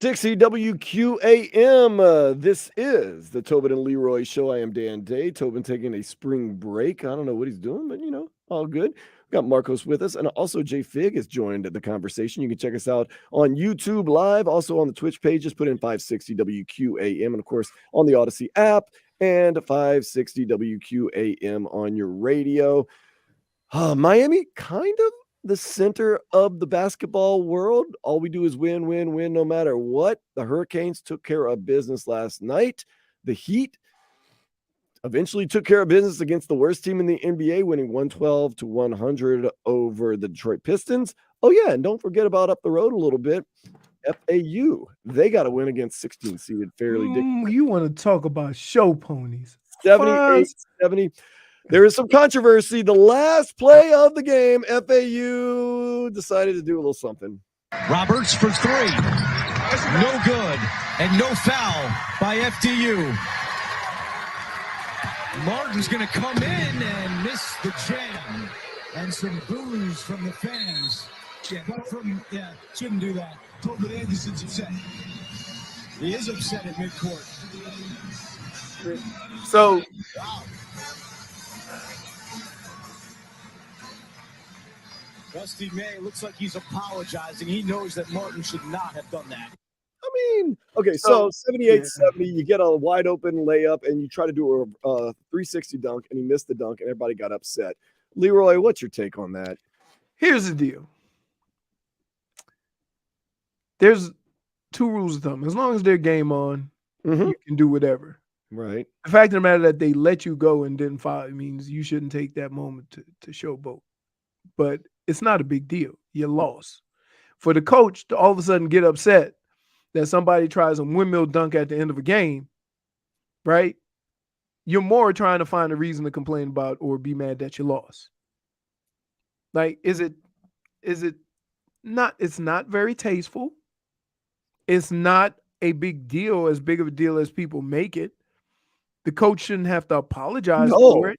660 WQAM. This is the Tobin and Leroy show. I am Dan Day. Tobin taking a spring break. I don't know what he's doing, but all good. We've got Marcos with us, and also JFig has joined the conversation. You can check us out on YouTube Live, also on the Twitch page. Just put in 560 WQAM, and of course on the Odyssey app, and 560 WQAM on your radio. Miami, kind of the center of the basketball world. All we do is win, win, win, no matter what. The Hurricanes took care of business last night. The Heat eventually took care of business against the worst team in the NBA, winning 112-100 over the Detroit Pistons. Oh, yeah, and don't forget about up the road a little bit, FAU. They got a win against 16-seeded Fairleigh Dickinson. You want to talk about show ponies. 78-70. There is some controversy. The last play of the game, FAU decided to do a little something. Roberts for three. No good. And no foul by FDU. Martin's going to come in and miss the jam. And some boos from the fans. Shouldn't do that. Tobin Anderson's upset. He is upset at midcourt. So, Rusty May looks like he's apologizing. He knows that Martin should not have done that. I mean, okay, so 78-70, you get a wide open layup and you try to do a 360 dunk and he missed the dunk and everybody got upset. Leroy, what's your take on that? Here's the deal. There's two rules of thumb. As long as they're game on, you can do whatever. Right. The fact of the matter that they let you go and didn't foul means you shouldn't take that moment to showboat. But it's not a big deal. You lost. For the coach to all of a sudden get upset that somebody tries a windmill dunk at the end of a game, right? You're more trying to find a reason to complain about or be mad that you lost. Like, is it not? It's not very tasteful. It's not a big deal, as big of a deal as people make it. The coach shouldn't have to apologize for it.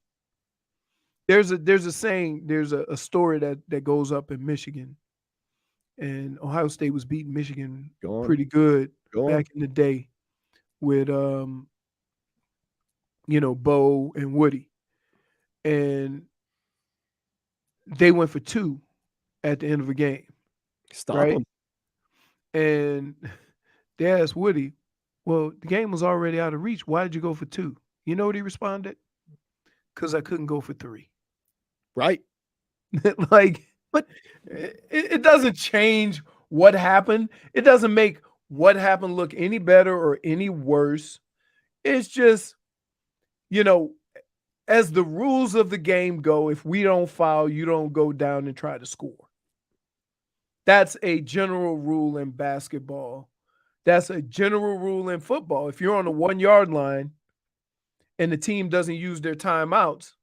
There's a saying, there's a story that goes up in Michigan, and Ohio State was beating Michigan pretty good back in the day with Bo and Woody, and they went for two at the end of a game. Stop them. And they asked Woody, well, the game was already out of reach. Why did you go for two? You know what he responded? Because I couldn't go for three. Right. But it doesn't change what happened. It doesn't make what happened look any better or any worse. It's just, as the rules of the game go, if we don't foul, you don't go down and try to score. That's a general rule in basketball. That's a general rule in football. If you're on the 1 yard line and the team doesn't use their timeouts,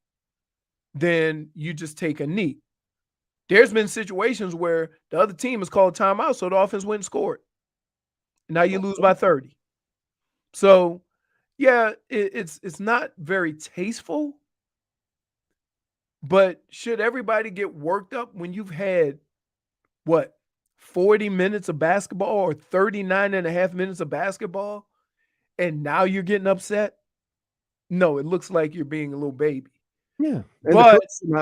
then you just take a knee. There's been situations where the other team has called timeout, so the offense went and scored. Now you lose by 30. So, yeah, it's not very tasteful, but should everybody get worked up when you've had, 40 minutes of basketball or 39 and a half minutes of basketball, and now you're getting upset? No, it looks like you're being a little baby. Yeah. But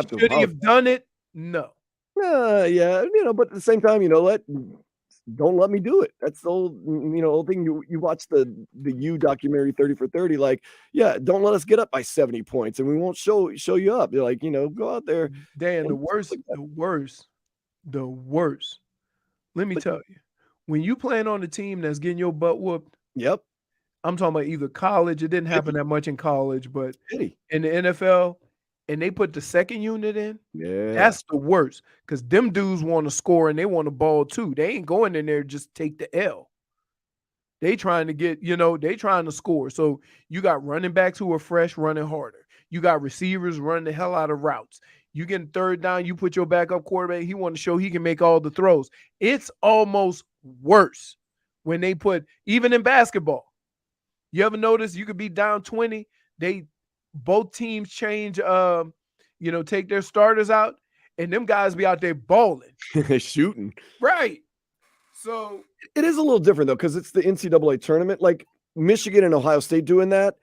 should he have done it? No. Yeah, but at the same time, don't let me do it. That's the old thing. You watch the U documentary 30 for 30, don't let us get up by 70 points and we won't show you up. You're like, go out there. Dan, the worst. Let me tell you, when you playing on a team that's getting your butt whooped, yep. I'm talking about either college. It didn't happen that much in college, but in the NFL, and they put the second unit in, that's the worst. Because them dudes want to score and they want to ball too. They ain't going in there just take the L. They trying to get, they trying to score. So you got running backs who are fresh running harder. You got receivers running the hell out of routes. You getting third down, you put your backup quarterback, he want to show he can make all the throws. It's almost worse when they put, even in basketball. You ever notice you could be down 20, both teams change, take their starters out, and them guys be out there balling. Shooting. Right. So it is a little different though, because it's the NCAA tournament. Like Michigan and Ohio State doing that,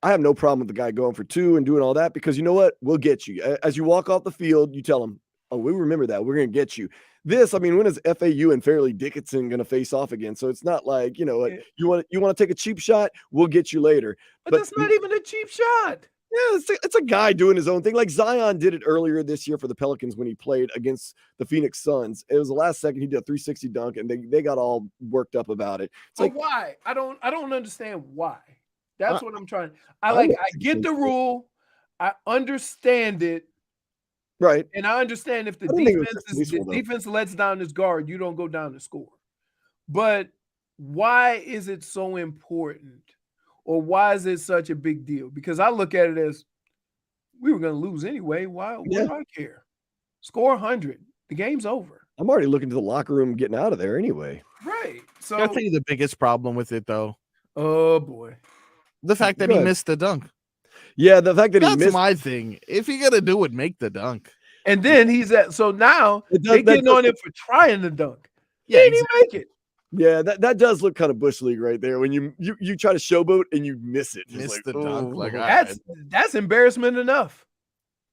I have no problem with the guy going for 2 and doing all that, because you know what? We'll get you. As you walk off the field, you tell them, "Oh, we remember that. We're going to get you." This, I mean, when is FAU and Fairleigh Dickinson going to face off again? So it's not like, you know, you want to take a cheap shot, we'll get you later. But that's not even a cheap shot. Yeah, it's a guy doing his own thing. Like Zion did it earlier this year for the Pelicans when he played against the Phoenix Suns. It was the last second he did a 360 dunk, and they got all worked up about it. It's But like, why? I don't understand why. That's what I'm trying. I get the rule. I understand it. Right. And I understand if the defense lets down his guard, you don't go down to score. But why is it so important? Or why is it such a big deal? Because I look at it as we were going to lose anyway. Why do I care? Score 100. The game's over. I'm already looking to the locker room getting out of there anyway. Right. So I'll tell you the biggest problem with it, though. Oh, boy. The fact that he missed the dunk. Yeah, the fact that That's he missed. my thing. If you're going to do it, make the dunk. And then so now they're getting on him for trying to dunk. Yeah, he didn't make it. Yeah, that does look kind of bush league right there when you try to showboat and you miss it. Miss like, the dunk. Like, that's embarrassment enough.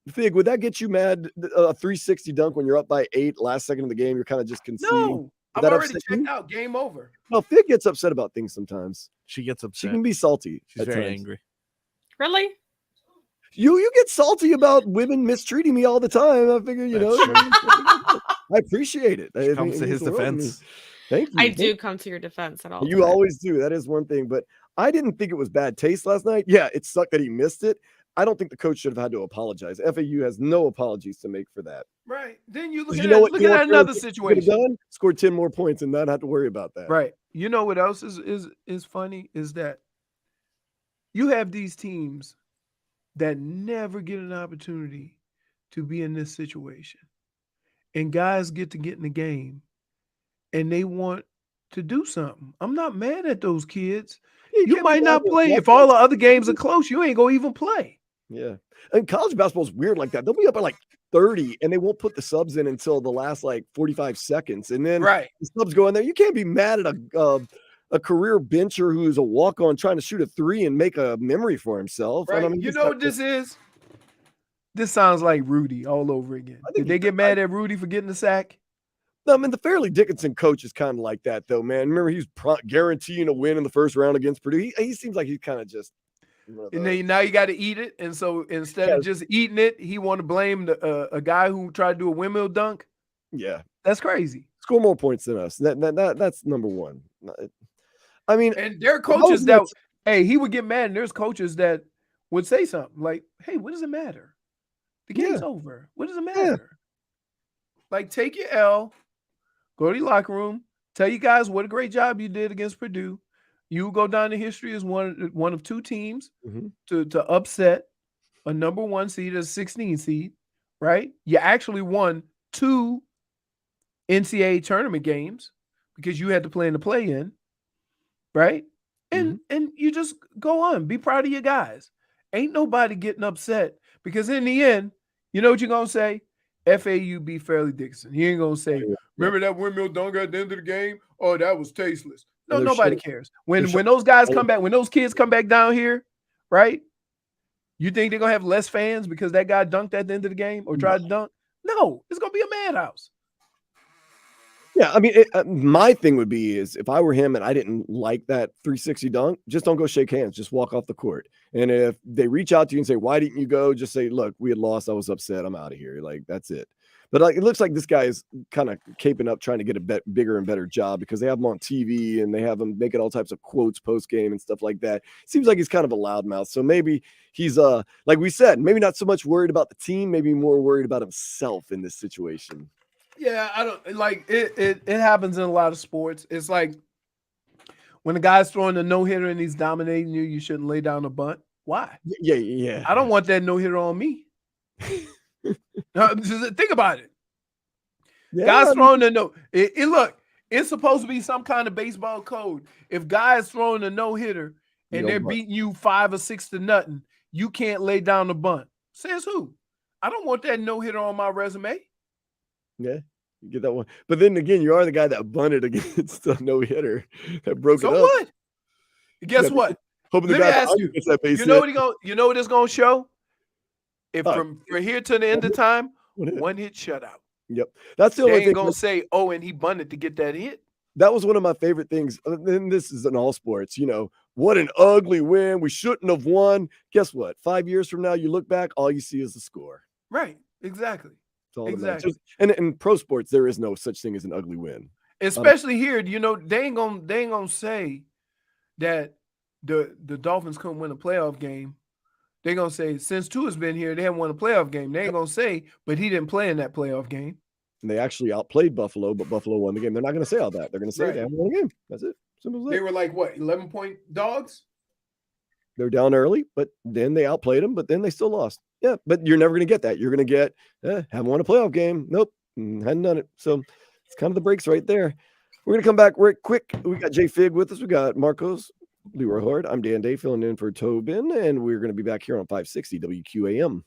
Fig, would that get you mad? A 360 dunk when you're up by 8 last second of the game, you're kind of just conceding. No, I'm already checked out. Game over. No, Fig gets upset about things sometimes. She gets upset. She can be salty. She's very angry. Really? You get salty about women mistreating me all the time. I figure, I appreciate it. She comes to his defense. Thank you. I do come to your defense at all. You always do. That is one thing. But I didn't think it was bad taste last night. Yeah, it sucked that he missed it. I don't think the coach should have had to apologize. FAU has no apologies to make for that. Right. Then you look look at another situation. Done, scored 10 more points and not have to worry about that. Right. You know what else is funny is that you have these teams that never get an opportunity to be in this situation. And guys get in the game and they want to do something. I'm not mad at those kids. You might not play. If all the other games are close, you ain't going to even play. Yeah. And college basketball is weird like that. They'll be up at like 30 and they won't put the subs in until the last like 45 seconds. And then the subs go in there. You can't be mad at a career bencher who's a walk-on trying to shoot a 3 and make a memory for himself. Right. And I mean, you know what this is? This sounds like Rudy all over again. Did they get mad at Rudy for getting the sack? No, I mean, the Fairleigh Dickinson coach is kind of like that, though, man. Remember, he's guaranteeing a win in the first round against Purdue. He seems like he's kind of just. And then now you got to eat it. And so instead of just eating it, he want to blame a guy who tried to do a windmill dunk. Yeah. That's crazy. Score more points than us. That's number one. I mean, and there are coaches that, he would get mad, and there's coaches that would say something like, hey, what does it matter? The game's over. What does it matter? Yeah. Like, take your L, go to your locker room, tell you guys what a great job you did against Purdue. You go down in history as one of 2 teams to upset a number 1 seed, a 16 seed, right? You actually won 2 NCAA tournament games because you had to play in the play-in, right? And you just go on. Be proud of your guys. Ain't nobody getting upset because in the end, you know what you're going to say? FAU beat Fairleigh Dickinson. He ain't going to say, remember that windmill dunk at the end of the game? Oh, that was tasteless. No, nobody cares. When those guys come back, when those kids come back down here, right? You think they're going to have less fans because that guy dunked at the end of the game or tried to dunk? No, it's going to be a madhouse. Yeah, I mean, my thing would be is if I were him and I didn't like that 360 dunk, just don't go shake hands. Just walk off the court. And if they reach out to you and say, why didn't you go? Just say, look, we had lost. I was upset. I'm out of here. Like, that's it. But it looks like this guy is kind of caping up, trying to get a bigger and better job because they have him on TV and they have him making all types of quotes post-game and stuff like that. Seems like he's kind of a loudmouth. So maybe he's, like we said, maybe not so much worried about the team, maybe more worried about himself in this situation. Yeah, I don't like it. It happens in a lot of sports. It's like when a guy's throwing a no-hitter and he's dominating you, you shouldn't lay down a bunt. Why? Yeah. I don't want that no-hitter on me. Think about it. Yeah, guys throwing a no. Look, it's supposed to be some kind of baseball code. If guys throwing a no-hitter and they're beating you 5 or 6 to nothing, you can't lay down the bunt. Says who? I don't want that no-hitter on my resume. Yeah. You get that one. But then again, you are the guy that bunted against a no-hitter that broke it So up. what? Guess Yeah, what? hoping the Let me guy ask behind you. gets that base You know hit. what it's gonna show? If Oh, from here to the end of time, one hit. one hit shutout. Yep. That's the They only ain't thing. gonna say, oh, and he bunted to get that hit. That was one of my favorite things. And this is in all sports, what an ugly win. We shouldn't have won. Guess what? 5 years from now, you look back, all you see is the score. Right. Exactly. It's all that matters. Exactly. And in pro sports, there is no such thing as an ugly win. Especially here, they ain't gonna say that the Dolphins couldn't win a playoff game. They're gonna say since Tua's been here, they haven't won a playoff game. They ain't gonna say, but he didn't play in that playoff game. And they actually outplayed Buffalo, but Buffalo won the game. They're not going to say all that. They're going to say they haven't won a game. That's it. Simple as that. They were like what, 11-point dogs? They're down early, but then they outplayed them, but then they still lost. Yeah, but you're never going to get that. You're going to get, haven't won a playoff game. Nope, hadn't done it. So it's kind of the breaks right there. We're going to come back real quick. We got JFig with us. We got Marcos, Leroy Hoard. I'm Dan Day filling in for Tobin, and we're going to be back here on 560 WQAM.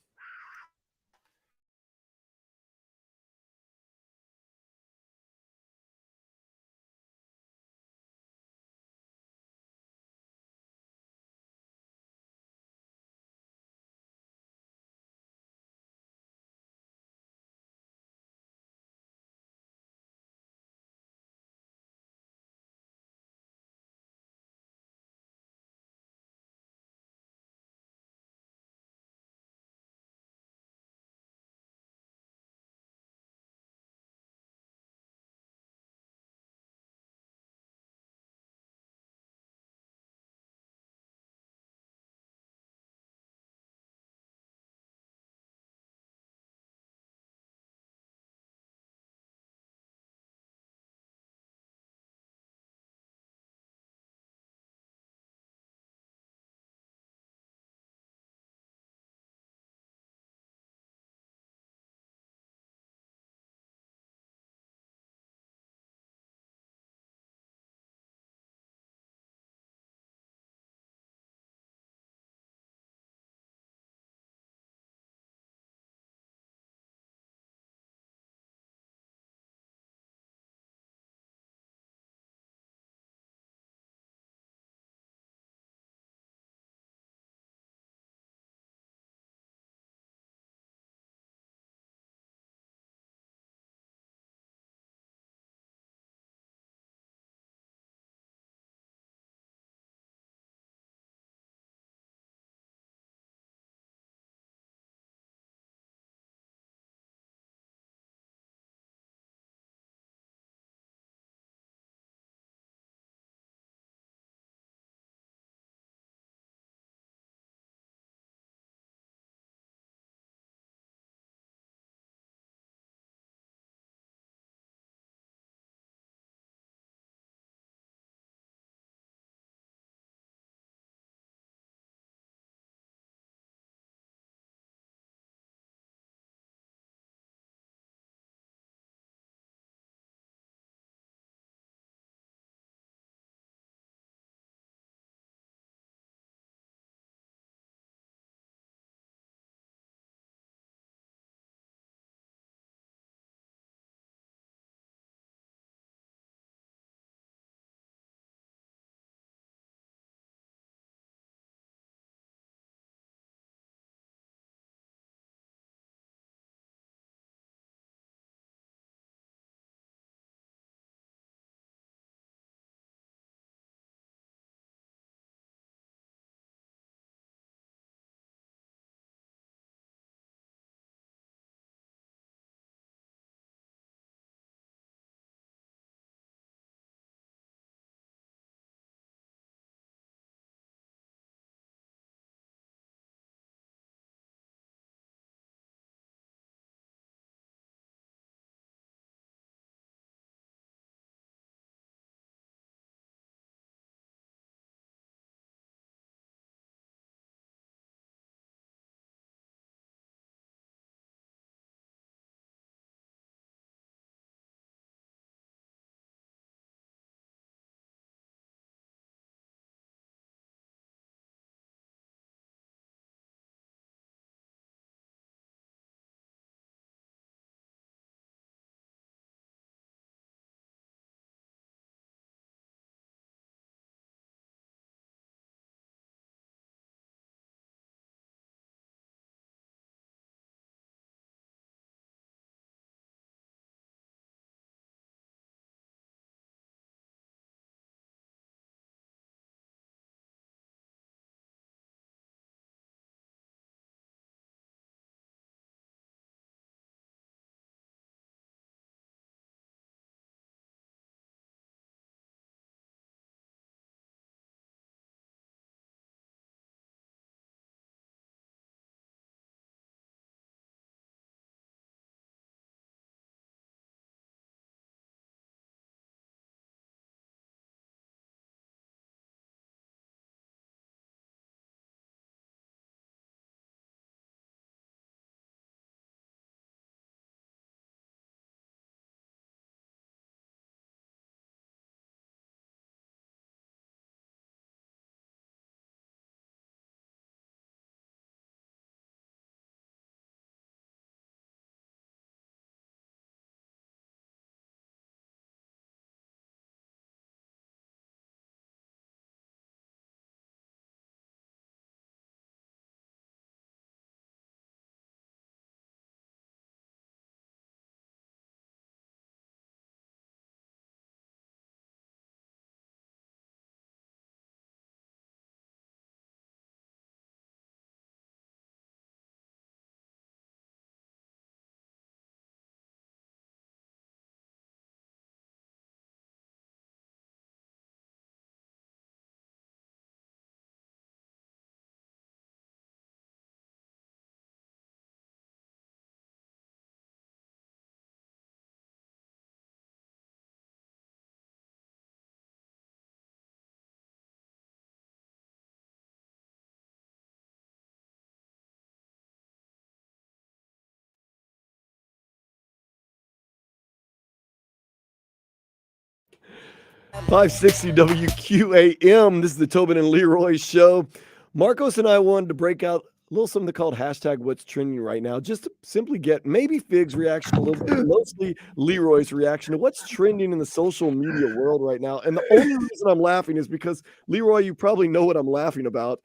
560 WQAM. This is the Tobin and Leroy show. Marcos and I wanted to break out a little something called hashtag what's trending right now, just to simply get maybe Fig's reaction a little bit, mostly Leroy's reaction to what's trending in the social media world right now. And the only reason I'm laughing is because, Leroy, you probably know what I'm laughing about.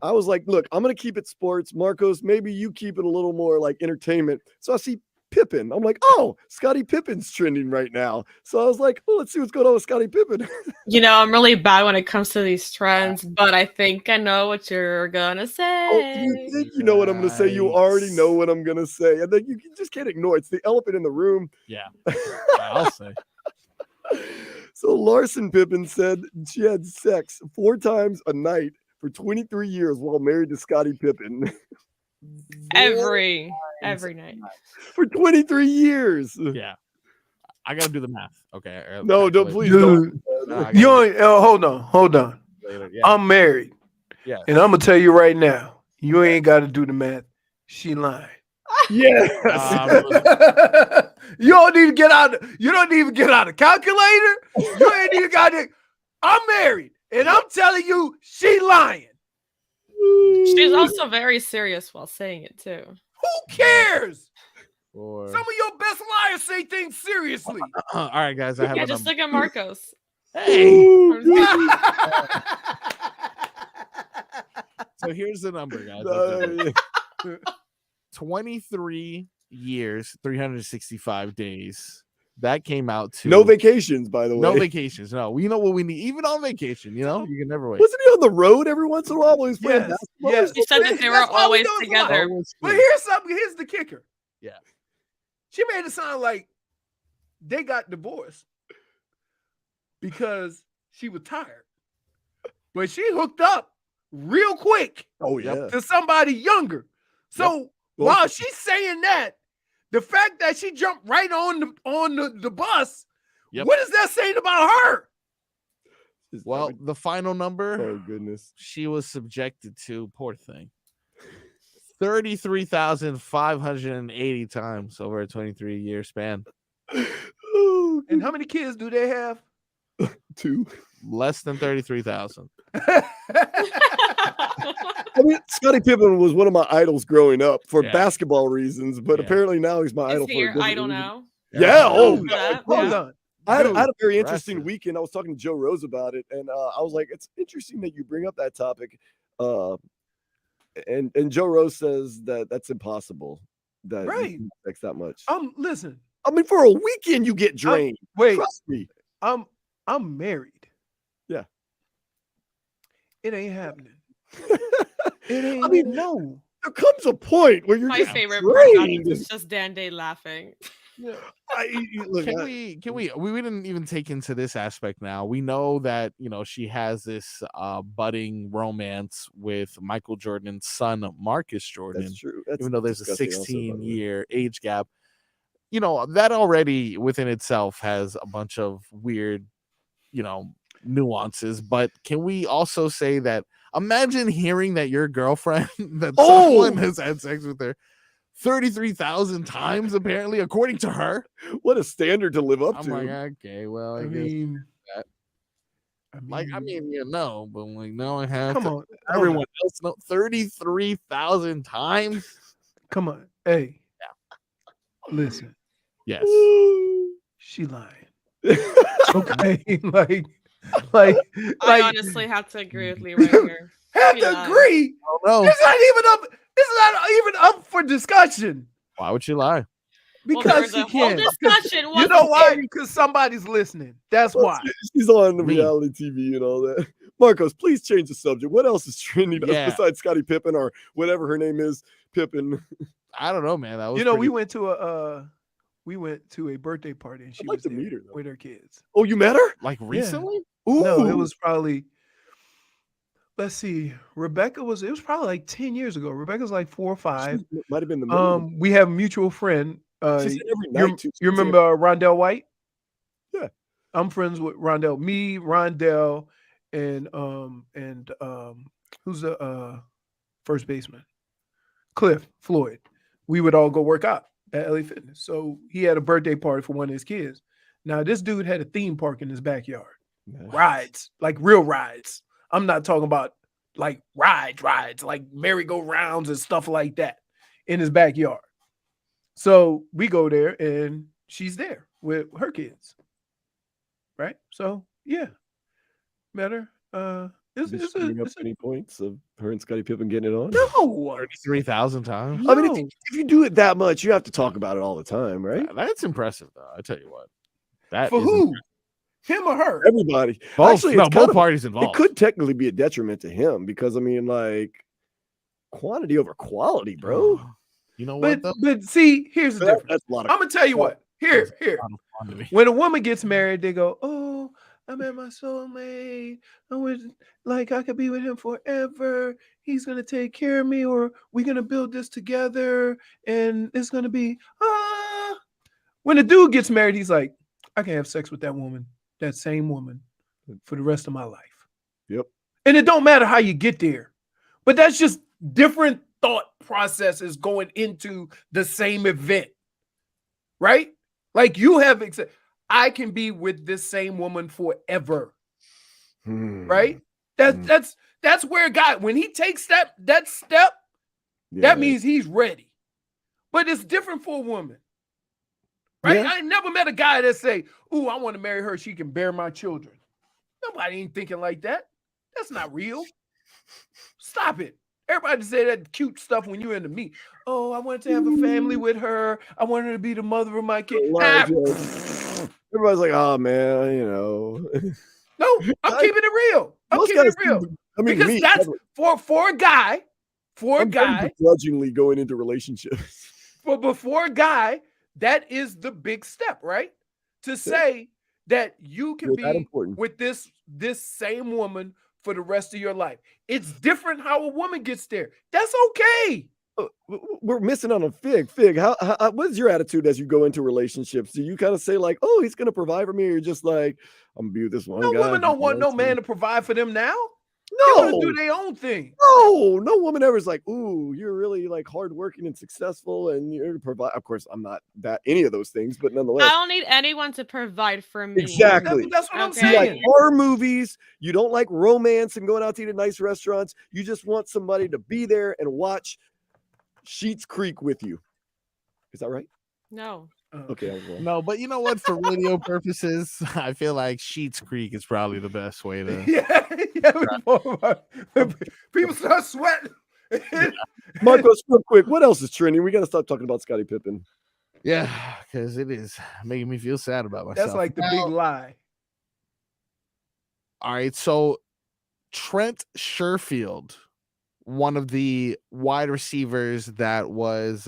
I was like, look, I'm going to keep it sports. Marcos, maybe you keep it a little more like entertainment. So I see Pippen. I'm like, oh, Scottie Pippen's trending right now. So I was like, oh, let's see what's going on with Scottie Pippen. You know, I'm really bad when it comes to these trends, but I think I know what you're gonna say. Oh, you think you know what I'm going to say? You already know what I'm going to say. And then you just can't ignore it. It's the elephant in the room. Yeah, I'll say. So Larsa Pippen said she had sex 4 times a night for 23 years while married to Scottie Pippen. Every night. For 23 years. Yeah. I got to do the math. Okay. No, don't please Dude, don't. you ain't, hold on. Later. Yeah. I'm married. Yeah. And I'm gonna tell you right now, you ain't got to do the math. She lying. Yes. You don't need to get out. You don't even get out a calculator. You ain't even got to. I'm married, and I'm telling you, she lying. She's also very serious while saying it too. Who cares? Or... Some of your best liars say things seriously. All right, guys. I have Yeah, a just number. look at Marcos. Hey. So here's the number, guys. 23 years, 365 days. That came out to No vacations, by the way. no vacations. No, you know what we need. Even on vacation, you know, you can never wait. Wasn't he on the road every once in a while when he was playing basketball? Yes. She said that they were That's why we always do it. together. Always But good. here's something. Here's the kicker. Yeah. She made it sound like they got divorced because she was tired, but she hooked up real quick. Oh yeah. To somebody younger. So while she's saying that, the fact that she jumped right on the bus, what is that saying about her? Well, the final number. Oh goodness. She was subjected to, poor thing, 33,580 times over a 23-year span. And how many kids do they have? 2. Less than 33,000. I mean, Scottie Pippen was one of my idols growing up for Yeah. basketball reasons, but Yeah. apparently now he's my Is idol he for a your different idol reason. now? Yeah. Oh, For that? Hold Yeah. on. I had a very Dude, interesting impressive. weekend. I was talking to Joe Rose about it, and I was like, "It's interesting that you bring up that topic." And Joe Rose says that that's impossible. That Right. you can sex that much. Listen. I mean, for a weekend you get drained. Wait. Trust me. I'm married. Yeah. It ain't happening. It ain't. I mean, no. There comes a point where you're My just favorite part about drained. this is just Dan Day laughing. Look, Can we didn't even take into this aspect now. We know that, you know, she has this budding romance with Michael Jordan's son, Marcus Jordan. That's true. That's even though there's a disgusting also, by the way. 16-year age gap. You know, that already within itself has a bunch of weird, you know, nuances. But can we also say that imagine hearing that your girlfriend, that someone has had sex with her 33,000 times, apparently, according to her. What a standard to live up I'm to. like, okay, well, I guess mean, that. I mean, you know, but like, no, I have come to. on. Everyone else know 33,000 times. Come on. Hey. Listen. Yes. She lying. Okay. like I honestly have to agree with Leroy here. have She to lied. agree. No. It's not even up for discussion. Why would she lie? Well, there Because was she a whole can. discussion. You wasn't know why? there? Because somebody's listening. That's why. She's on the Me. reality TV and all that. Marcos, please change the subject. What else is trending Yeah. besides Scottie Pippen or whatever her name is, Pippen? I don't know, man. That was You know, we pretty- went to a birthday party and she I'd like was to there meet her, though. with her kids. Oh, you met her? like recently. Ooh. No, it was probably. Let's see. It was probably like 10 years ago. Rebecca's like 4 or 5. Might have been the middle. We have a mutual friend. She said every night, too. You remember Rondell White? Yeah. I'm friends with Rondell. Me, Rondell, and who's the first baseman? Cliff Floyd. We would all go work out at LA Fitness. So he had a birthday party for one of his kids. Now, this dude had a theme park in his backyard. rides, like real rides. I'm not talking about like rides, like merry-go-rounds and stuff like that in his backyard. So we go there and she's there with her kids. Right? So yeah. Better. It's any points of her and Scottie Pippen getting it on? No. 33,000 times. I mean, if you do it that much, you have to talk about it all the time, right? That's impressive, though. I tell you what. That For is who? impressive. Him or her? Everybody. Both. Actually, No, it's both kind parties It involved. could technically be a detriment to him because, I mean, like, quantity over quality, bro. You know what, But though? but see, here's the difference. That's a lot of I'm gonna tell you what. Here. When a woman gets married, they go, "Oh, I met my soulmate. I could be with him forever. He's gonna take care of me, or we're gonna build this together, and it's gonna be When a dude gets married, he's like, I can have sex with that same woman, for the rest of my life. Yep. And it don't matter how you get there, but that's just different thought processes going into the same event, right? Like you have, I can be with this same woman forever, right? That's where a guy, when he takes that step, that means he's ready. But it's different for a woman, right? Yeah. I never met a guy that say, "Ooh, I want to marry her. She can bear my children." Nobody ain't thinking like that. That's not real. Stop it. Everybody say that cute stuff when you're into me. Oh, I wanted to have a family with her. I want her to be the mother of my kid. Everybody's like, oh man, you know. No, I'm keeping it real. I'm keeping it real. Because that's for a guy, begrudgingly going into relationships. But for a guy, that is the big step, right? To say that you can be with this same woman for the rest of your life. It's different how a woman gets there. That's okay. We're missing on a Fig. How what is your attitude as you go into relationships? Do you kind of say like, oh, he's gonna provide for me, or you're just like, I'm gonna be with this one guy? No women don't want no man to provide for them now. No, they want to do their own thing. No woman ever is like, ooh, you're really like hardworking and successful, and you're to provide. Of course, I'm not that any of those things, but nonetheless, I don't need anyone to provide for me. Exactly. That's what I'm You saying. like horror movies. You don't like romance and going out to eat at nice restaurants. You just want somebody to be there and watch Sheets Creek with you. Is that right? No. Okay. I was wrong. No, but you know what? For radio purposes, I feel like Sheets Creek is probably the best way to. People start sweating. Marcos, real quick, what else is trending? We got to stop talking about Scottie Pippen. Yeah, because it is making me feel sad about myself. That's like the big lie. All right, so Trent Sherfield, one of the wide receivers that was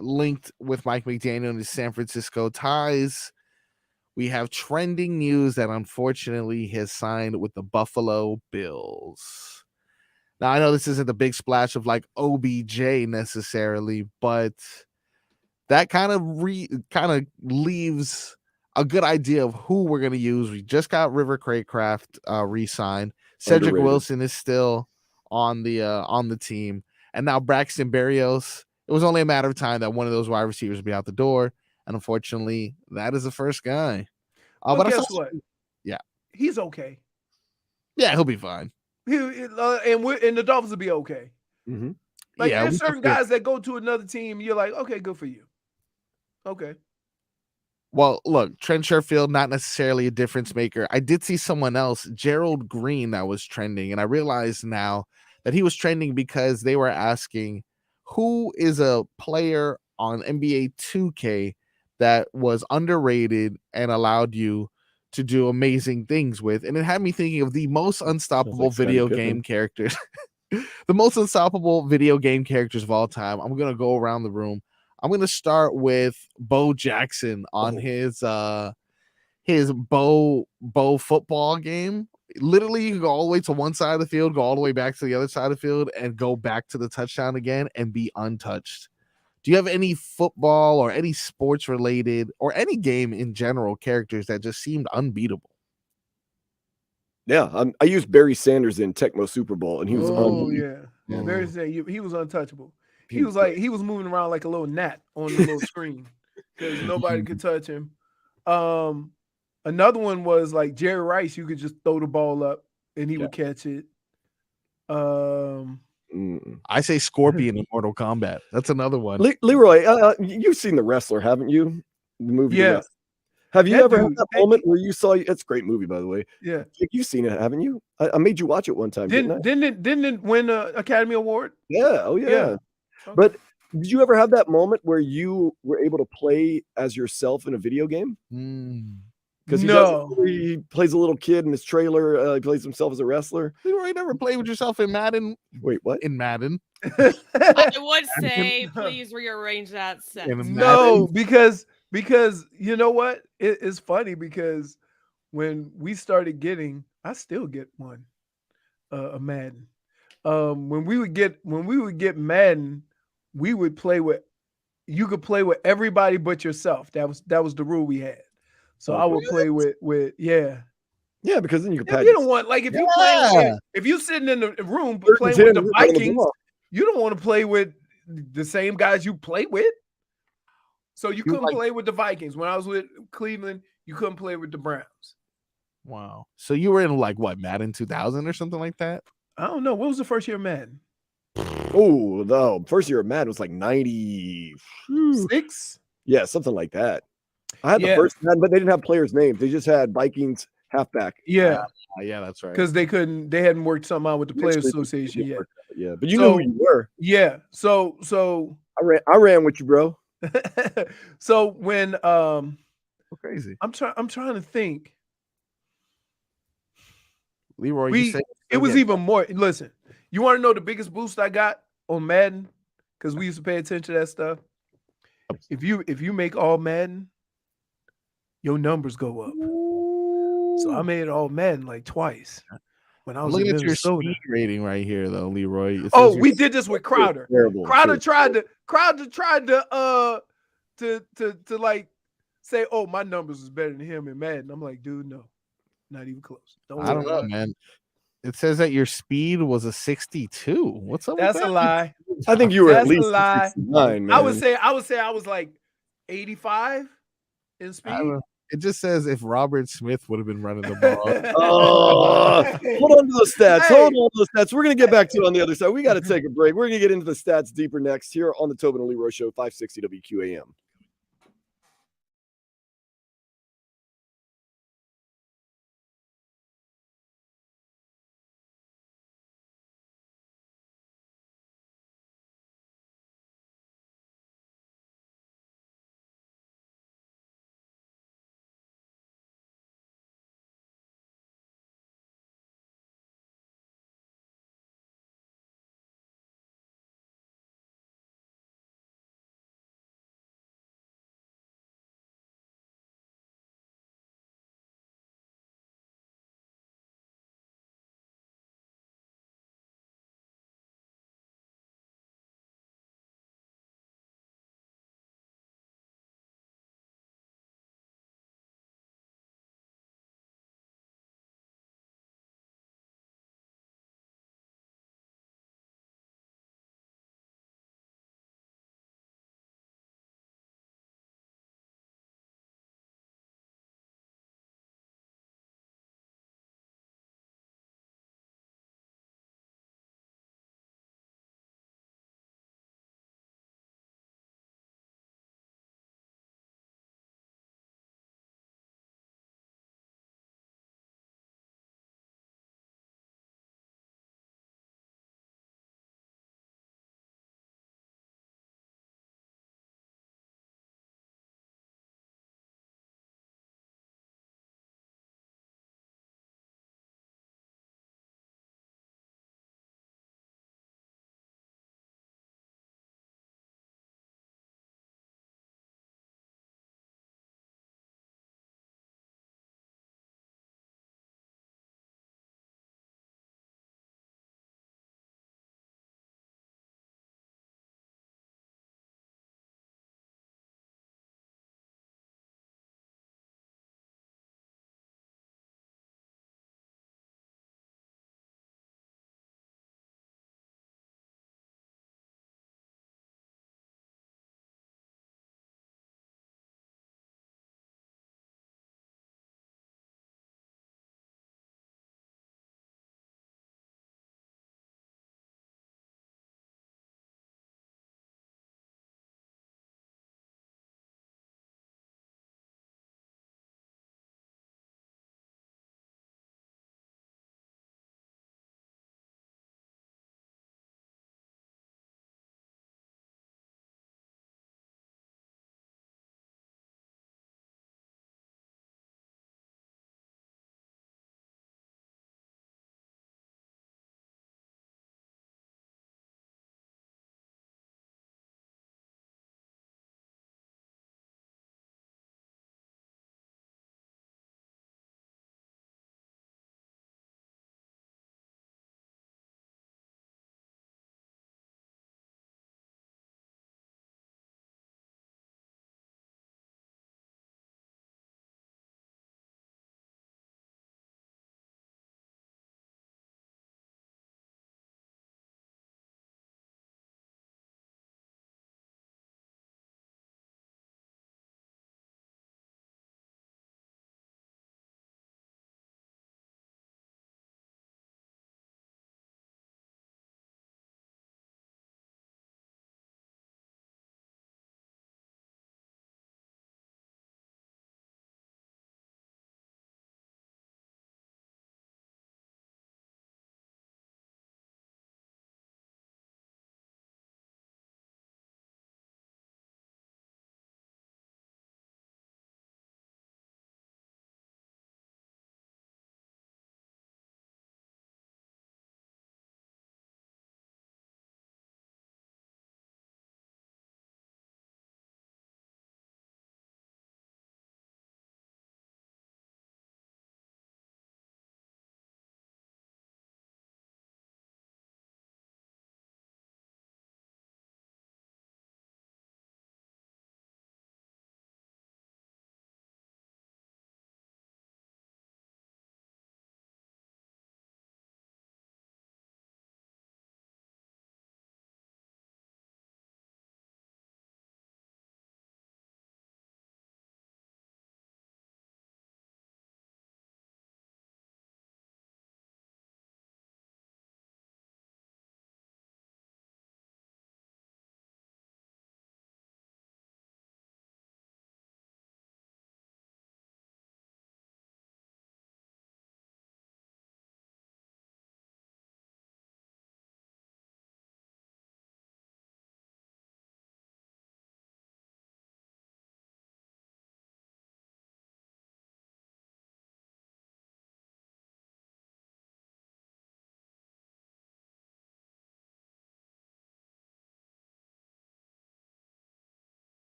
linked with Mike McDaniel and his San Francisco ties. We have trending news that unfortunately has signed with the Buffalo Bills. Now, I know this isn't the big splash of like OBJ necessarily, but that kind of leaves a good idea of who we're going to use. We just got River Craycraft re-signed. Cedric Wilson is still on the team, and now Braxton Berrios. It was only a matter of time that one of those wide receivers would be out the door, and unfortunately, that is the first guy. But guess what? Yeah, he's okay. Yeah, he'll be fine. And the Dolphins will be okay. Mm-hmm. Like there's certain guys that go to another team, you're like, okay, good for you. Okay. Well, look, Trent Sherfield, not necessarily a difference maker. I did see someone else, Gerald Green, that was trending, and I realized now that he was trending because they were asking who is a player on NBA 2K that was underrated and allowed you to do amazing things with. And it had me thinking of the most unstoppable video game characters. The most unstoppable video game characters of all time. I'm going to go around the room. I'm going to start with Bo Jackson on his Bo football game. Literally, you can go all the way to one side of the field, go all the way back to the other side of the field, and go back to the touchdown again and be untouched. Do you have any football or any sports related or any game in general characters that just seemed unbeatable? Yeah, I used Barry Sanders in Tecmo Super Bowl, and he was Barry Sanders, he was untouchable. He was moving around like a little gnat on the little screen because nobody could touch him. Another one was like Jerry Rice. You could just throw the ball up and he would catch it. I say Scorpion in Mortal Kombat. That's another one. Leroy, you've seen The Wrestler, haven't you? The movie. The Yeah. Wrestler. Have you That ever dude- had that moment where you saw? It's a great movie, by the way. Yeah. You've seen it, haven't you? I made you watch it one time. Didn't Didn't it win an Academy Award? Yeah. Oh, yeah. Yeah. But did you ever have that moment where you were able to play as yourself in a video game? Because he plays a little kid in his trailer. He plays himself as a wrestler. Leroy, never played with yourself in Madden? Wait, what? In Madden? I would say please rearrange that sentence. No, because you know what? It's funny because when we started getting, I still get one, a Madden. When we would get Madden, we would play with. You could play with everybody but yourself. That was the rule we had. So I would play with yeah. Yeah, because then you can. If you don't want if you playing if you sitting in the room playing with the Vikings, you don't want to play with the same guys you play with. So you couldn't play with the Vikings. When I was with Cleveland, you couldn't play with the Browns. Wow. So you were in like what, Madden 2000 or something like that? I don't know. What was the first year of Madden? Oh, the first year of Madden was like 96. Yeah, something like that. I had the first Madden, but they didn't have players' names. They just had Vikings halfback. Yeah. Yeah, that's right. Because they hadn't worked something out with the Players Association yet. Yeah, but you knew who you were. Yeah. So I ran with you, bro. So when crazy. I'm trying to think. Leroy, it was even more. Listen, you want to know the biggest boost I got on Madden? Because we used to pay attention to that stuff. If you make all Madden, your numbers go up. So I made it all Madden like twice when I was looking in at your Minnesota. speed rating right here, though, Leroy. Oh, we did this with Crowder. Terrible. Crowder tried to like say, "Oh, my numbers is better than him in Madden." I'm like, dude, no, not even close. I don't know, man. It says that your speed was a 62. What's up? That's with that? a lie. I think you were That's at least a lie. 69, man. I would say I was like 85 in speed. It just says if Robert Smith would have been running the ball. Hold on to the stats. Hold on to the stats. We're going to get back to it on the other side. We got to take a break. We're going to get into the stats deeper next here on the Tobin and Leroy Show, 560 WQAM.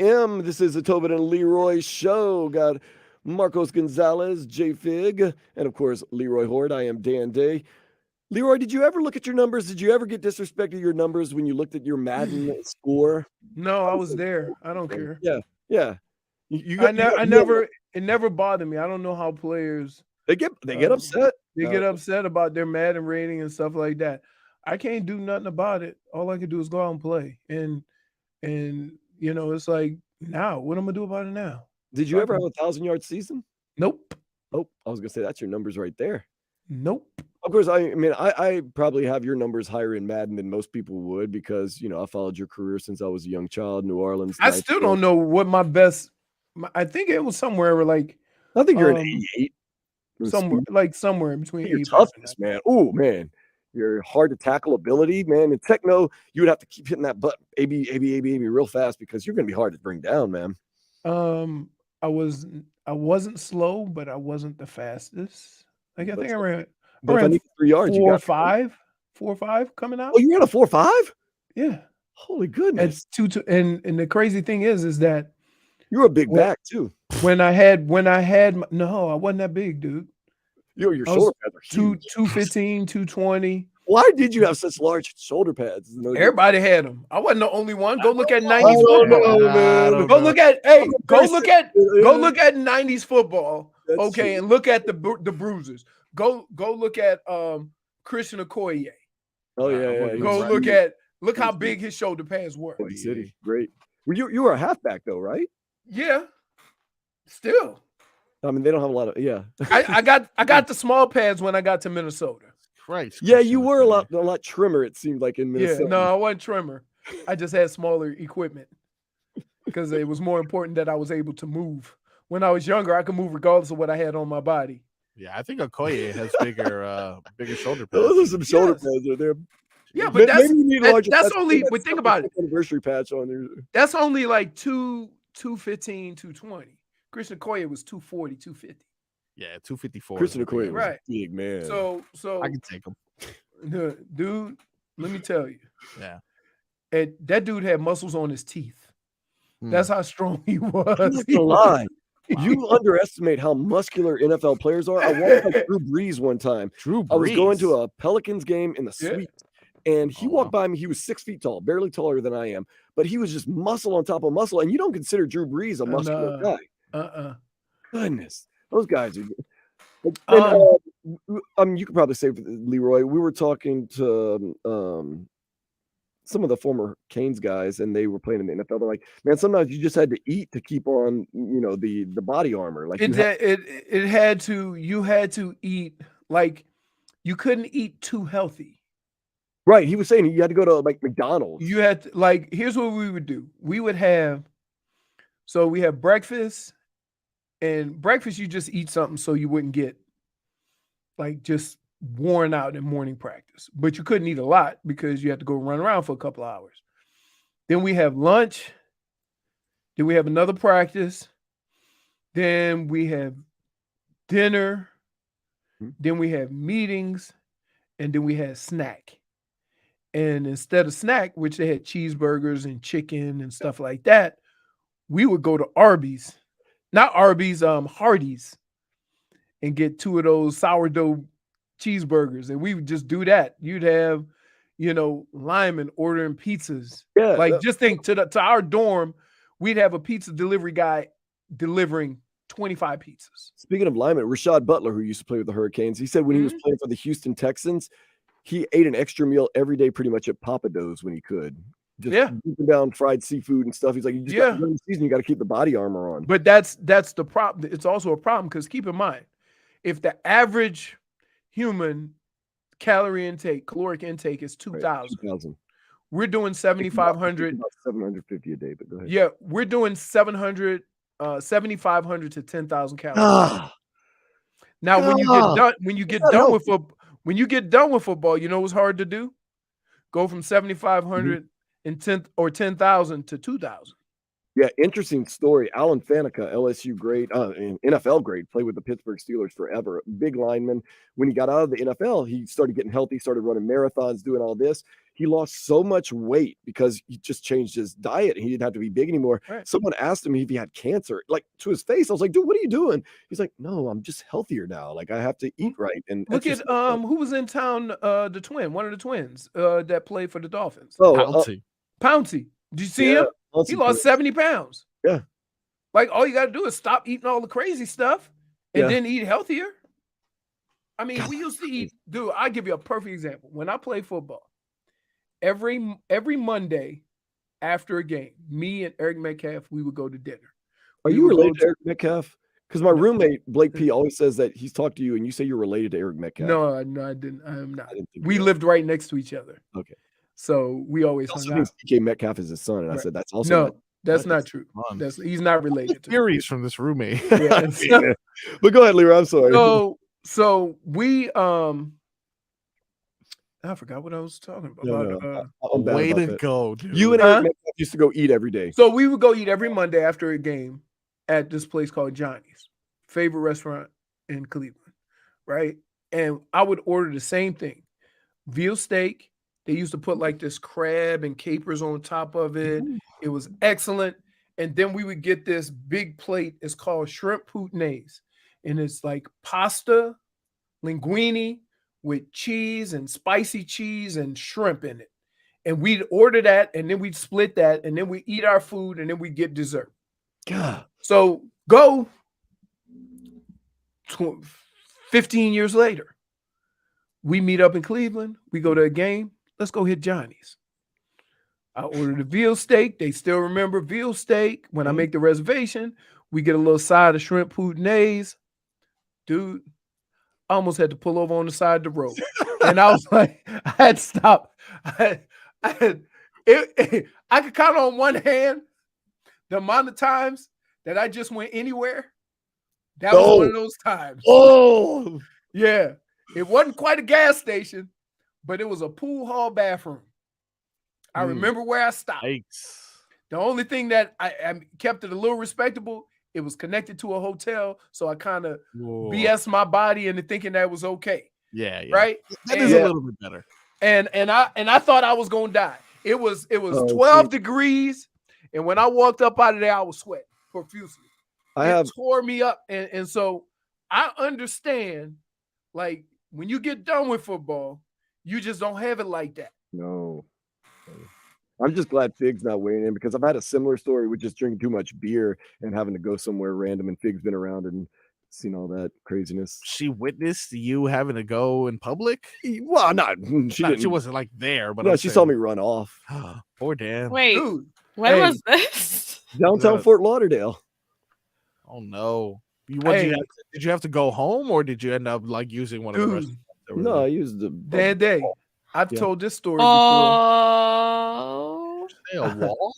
UM. This is the Tobin and Leroy show. Got Marcos Gonzalez, JFig, and of course, Leroy Hoard. I am Dan Day. Leroy, did you ever look at your numbers? Did you ever get disrespected your numbers when you looked at your Madden score? No, I was there. I don't care. Yeah. It never bothered me. I don't know how players they get upset. They get upset about their Madden rating and stuff like that. I can't do nothing about it. All I can do is go out and play. And it's like, now what am I gonna do about it now? Did you ever have a 1,000-yard season? Nope. Oh, I was gonna say that's your numbers right there. Nope. Of course, I probably have your numbers higher in Madden than most people would because I followed your career since I was a young child, New Orleans. I still don't know what my best. I think it was somewhere like. I think you're an 88. Somewhere in between. Your toughness, man. Oh man, your hard to tackle ability, man. In techno, you would have to keep hitting that button, AB, real fast because you're gonna be hard to bring down, man. I wasn't slow, but I wasn't the fastest. Like I think I ran 3 yards. 4 or 5 coming out. Oh, you ran a 4.5? Yeah. Holy goodness. It's 2. And the crazy thing is that you're a big back too. No, I wasn't that big, dude. Your shoulder pads are huge. 215, 220. Why did you have such large shoulder pads? Everybody had them. I wasn't the only one. Go look at 90s football. Go look at 90s football. That's true. And look at the bruises. Go look at Christian Okoye. Oh yeah. Look how big his shoulder pads were. City, great. Well, you were a halfback though, right? Yeah. Still. I mean, they don't have a lot of I got the small pads when I got to Minnesota. Christ. Yeah, you were a lot trimmer. It seemed like in Minnesota. Yeah, no, I wasn't trimmer. I just had smaller equipment because it was more important that I was able to move. When I was younger, I could move regardless of what I had on my body. Yeah, I think Okoye has bigger shoulder pads. Those are some shoulder pads right there. Yeah, but that's only. But think about it. Anniversary patch on there. That's only like 215, 220. Christian Okoye was 240, 250. Yeah, 254. Christian Okoye was right. Big man. So I can take him. Dude, let me tell you. Yeah. That dude had muscles on his teeth. That's how strong he was. I'm not gonna lie. You underestimate how muscular NFL players are. I walked like Drew Brees one time. I was going to a Pelicans game in the suite, and he walked by me. He was 6 feet tall, barely taller than I am, but he was just muscle on top of muscle. And you don't consider Drew Brees a muscular guy. Goodness, those guys are. You could probably say, Leroy, we were talking to some of the former Canes guys, and they were playing in the NFL. They're like, man, sometimes you just had to eat to keep on, the body armor. Like you had to eat, like you couldn't eat too healthy. Right. He was saying you had to go to like McDonald's. You had to, here's what we would do. We have breakfast, and breakfast you just eat something so you wouldn't get just worn out in morning practice, but you couldn't eat a lot because you had to go run around for a couple of hours. Then we have lunch. Then we have another practice. Then we have dinner. Then we have meetings, and then we had snack. And instead of snack, which they had cheeseburgers and chicken and stuff like that, we would go to Arby's, not Arby's, Hardee's, and get 2 of those sourdough cheeseburgers, and we would just do that. You'd have, Lyman ordering pizzas. Yeah, just think to our dorm, we'd have a pizza delivery guy delivering 25 pizzas. Speaking of Lyman, Rashad Butler, who used to play with the Hurricanes, he said when he was playing for the Houston Texans, he ate an extra meal every day, pretty much at Papa Do's when he could. Just deeping down fried seafood and stuff. He's like, during the season, you got to keep the body armor on. But that's the problem. It's also a problem because keep in mind, if the average human caloric intake is 2,000. We're doing 7,500. 750 a day, but go ahead. Yeah, we're doing 7,500 to 10,000 calories. Now, when you get done with football, you know what's hard to do? Go from 7,500 and 10,000 to 2,000. Yeah, interesting story. Alan Faneca, LSU great, NFL great, played with the Pittsburgh Steelers forever. Big lineman. When he got out of the NFL, he started getting healthy, started running marathons, doing all this. He lost so much weight because he just changed his diet. He didn't have to be big anymore. Right. Someone asked him if he had cancer, like to his face. I was like, dude, what are you doing? He's like, no, I'm just healthier now. Like I have to eat right. And Look at exercise. who was in town, the twin, one of the twins that played for the Dolphins. Pouncey. Did you see him? He lost 70 pounds. Yeah. Like all you got to do is stop eating all the crazy stuff and then eat healthier. I mean, we used to eat, dude, I'll give you a perfect example. When I play football, every Monday after a game, me and Eric Metcalf, we would go to dinner. Are We you would go related to Eric Metcalf? Because my roommate, Blake P, always says that he's talked to you and you say you're related to Eric Metcalf. No, I didn't. I am not. think We lived right next to each other. Okay. So we always He also hung thinks out. DK Metcalf is his son. And I Right. said, that's also No, not- that's that not is true. fun. He's not related to me. Theories from this roommate. Yeah. But go ahead, Leroy. I'm sorry. So we I forgot what I was talking about. No, I'm bad Way about to that. go, dude. You and Eric Metcalf used to go eat every day. So we would go eat every Monday after a game at this place called Johnny's, favorite restaurant in Cleveland, right? And I would order the same thing, veal steak. They used to put like this crab and capers on top of it. It was excellent. And then we would get this big plate. It's called shrimp puttanes, and it's like pasta, linguine with cheese and spicy cheese and shrimp in it. And we'd order that, and then we'd split that, and then we eat our food, and then we get dessert. God. So go 15 years later, we meet up in Cleveland. We go to a game. Let's go hit Johnny's. I ordered a veal steak. They still remember veal steak. When I make the reservation, we get a little side of shrimp puttanes. Dude, I almost had to pull over on the side of the road. And I was like, I had to stop. I could count on one hand the amount of times that I just went anywhere. That was one of those times. Oh, yeah. It wasn't quite a gas station, but it was a pool hall bathroom. I remember where I stopped. The only thing that I kept it a little respectable, it was connected to a hotel, so I kind of BS my body into thinking that was okay. Yeah. Right? That is a little bit better. And I thought I was gonna die. It was 12 degrees, and when I walked up out of there, I was sweating profusely. It tore me up, and so I understand, like when you get done with football, you just don't have it like that. No. I'm just glad Fig's not weighing in because I've had a similar story with just drinking too much beer and having to go somewhere random, and Fig's been around and seen all that craziness. She witnessed you having to go in public? Well, she didn't. She wasn't like there, but no, I'm she saying, saw me run off. Poor Dan. Wait, Dude, when was this? Downtown Fort Lauderdale. Oh no. Hey. Did you have to go home, or did you end up like using one of the restaurants? that were No, there? I used the Day. I've told this story before. Oh. Say a wall?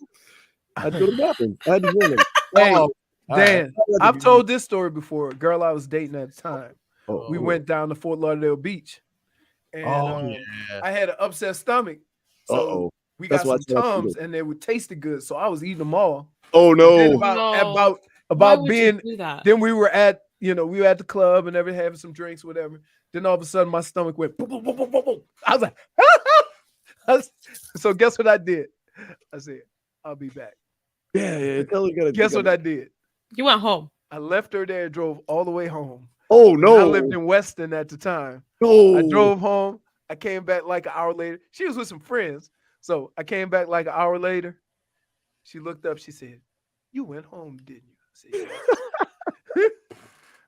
I had to go to the bathroom. I had to urine. Hey, Dan, right. I've told this story before. A girl I was dating at the time. Oh, We went down to Fort Lauderdale Beach, and I had an upset stomach. So we got That's some why I Tums, and they would tasted good. So I was eating them all. Oh no! Then Why about would you being. do that? Then we were at the club and everything, having some drinks, whatever. Then all of a sudden, my stomach went boom, boom, boom, boom, boom, boom. I was like, so guess what I did? I said, I'll be back. Yeah. Tell her Guess what I did? You went home. I left her there, drove all the way home. Oh no! I lived in Weston at the time. No. I drove home. I came back like an hour later. She was with some friends. So I came back like an hour later. She looked up. She said, "You went home, didn't you?" I said, "Yeah."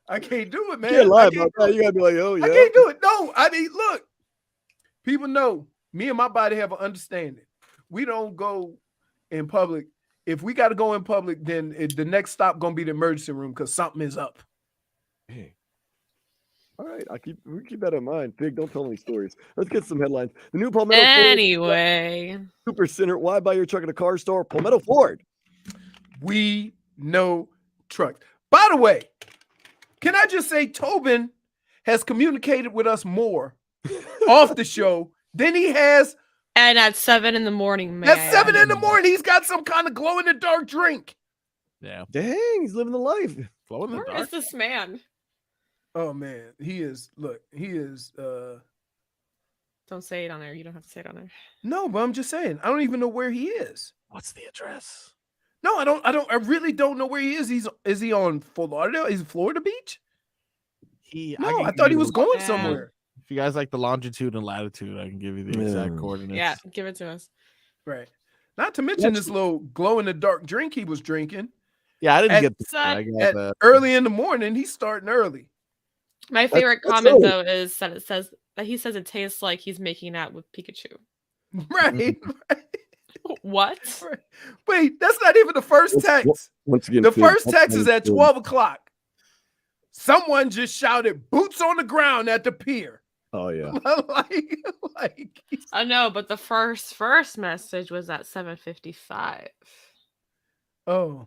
I can't do it, man. You can't lie I about that. You gotta be like, oh yeah. I can't do it. No, I mean, look, people know me and my body have an understanding. We don't go in public. If we got to go in public, then the next stop gonna be the emergency room because something is up. Hey. All right, we keep that in mind. Fig, don't tell any stories. Let's get some headlines. The new Palmetto Anyway. Super Center. Why buy your truck at a car store? Palmetto Ford. We know trucks. By the way, can I just say Tobin has communicated with us more off the show than he has. And at 7 in the morning, man. At 7 in the morning, he's got some kind of glow in the dark drink. Yeah. Dang, he's living the life. Glow in the Where dark. is this man? Oh man, he is. Look, he is. Don't say it on there. You don't have to say it on there. No, but I'm just saying. I don't even know where he is. What's the address? No, I don't. I really don't know where he is. Is he on Florida? Is it Florida Beach? No, I thought he was going somewhere. If you guys like the longitude and latitude, I can give you the exact coordinates. Yeah, give it to us. Right. Not to mention this little glow in the dark drink he was drinking. Yeah, I didn't get that. I got that. Early in the morning. He's starting early. My favorite comment though is that he says it tastes like he's making out with Pikachu. Right. What? Right. Wait, that's not even the first text. Once again, the first text is at 12 o'clock. Someone just shouted "boots on the ground" at the pier. Oh yeah. like I know, but the first message was at 7:55. Oh,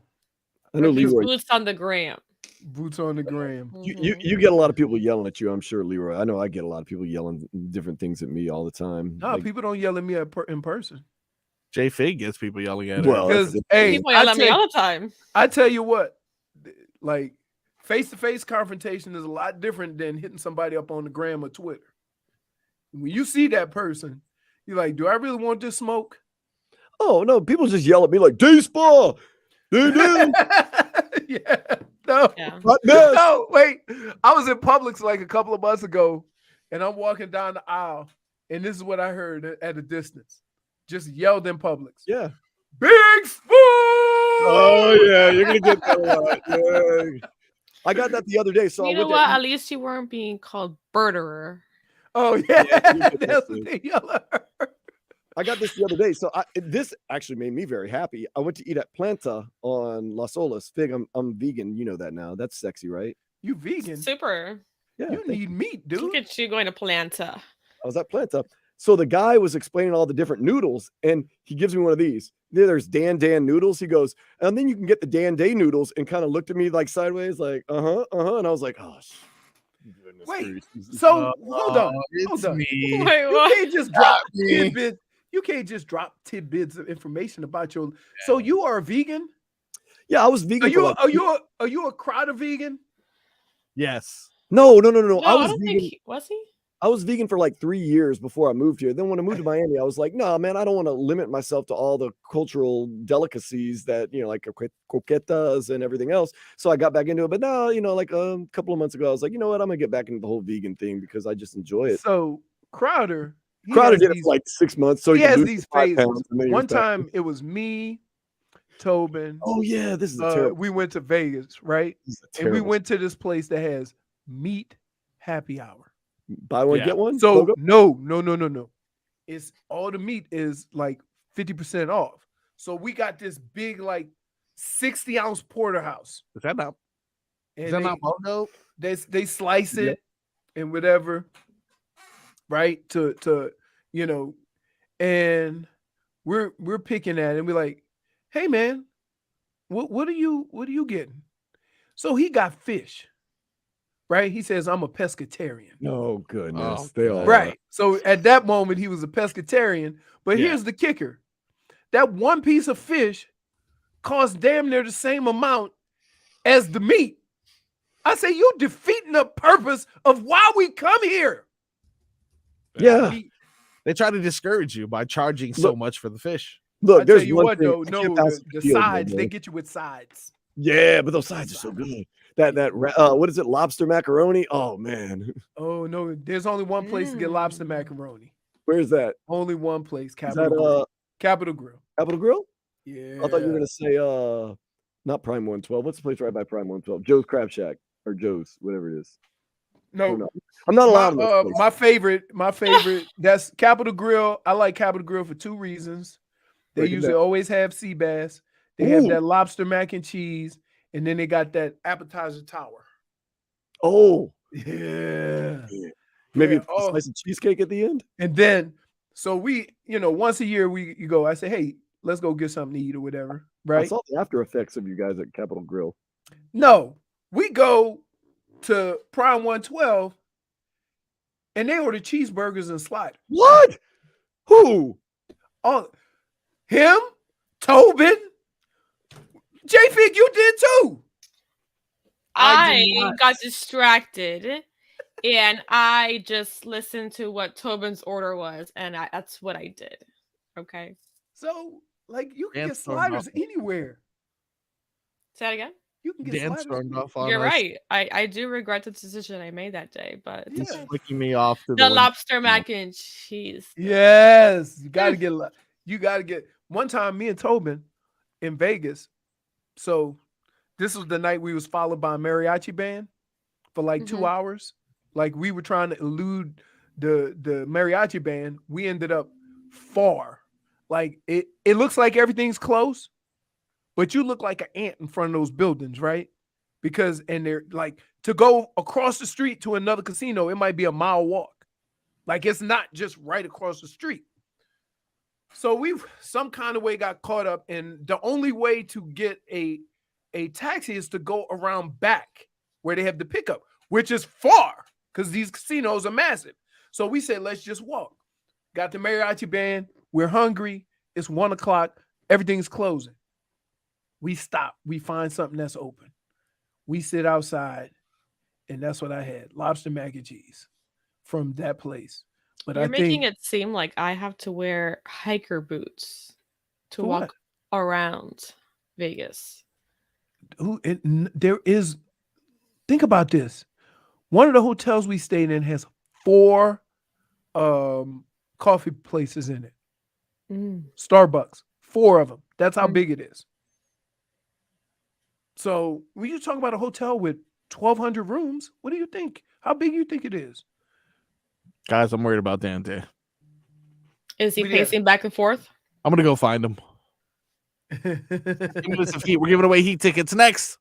I know Leroy. Boots on the gram. Boots on the gram. You get a lot of people yelling at you. I'm sure, Leroy. I know I get a lot of people yelling different things at me all the time. No, people don't yell at me in person. JFig gets people yelling at him. Well, because hey, people yell at me all the time. I tell you what, like face-to-face confrontation is a lot different than hitting somebody up on the gram or Twitter. When you see that person, you're like, do I really want this smoke? Oh no, people just yell at me like D-Spa. Yeah. No. Yeah. No, wait. I was in Publix like a couple of months ago, and I'm walking down the aisle, and this is what I heard at a distance. Just yelled in Publix. Yeah. Big spoon! Oh yeah, you're gonna get that a lot. Yeah. I got that the other day. So You know what? At least you weren't being called birderer. Oh yeah, that's what they yell at her. I got this the other day. So this actually made me very happy. I went to eat at Planta on Las Olas. Fig, I'm vegan. You know that now. That's sexy, right? You vegan? Super. Yeah. You need meat, dude. Look at you going to Planta. I was at Planta. So the guy was explaining all the different noodles, and he gives me one of these. There's Dan noodles. He goes, and then you can get the Dan Day noodles, and kind of looked at me like sideways, like, and I was like, oh, goodness. Wait, so hold on. Me. Wait, You what? can't just drop tidbits. You can't just drop tidbits of information about your. So you are a vegan? Yeah, I was vegan. Are you a Crowder vegan? Yes. No. I No, was I don't vegan. think was he? I was vegan for like 3 years before I moved here. Then when I moved to Miami, I was like, no, man, I don't want to limit myself to all the cultural delicacies that, like croquetas and everything else. So I got back into it. But now, like a couple of months ago, I was like, you know what? I'm going to get back into the whole vegan thing because I just enjoy it. So Crowder did it for like 6 months. So he has lose these 5 phases. pounds and then you're One back. time it was me, Tobin. Oh, yeah. This is terrible. We went to Vegas, right? This is And we terrible. went to this place that has meat happy hour. Buy one, Yeah. get one? So Logo? no. It's all the meat is like 50% off. So we got this big like 60-ounce porterhouse. Is that not? And Is that not Mogo? they slice it and whatever, right? To and we're picking at it and we're like, hey man, what are you getting? So he got fish. Right? He says, I'm a pescatarian. No, goodness. Oh, They all Right. So at that moment, he was a pescatarian. But Yeah. here's the kicker. That one piece of fish cost damn near the same amount as the meat. I say, you defeating the purpose of why we come here. Yeah. They try to discourage you by charging so much for the fish. Look, I tell there's you one what, thing. though, I no, can't pass the field, sides, man. they get you with sides. Yeah, but those sides are so good. That what is it? Lobster macaroni? Oh man. Oh, no, there's only one place to get lobster macaroni. Where's that? Only one place, Is Capitol that Grill. Capitol Grill. Capitol Grill? Yeah. I thought you were gonna say not Prime 112. What's the place right by Prime 112? Joe's Crab Shack or Joe's, whatever it is. No, I'm not allowed in those places. my favorite, that's Capitol Grill. I like Capitol Grill for 2 reasons. They Break it usually down. always have sea bass. They have Ooh. that lobster mac and cheese, and then they got that appetizer tower. Oh, Yeah. maybe Yeah, a slice of cheesecake at the end. And then, so we, once a year you go, I say, hey, let's go get something to eat or whatever, I right? saw the after effects of you guys at Capitol Grill. No, we go to Prime 112 and they order cheeseburgers and sliders. What? Who? All him, Tobin, JFig, you did too. I did not. got distracted and I just listened to what Tobin's order was, and that's what I did. Okay. So, like, you can Dan get stormed sliders off. anywhere. Say that again. You can get Dan sliders. stormed off on You're us. right. I do regret the decision I made that day, but it's He's okay. flicking me off to The window. lobster mac and cheese. Yes, you got to get. You got to get. One time, me and Tobin in Vegas. So, this was the night we was followed by a mariachi band for like 2 hours. Like we were trying to elude the mariachi band. We ended up far. Like it looks like everything's close, but you look like an ant in front of those buildings, right? Because and they're like to go across the street to another casino, it might be a mile walk. Like it's not just right across the street. So we some kind of way got caught up, and the only way to get a taxi is to go around back where they have the pickup, which is far because these casinos are massive. So we said, let's just walk. Got the mariachi band. We're hungry. It's 1 o'clock. Everything's closing. We stop. We find something that's open. We sit outside, and that's what I had. Lobster mac and cheese from that place. But You're I making think it seem like I have to wear hiker boots to For walk what? around Vegas. There is, think about this. One of the hotels we stayed in has 4 coffee places in it. Starbucks, 4 of them. That's how big it is. So when you talk about a hotel with 1,200 rooms, what do you think? How big do you think it is? Guys, I'm worried about Dante. Is he But yeah. pacing back and forth? I'm gonna go find him. We're giving away heat tickets next.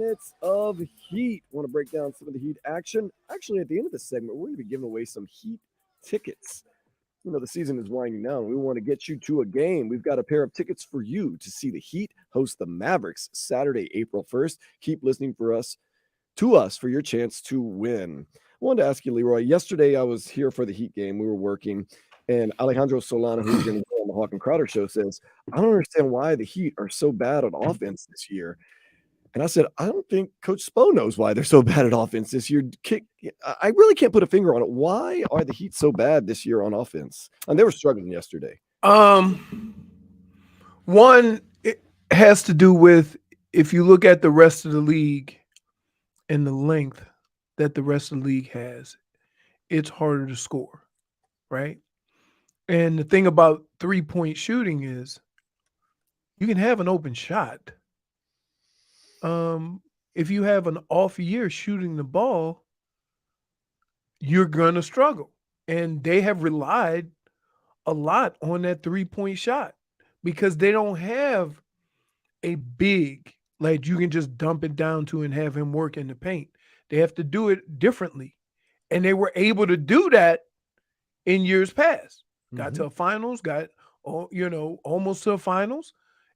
minutes of Heat. Want to break down some of the Heat action? Actually, at the end of the segment, we're going to be giving away some Heat tickets. You know, the season is winding down. We want to get you to a game. We've got a pair of tickets for you to see the Heat host the Mavericks Saturday, April 1st. Keep listening for us for your chance to win. I wanted to ask you, Leroy, yesterday I was here for the Heat game. We were working, and Alejandro Solano, who's going to be on the Hawk and Crowder show, says, I don't understand why the Heat are so bad on offense this year. And I said, I don't think Coach Spo knows why they're so bad at offense this year. I really can't put a finger on it. Why are the Heat so bad this year on offense? And they were struggling yesterday. One, it has to do with if you look at the rest of the league and the length that the rest of the league has, it's harder to score, right? And the thing about three-point shooting is you can have an open shot. If you have an off year shooting the ball, you're going to struggle. And they have relied a lot on that three-point shot because they don't have a big, like you can just dump it down to and have him work in the paint. They have to do it differently. And they were able to do that in years past. Got to a finals, almost to a finals.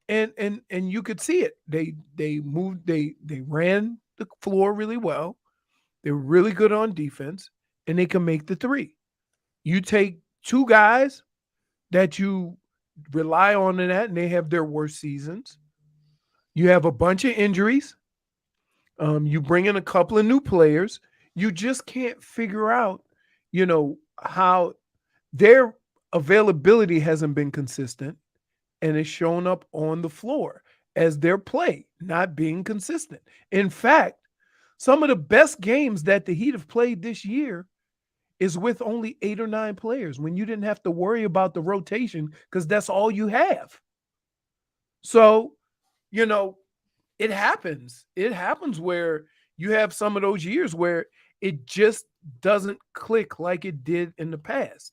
And you could see it. They moved, they ran the floor really well. They were really good on defense, and they can make the three. You take two guys that you rely on in that, and they have their worst seasons. You have a bunch of injuries. You bring in a couple of new players. You just can't figure out, how their availability hasn't been consistent. And it's shown up on the floor as their play not being consistent. In fact, some of the best games that the Heat have played this year is with only 8 or 9 players when you didn't have to worry about the rotation because that's all you have. So, it happens. It happens where you have some of those years where it just doesn't click like it did in the past.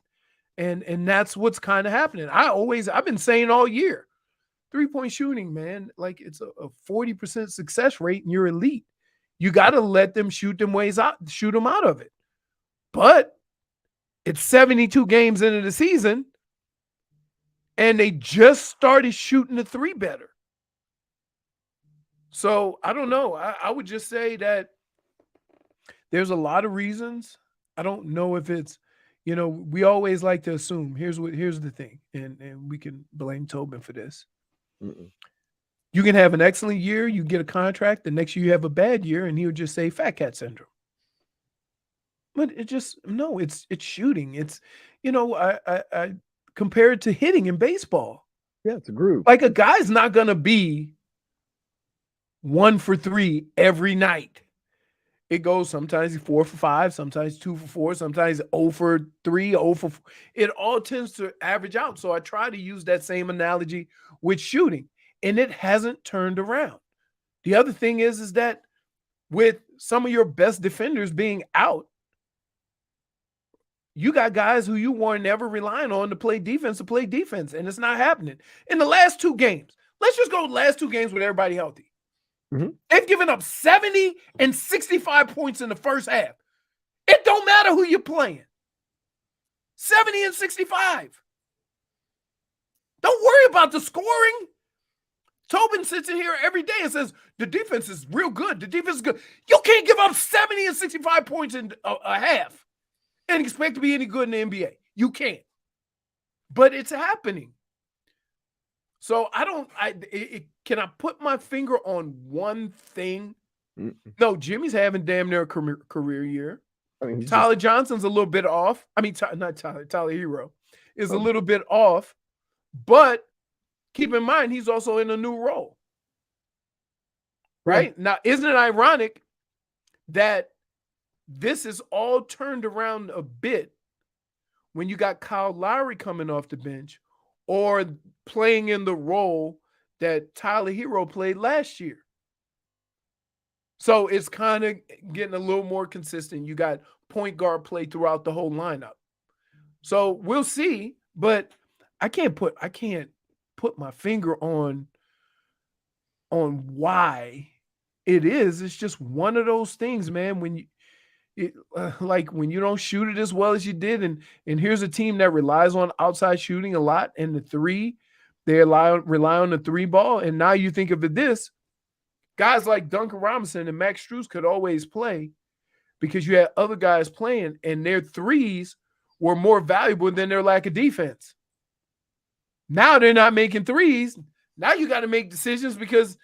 And that's what's kind of happening. I've been saying all year, 3-point shooting, man, like it's a 40% success rate and you're elite. You got to let them shoot them out of it. But it's 72 games into the season and they just started shooting the three better. So I don't know. I would just say that there's a lot of reasons. I don't know if it's, we always like to assume. Here's the thing, and we can blame Tobin for this. You can have an excellent year, you get a contract, the next year you have a bad year, and he'll just say fat cat syndrome. But it's shooting. It's, I compare it to hitting in baseball. Yeah, it's a groove. Like a guy's not gonna be 1 for 3 every night. It goes sometimes 4 for 5, sometimes 2 for 4, sometimes 0 for 3, 0 for 4. It all tends to average out. So I try to use that same analogy with shooting, and it hasn't turned around. The other thing is that with some of your best defenders being out, you got guys who you weren't never relying on to play defense, and it's not happening. In the last 2 games, let's just go last 2 games with everybody healthy. They've given up 70 and 65 points in the first half. It don't matter who you're playing. 70 and 65. Don't worry about the scoring. Tobin sits in here every day and says, the defense is real good. The defense is good. You can't give up 70 and 65 points in a half and expect to be any good in the NBA. You can't. But it's happening. So can I put my finger on one thing? No, Jimmy's having damn near a career year. Tyler Johnson's a little bit off. Tyler Hero is a little bit off, but keep in mind, he's also in a new role. Right? Now, isn't it ironic that this is all turned around a bit when you got Kyle Lowry coming off the bench or playing in the role that Tyler Hero played last year? So it's kind of getting a little more consistent. You got point guard play throughout the whole lineup. So we'll see, but I can't put my finger on why It is. It's just one of those things, man. When when you don't shoot it as well as you did, and here's a team that relies on outside shooting a lot, and the three, they rely on the three ball. And now you think of it this, guys like Duncan Robinson and Max Strus could always play because you had other guys playing, and their threes were more valuable than their lack of defense. Now they're not making threes. Now you got to make decisions because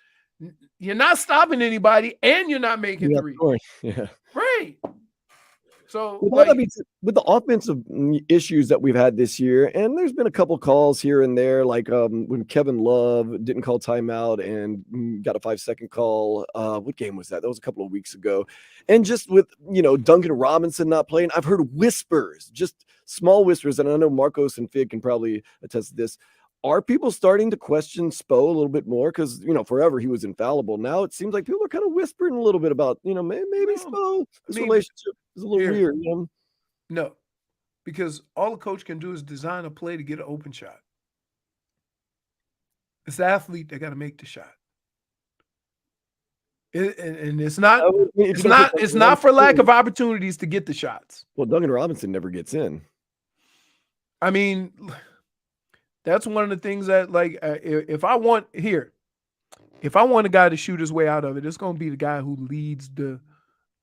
you're not stopping anybody and you're not making threes. Yeah. Right. So with the offensive issues that we've had this year, and there's been a couple calls here and there, like when Kevin Love didn't call timeout and got a 5-second call. What game was that? That was a couple of weeks ago. And just with, Duncan Robinson not playing, I've heard whispers, just small whispers, and I know Marcos and Fig can probably attest to this. Are people starting to question Spo a little bit more? Because, forever he was infallible. Now it seems like people are kind of whispering a little bit about, maybe Spo, this relationship is a little weird. No, because all a coach can do is design a play to get an open shot. It's the athlete that got to make the shot. And it's not it's not for lack of opportunities to get the shots. Well, Duncan Robinson never gets in. I mean, that's one of the things that, if I want a guy to shoot his way out of it, it's going to be the guy who leads the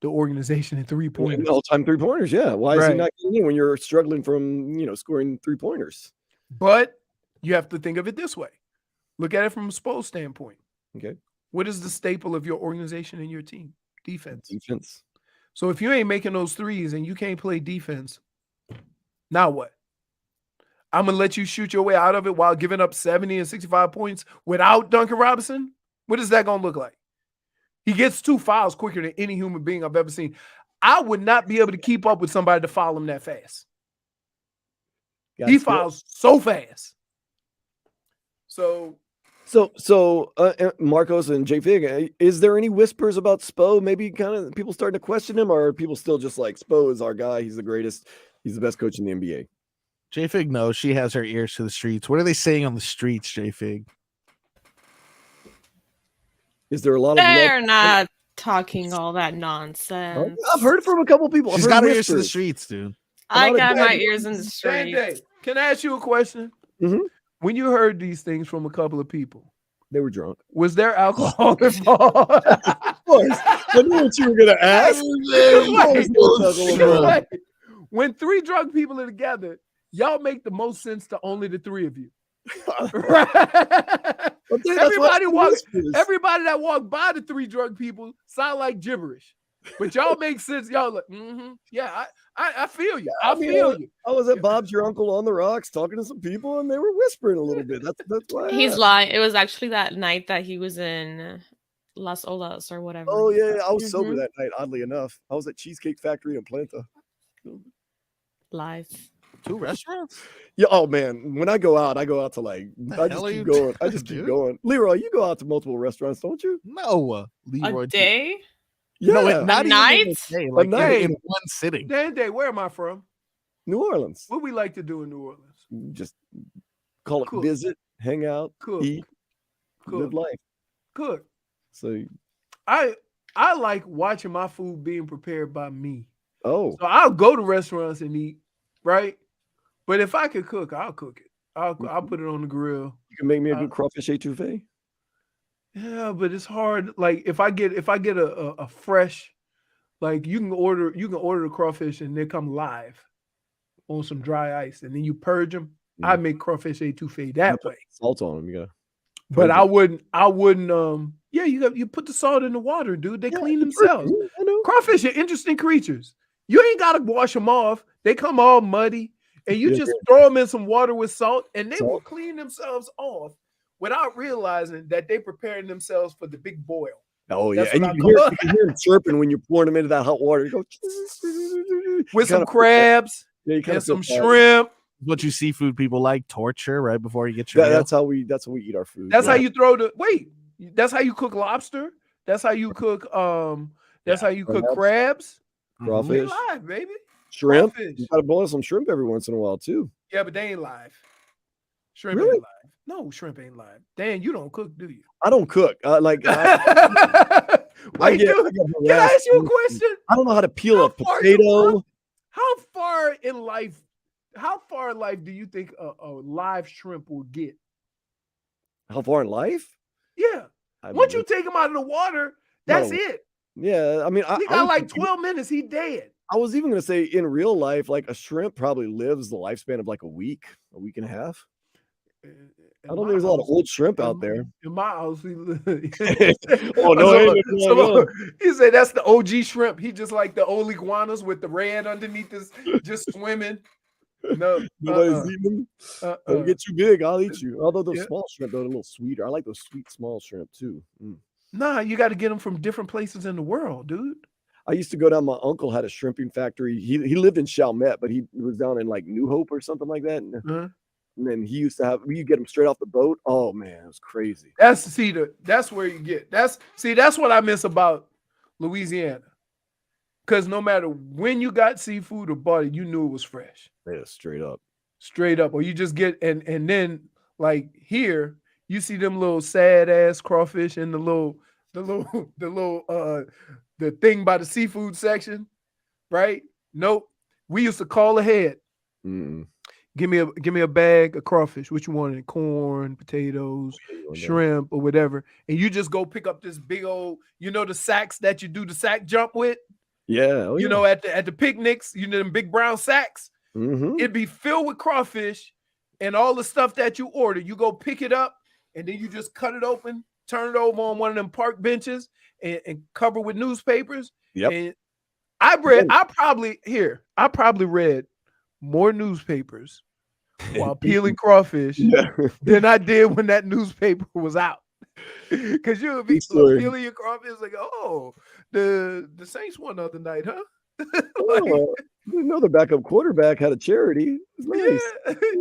organization in 3-pointers. All-time 3-pointers, yeah. Why is he not getting in when you're struggling from, scoring 3-pointers? But you have to think of it this way. Look at it from a Spo standpoint. Okay. What is the staple of your organization and your team? Defense. Defense. So if you ain't making those threes and you can't play defense, now what? I'm going to let you shoot your way out of it while giving up 70 and 65 points without Duncan Robinson? What is that going to look like? He gets 2 fouls quicker than any human being I've ever seen. I would not be able to keep up with somebody to foul him that fast. He fouls so fast. So Marcos and JFig, is there any whispers about Spo? Maybe kind of people starting to question him, or are people still just like, Spo is our guy, he's the greatest, he's the best coach in the NBA? JFig knows, she has her ears to the streets. What are they saying on the streets, JFig? Is there a lot of They're not talking all that nonsense. I've heard from a couple people. She's got her ears to the streets, dude. I got my ears in the streets. Can I ask you a question? Mm-hmm. When you heard these things from a couple of people, they were drunk. Was there alcohol involved? Of course. I knew what you were going to ask. When 3 drunk people are together, y'all make the most sense to only the 3 of you. Everybody that walked by the 3 drunk people sound like gibberish, but y'all make sense. Y'all like, yeah, I feel you. I feel you. I was at Bob's Your Uncle on the Rocks talking to some people, and they were whispering a little bit. That's why he's lying. It was actually that night that he was in Las Olas or whatever. Oh yeah, I was sober that night. Oddly enough, I was at Cheesecake Factory in Planta. Lies. 2 restaurants? Yeah. Oh man, when I go out to like, I just keep going. I just keep going. Leroy, you go out to multiple restaurants, don't you? No, Leroy. A day? Yeah, no, not a night. Day, like in one sitting. Day, where am I from? New Orleans. What we like to do in New Orleans? Just call it visit, hang out, eat, live life. Cook. So I like watching my food being prepared by me. Oh, so I'll go to restaurants and eat, right? But if I could cook, I'll cook it. I'll put it on the grill. You can make me a good crawfish etouffee. Yeah, but it's hard. Like if I get a fresh, like you can order the crawfish and they come live on some dry ice, and then you purge them. I make crawfish etouffee that way. Salt on them, you got. But I wouldn't. Yeah, you put the salt in the water, dude. They clean themselves. I know. Crawfish are interesting creatures. You ain't gotta wash them off. They come all muddy, and you just throw them in some water with salt, and they will clean themselves off without realizing that they're preparing themselves for the big boil. Oh, yeah. And you can hear them chirping when you're pouring them into that hot water. You go with some crabs and some shrimp. What you seafood people like, torture right before you get your that's how we eat our food. That's how you that's how you cook lobster. That's how you cook how you cook crabs. Crawfish. Live, baby. Shrimp. Crawfish. You gotta boil some shrimp every once in a while too. Yeah, but they ain't live. Shrimp Really? ain't live. No, shrimp ain't live. Dan, you don't cook, do you? I don't cook. Wait, dude, I get can I ask you a question? I don't know how to peel How a far potato. How far in life do you think a live shrimp will get? How far in life? Yeah. Once you take him out of the water, that's it. Yeah, I mean, He got like 12 minutes. He dead. I was even gonna say in real life, like a shrimp probably lives the lifespan of like a week and a half. I don't think there's a lot of old shrimp out there. In my house, he Oh no! He said that's the OG shrimp. He just like the old iguanas with the red underneath this, just swimming. No, Nobody's eating them. Don't get too big. I'll eat you. Although those small shrimp, they're a little sweeter. I like those sweet small shrimp too. Nah, you got to get them from different places in the world, dude. I used to go down. My uncle had a shrimping factory. He lived in Chalmette, but he was down in like New Hope or something like that. And then he used to have, you get them straight off the boat. Oh man, it was crazy. That's where you get. That's what I miss about Louisiana. Because no matter when you got seafood or bought it, you knew it was fresh. Yeah, straight up. Or you just get and then like here, you see them little sad ass crawfish in the thing by the seafood section, right? Nope. We used to call ahead. Give me a bag of crawfish. What you wanted? Corn, potatoes, shrimp, or whatever. And you just go pick up this big old, the sacks that you do the sack jump with. Yeah. At the picnics, them big brown sacks. It'd be filled with crawfish and all the stuff that you order. You go pick it up and then you just cut it open, turn it over on one of them park benches and cover with newspapers. Yep. And I probably read more newspapers while peeling crawfish than I did when that newspaper was out. Because you would be peeling your crawfish like, oh, the Saints won the other night, huh? The backup quarterback had a charity. It was nice.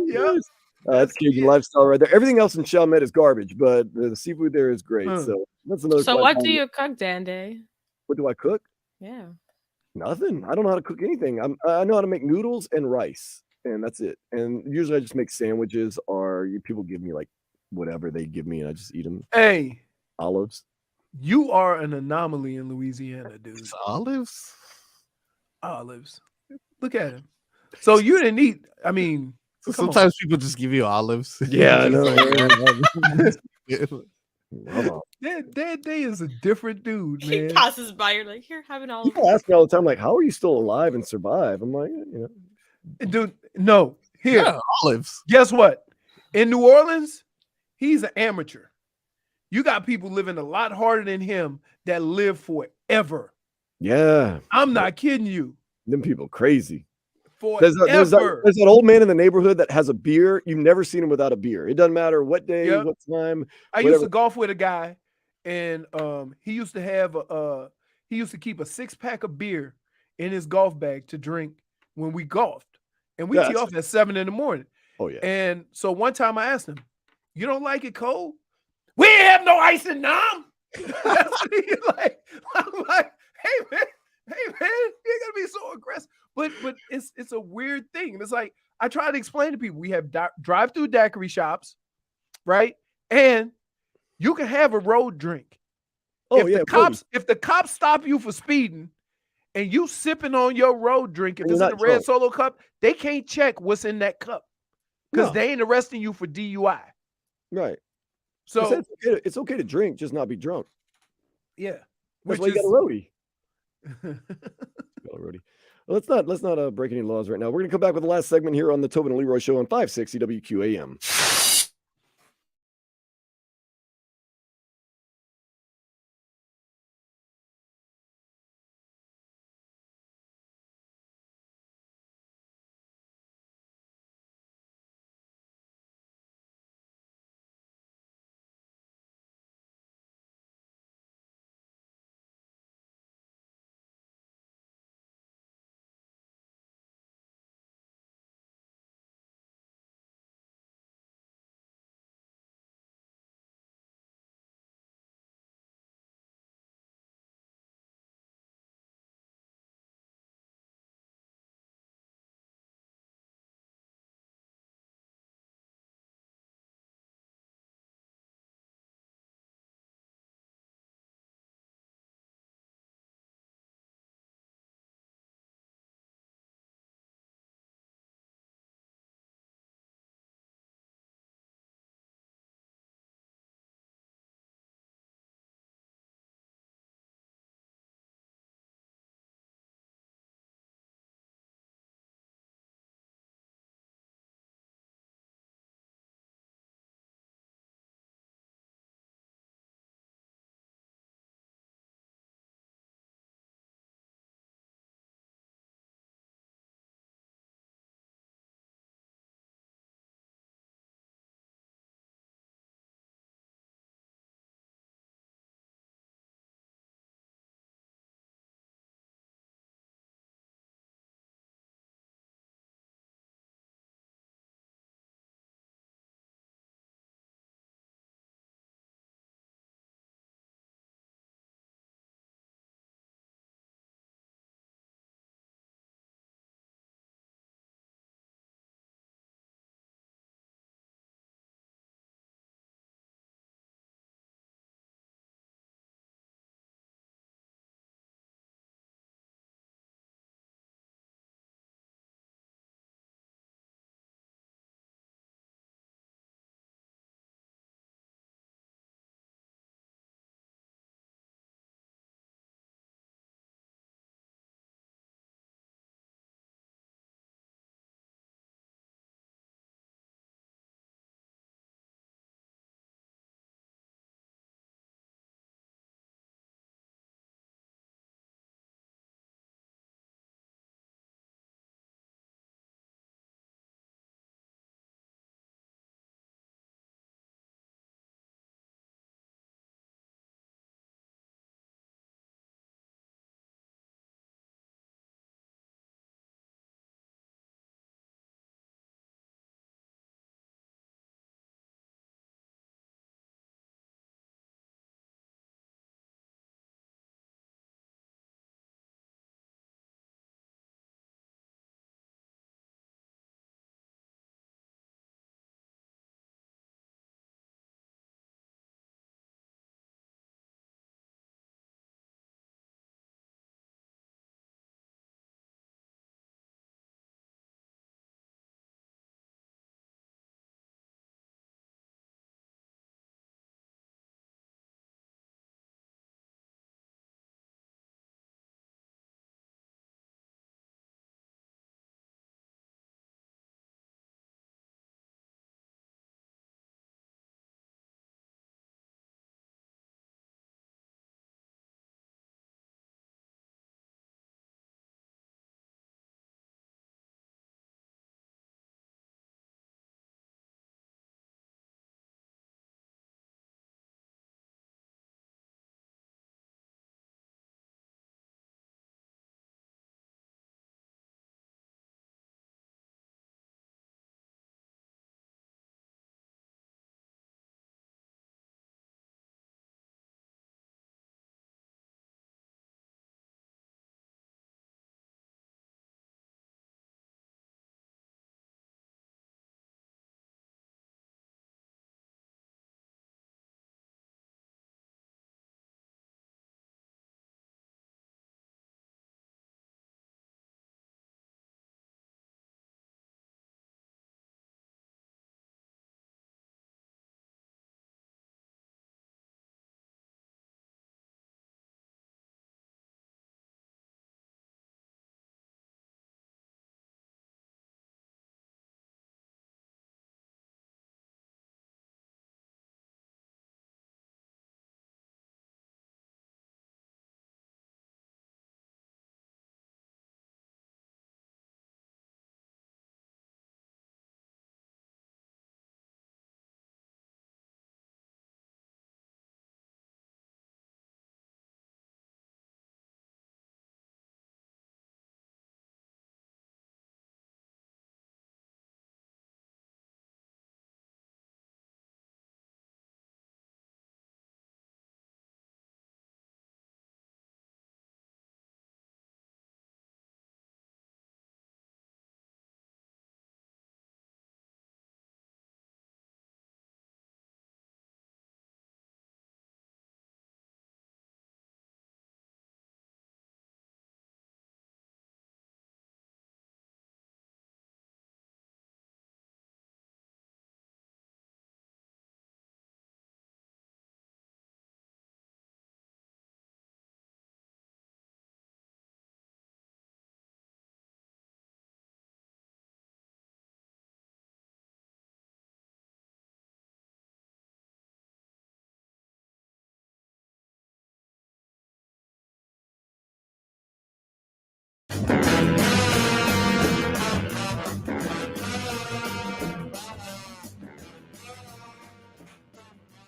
Yeah. That's Cajun lifestyle right there. Everything else in Chalmette is garbage, but the seafood there is great. So that's another. So what do you cook, Danday? What do I cook? Yeah. Nothing. I don't know how to cook anything. I know how to make noodles and rice, and that's it. And usually I just make sandwiches, or people give me like whatever they give me, and I just eat them. Hey, olives. You are an anomaly in Louisiana, dude. It's olives. Look at him. So you didn't eat. I mean, sometimes people just give you olives. Yeah, I know. That day is a different dude, man. He passes by, you're like, here, have an olive. People ask me all the time, like, how are you still alive and survive? I'm like, dude, no. Here, olives. Guess what? In New Orleans, he's an amateur. You got people living a lot harder than him that live forever. Yeah. I'm not kidding you. Them people crazy. Forever. There's that old man in the neighborhood that has a beer. You've never seen him without a beer. It doesn't matter what day, what time. I used to golf with a guy, and he used to keep a 6-pack of beer in his golf bag to drink when we golfed. And we tee off at 7 a.m. Oh, yeah. And so one time I asked him, you don't like it cold? We ain't have no ice in Nam. I'm like, hey man, you ain't gotta be so aggressive. But it's a weird thing. It's like I try to explain to people, we have drive-through daiquiri shops, right? And you can have a road drink. If the cops stop you for speeding and you sipping on your road drink, if it's in a red Solo cup, they can't check what's in that cup because they ain't arresting you for DUI. Right. So it's okay to drink, just not be drunk. Yeah. That's why you got a roadie. Let's not break any laws right now. We're gonna come back with the last segment here on the Tobin and Leroy Show on 560 WQAM.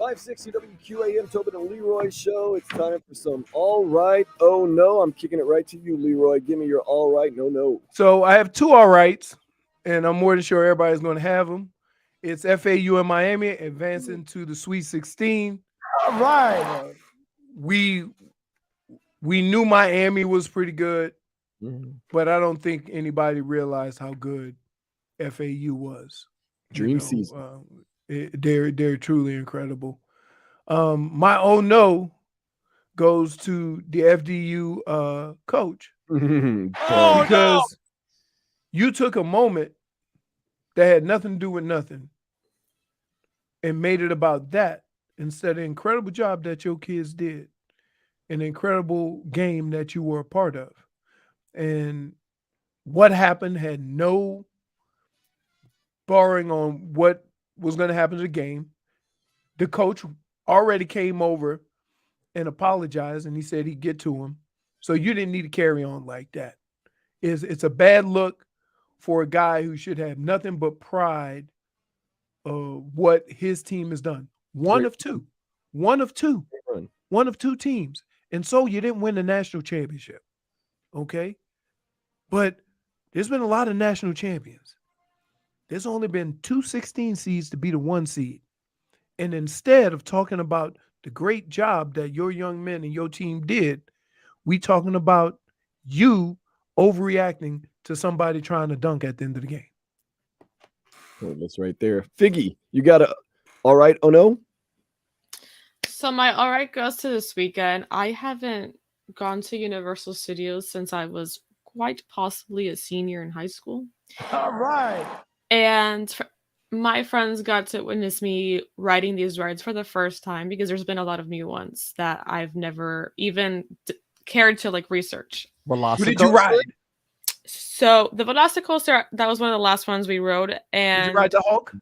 560 WQAM, Tobin and Leroy show. It's time for some all right. Oh, no. I'm kicking it right to you, Leroy. Give me your all right. No. So I have two all rights, and I'm more than sure everybody's going to have them. It's FAU and Miami advancing to the Sweet 16. All right. We knew Miami was pretty good, but I don't think anybody realized how good FAU was. Dream season. They're truly incredible. My oh no goes to the FDU coach because you took a moment that had nothing to do with nothing and made it about that instead of the incredible job that your kids did, an incredible game that you were a part of. And what happened had no bearing on what was going to happen to the game. The coach already came over and apologized, and he said he'd get to him. So you didn't need to carry on like that. It's a bad look for a guy who should have nothing but pride of what his team has done. One of two teams. And so you didn't win the national championship. Okay? But there's been a lot of national champions. There's only been 2 16 seeds to be the 1 seed. And instead of talking about the great job that your young men and your team did, we talking about you overreacting to somebody trying to dunk at the end of the game. Oh, that's right there. Figgy, you got a all right, oh no? So my all right goes to this weekend. I haven't gone to Universal Studios since I was quite possibly a senior in high school. All right. And my friends got to witness me riding these rides for the first time because there's been a lot of new ones that I've never even cared to research. Who did you ride? So the Velocicoaster, that was one of the last ones we rode. And did you ride the Hulk?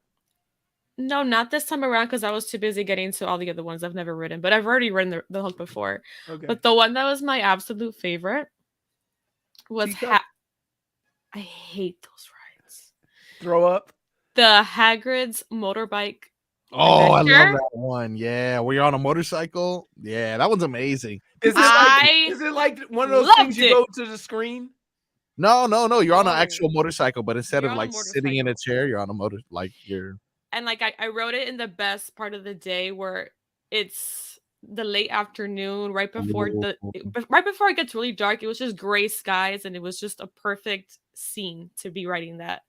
No, not this time around because I was too busy getting to all the other ones I've never ridden. But I've already ridden the Hulk before. Okay. But the one that was my absolute favorite was I hate those rides. Throw up. The Hagrid's motorbike. Oh, adventure. I love that one. Yeah, where you're on a motorcycle. Yeah, that one's amazing. Is it like one of those things you go to the screen? No. You're on an actual motorcycle, but instead of sitting in a chair, you're on a motor. And I rode it in the best part of the day where it's the late afternoon, right before it gets really dark. It was just gray skies, and it was just a perfect scene to be riding that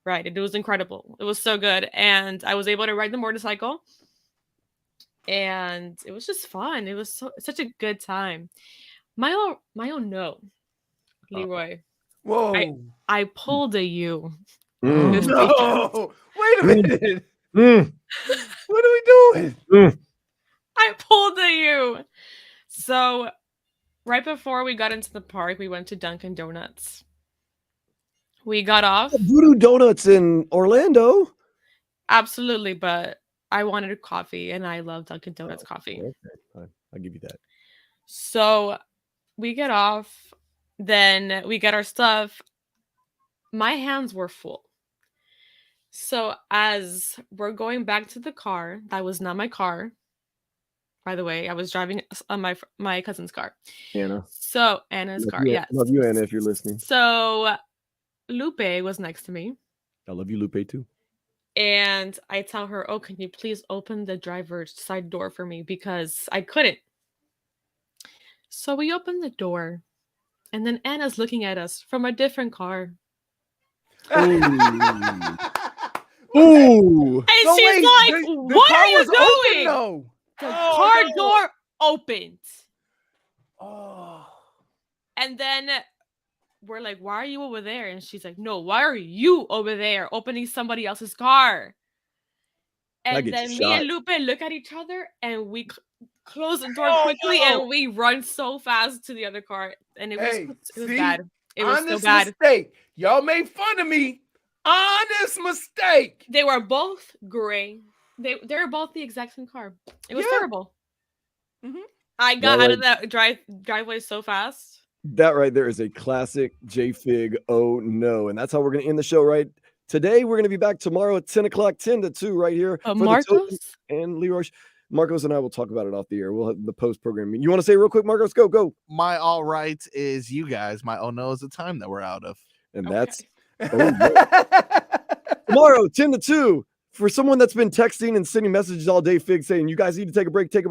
ride. It was incredible. It was so good, and I was able to ride the motorcycle, and it was just fun. It was such a good time. My own no, Leroy. Whoa! I pulled a U. No, wait a minute. What are we doing? I pulled a U. So right before we got into the park, we went to Dunkin' Donuts. We got off. Voodoo Donuts in Orlando. Absolutely, but I wanted a coffee, and I love Dunkin' Donuts coffee. Okay, fine. I'll give you that. So we get off, then we get our stuff. My hands were full. So as we're going back to the car, that was not my car. By the way, I was driving on my cousin's car. Anna. So Anna's car, yes. I love you, Anna, if you're listening. So Lupe was next to me. I love you, Lupe, too. And I tell her, oh, can you please open the driver's side door for me? Because I couldn't. So we opened the door. And then Anna's looking at us from a different car. Ooh. And So she's wait, like, the what car are you was doing? open, though. The car door opened. Oh. And then we're like, why are you over there? And she's like, no, why are you over there opening somebody else's car? And then me and Lupe look at each other and we close the door quickly and we run so fast to the other car. And it was bad. It was so bad. Mistake. Y'all made fun of me. Honest mistake. They were both gray. They were both the exact same car. It was terrible. Mm-hmm. I got out of that driveway so fast. That right there is a classic JFig. Oh no. And that's how we're going to end the show right today. We're going to be back tomorrow at 10 o'clock, 10 to 2 right here. For Marcos? the Tobin and Leroy. Marcos and I will talk about it off the air. We'll have the post program. You want to say real quick, Marcos? Go. My all right is you guys. My oh no is the time that we're out of. And that's tomorrow, 10 to 2. For someone that's been texting and sending messages all day, Fig, saying you guys need to take a break. We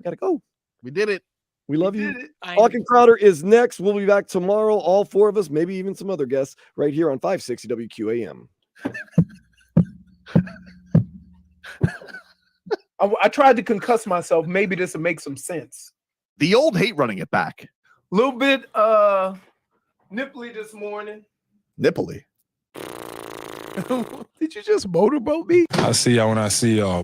got to go. We did it. We love you. Hawking Crowder is next. We'll be back tomorrow, all four of us, maybe even some other guests, right here on 560 WQAM. I tried to concuss myself. Maybe this will make some sense. The old hate running it back. A little bit nipply this morning. Nipply. Did you just motorboat me? I'll see y'all when I see y'all.